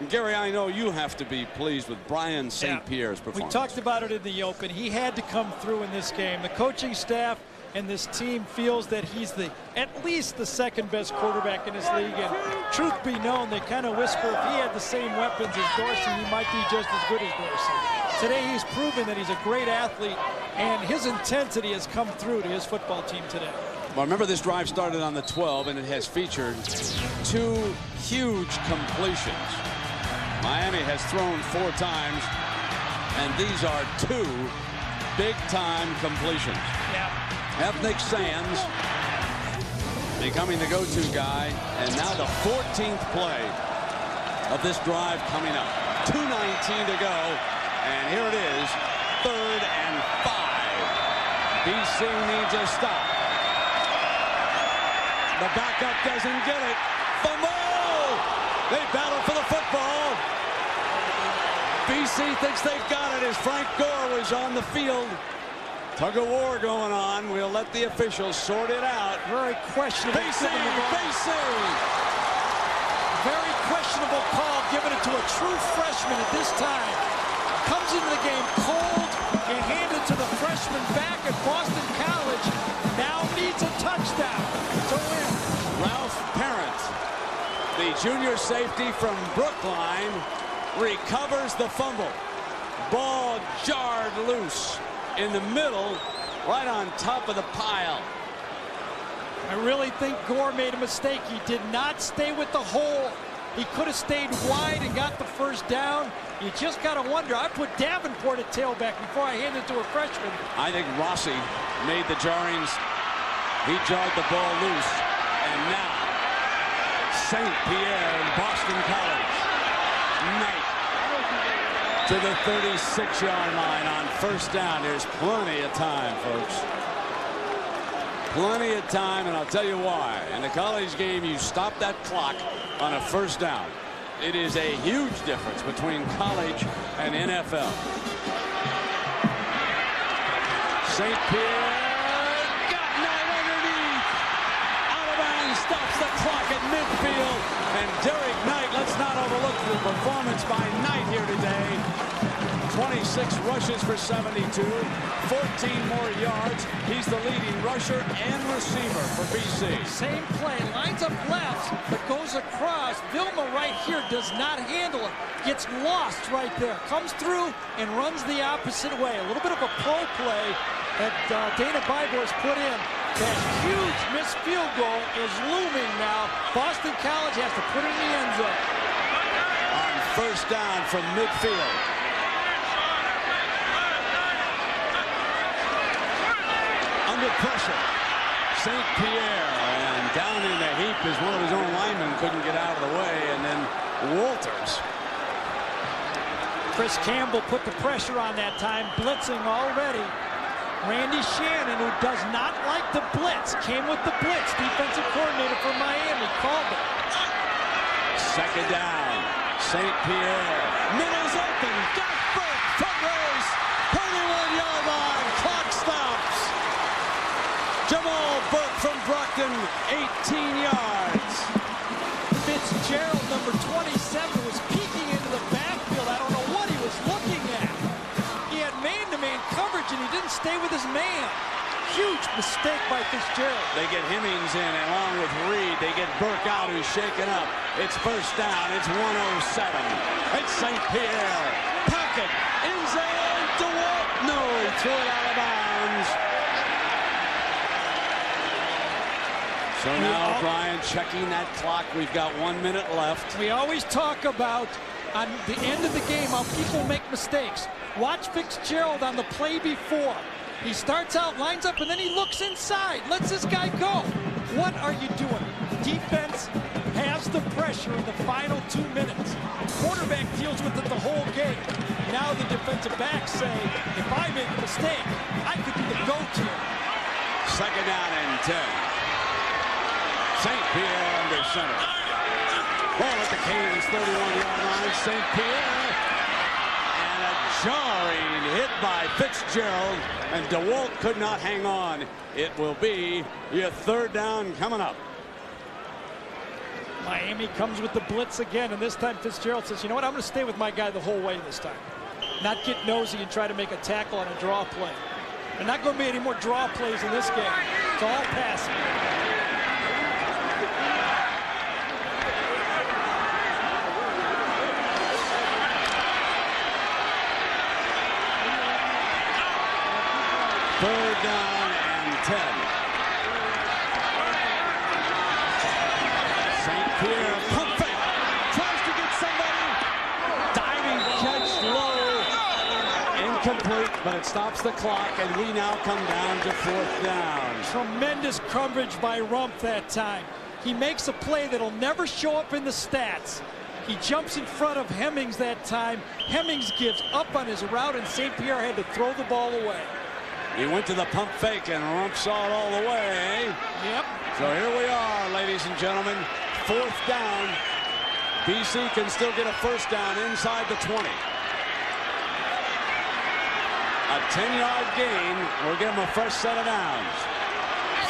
Gary, I know you have to be pleased with Brian St. Pierre's performance. We talked about it in the open. He had to come through in this game. The coaching staff and this team feels that he's at least the second best quarterback in this league. And truth be known, they kind of whisper if he had the same weapons as Dorsey, he might be just as good as Dorsey. Today he's proven that he's a great athlete, and his intensity has come through to his football team today. Well, remember, this drive started on the 12, and it has featured 2 huge completions. Miami has thrown 4 times, and these are 2 big-time completions. Yeah. Ethnic Sands becoming the go-to guy, and now the 14th play of this drive coming up. 2:19 to go, and here it is, 3rd and 5. BC needs a stop. The backup doesn't get it. Fumble! They battle for the football. BC thinks they've got it as Frank Gore was on the field. Tug of war going on. We'll let the officials sort it out. Very questionable. BC. Very questionable call, giving it to a true freshman at this time. Comes into the game cold and handed to the freshman back at Boston College. Now needs a touchdown to win. Ralph Parent, the junior safety from Brookline, recovers the fumble. Ball jarred loose in the middle, right on top of the pile. I really think Gore made a mistake. He did not stay with the hole. He could have stayed wide and got the first down. You just got to wonder. I put Davenport at tailback before I handed it to a freshman. I think Rossi made the jarrings. He jarred the ball loose. And now, St. Pierre and Boston College. Knight to the 36-yard line on first down. There's plenty of time, folks. Plenty of time, and I'll tell you why. In the college game, you stop that clock on a first down. It is a huge difference between college and NFL. St. Pierre got Knight underneath. Out of bounds, stops the clock at midfield. And Derek Knight, let's not overlook the performance by Knight here today. 26 rushes for 72, 14 more yards. He's the leading rusher and receiver for BC. Same play, lines up left, but goes across. Vilma right here does not handle it. Gets lost right there. Comes through and runs the opposite way. A little bit of a pro play that Dana Bybor's put in. That huge missed field goal is looming now. Boston College has to put it in the end zone. On first down from midfield. Under pressure. St. Pierre, and down in the heap is one of his own linemen, couldn't get out of the way, and then Walters. Chris Campbell put the pressure on that time, blitzing already. Randy Shannon, who does not like the blitz, came with the blitz. Defensive coordinator for Miami called it. Second down. St. Pierre. Middle's open. Got Burke. Foot race. 31-yard line. Clock stops. Jamal Burke from Brockton. 18 yards. Fitzgerald, number 27, was peeking into the backfield. I don't know what he was looking at. He had man-to-man coverage, and he didn't stay with his man. Huge mistake by Fitzgerald. They get Hemmings in along with Reed. They get Burke out, who's shaken up. It's first down. It's 107. It's St. Pierre. Pocket. In zone. DeWalt. No, he threw it out of bounds. So now Brian checking that clock. We've got 1 minute left. We always talk about on the end of the game how people make mistakes. Watch Fitzgerald on the play before. He starts out, lines up, and then he looks inside. Lets this guy go. What are you doing? Defense has the pressure in the final 2 minutes. Quarterback deals with it the whole game. Now the defensive backs say, if I make a mistake, I could be the go-to. Second down and 10. St. Pierre under center. Ball at the Canes 31-yard line. St. Pierre. And a jarring hit by Fitzgerald. And DeWalt could not hang on. It will be your third down coming up. Miami comes with the blitz again, and this time Fitzgerald says, you know what, I'm going to stay with my guy the whole way this time. Not get nosy and try to make a tackle on a draw play. There's not going to be any more draw plays in this game. It's all passing. Third down and 10. St. Pierre, pump fake, tries to get somebody. Diving catch low. Incomplete, but it stops the clock, and we now come down to fourth down. Tremendous coverage by Rump that time. He makes a play that'll never show up in the stats. He jumps in front of Hemmings that time. Hemmings gives up on his route, and St. Pierre had to throw the ball away. He went to the pump fake, and Rump saw it all the way. Yep. So here we are, ladies and gentlemen. Fourth down. BC can still get a first down inside the 20. A 10-yard gain will give them a fresh set of downs.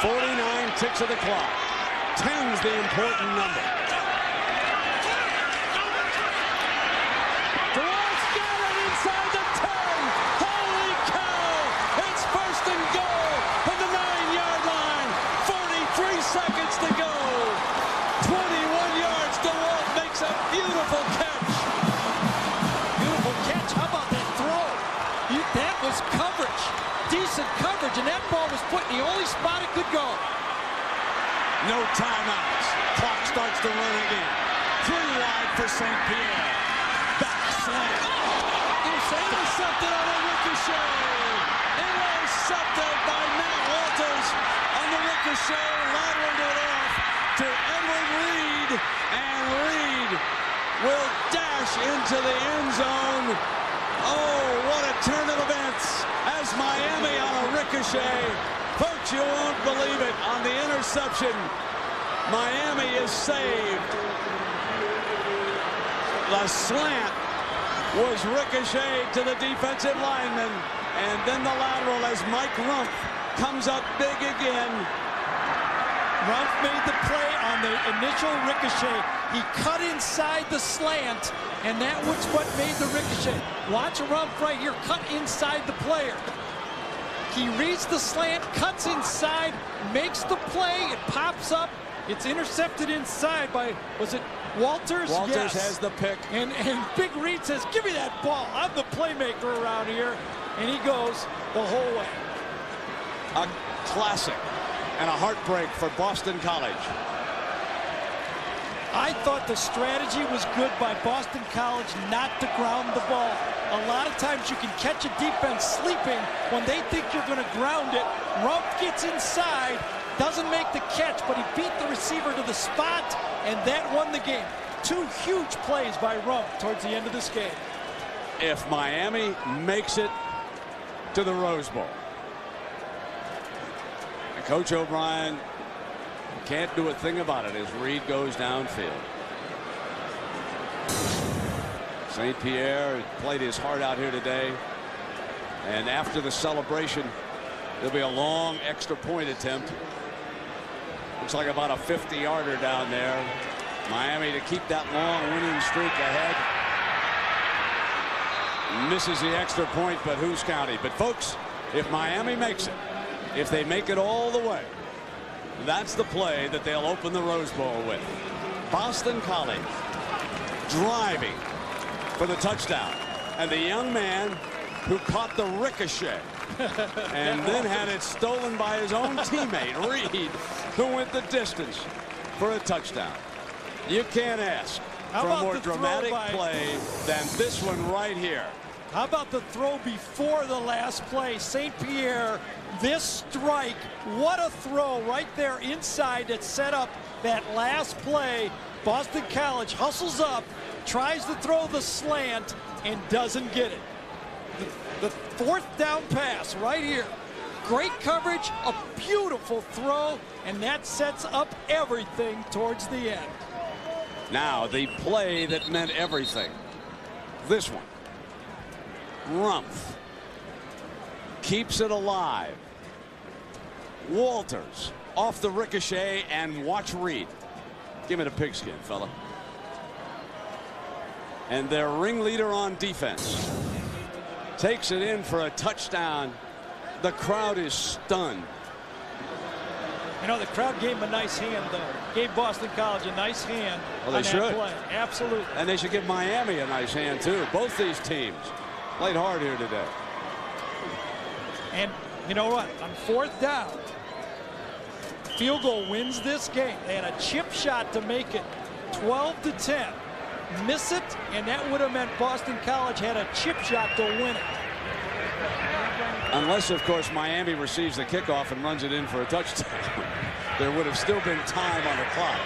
49 ticks of the clock. 10's the important number. DeWalt's got it inside the 10. Holy cow! It's first and goal from the 9-yard line. 43 seconds to go. 21 yards. DeWalt makes a beautiful catch. Beautiful catch. How about that throw? That was coverage. Decent coverage, and that ball was put in the only spot it could go. No timeouts. Clock starts to run again. 3 wide for St. Pierre. Back slant. Intercepted on a ricochet. Intercepted by Matt Walters on the ricochet. Lateraled it off to Edward Reed. And Reed will dash into the end zone. Oh, what a turn of events as Miami on a ricochet. Folks, you won't believe it. On the interception, Miami is saved. The slant was ricocheted to the defensive lineman, and then the lateral as Mike Rump comes up big again. Rump made the play on the initial ricochet. He cut inside the slant, and that was what made the ricochet. Watch Rump right here, cut inside the player. He reads the slant, cuts inside, makes the play, it pops up, it's intercepted inside by, was it Walters? Walters yes. has the pick. And Big Reed says, give me that ball, I'm the playmaker around here. And he goes the whole way. A classic and a heartbreak for Boston College. I thought the strategy was good by Boston College not to ground the ball. A lot of times you can catch a defense sleeping when they think you're going to ground it. Rump gets inside, doesn't make the catch, but he beat the receiver to the spot, and that won the game. 2 huge plays by Rump towards the end of this game. If Miami makes it to the Rose Bowl, and Coach O'Brien can't do a thing about it as Reed goes downfield. St. Pierre played his heart out here today, and after the celebration there'll be a long extra point attempt. Looks like about a 50-yarder down there. Miami to keep that long winning streak ahead. Misses the extra point, but who's counting? But folks, if Miami makes it, if they make it all the way, that's the play that they'll open the Rose Bowl with. Boston College driving for the touchdown, and the young man who caught the ricochet and then had it stolen by his own teammate Reed, who went the distance for a touchdown. You can't ask for a more dramatic play than this one right here. How about the throw before the last play? St. Pierre, this strike, what a throw right there inside that set up that last play. Boston College hustles up, tries to throw the slant, and doesn't get it. The 4th down pass right here. Great coverage, a beautiful throw, and that sets up everything towards the end. Now the play that meant everything. This one. Rumpf keeps it alive. Walters off the ricochet, and watch Reed. Give me the pigskin, fella. And their ringleader on defense takes it in for a touchdown. The crowd is stunned. You know, the crowd gave him a nice hand, though. Gave Boston College a nice hand Well, they on should. that play. Absolutely. And they should give Miami a nice hand, too. Both these teams played hard here today. And you know what? On 4th down, field goal wins this game. They had a chip shot to make it 12-10. Miss it, and that would have meant Boston College had a chip shot to win it. Unless, of course, Miami receives the kickoff and runs it in for a touchdown. There would have still been time on the clock.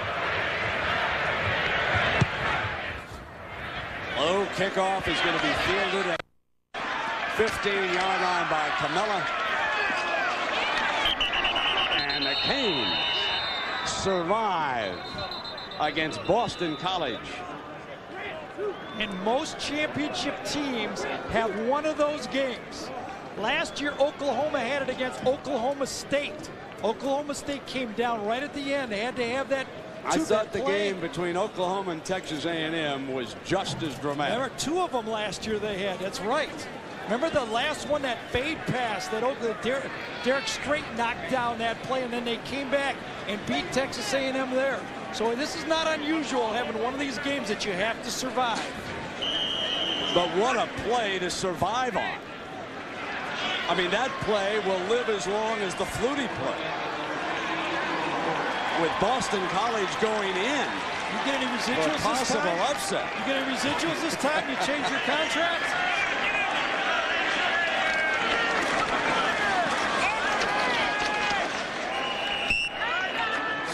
Low kickoff is going to be fielded at 15-yard line by Camilla. And the Canes survive against Boston College. And most championship teams have one of those games. Last year, Oklahoma had it against Oklahoma State. Oklahoma State came down right at the end. They had to have that. I thought the game between Oklahoma and Texas A&M was just as dramatic. There were 2 of them last year they had. That's right. Remember the last one, that fade pass that Derek Strait knocked down that play, and then they came back and beat Texas A&M there. So this is not unusual, having one of these games that you have to survive. But what a play to survive on. I mean, that play will live as long as the Flutie play. With Boston College going in. You get any residuals for a possible this time? upset. You get any residuals this time? You change your contract?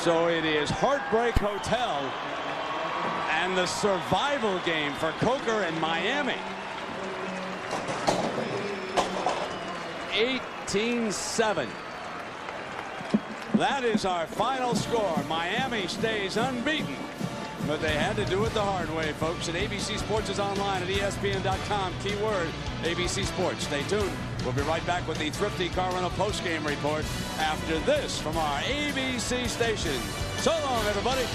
So it is Heartbreak Hotel and the survival game for Coker and Miami. 18-7. That is our final score. Miami stays unbeaten, but they had to do it the hard way, folks. And ABC Sports is online at ESPN.com. Keyword ABC Sports. Stay tuned. We'll be right back with the Thrifty Car Rental postgame report after this from our ABC station. So long, everybody.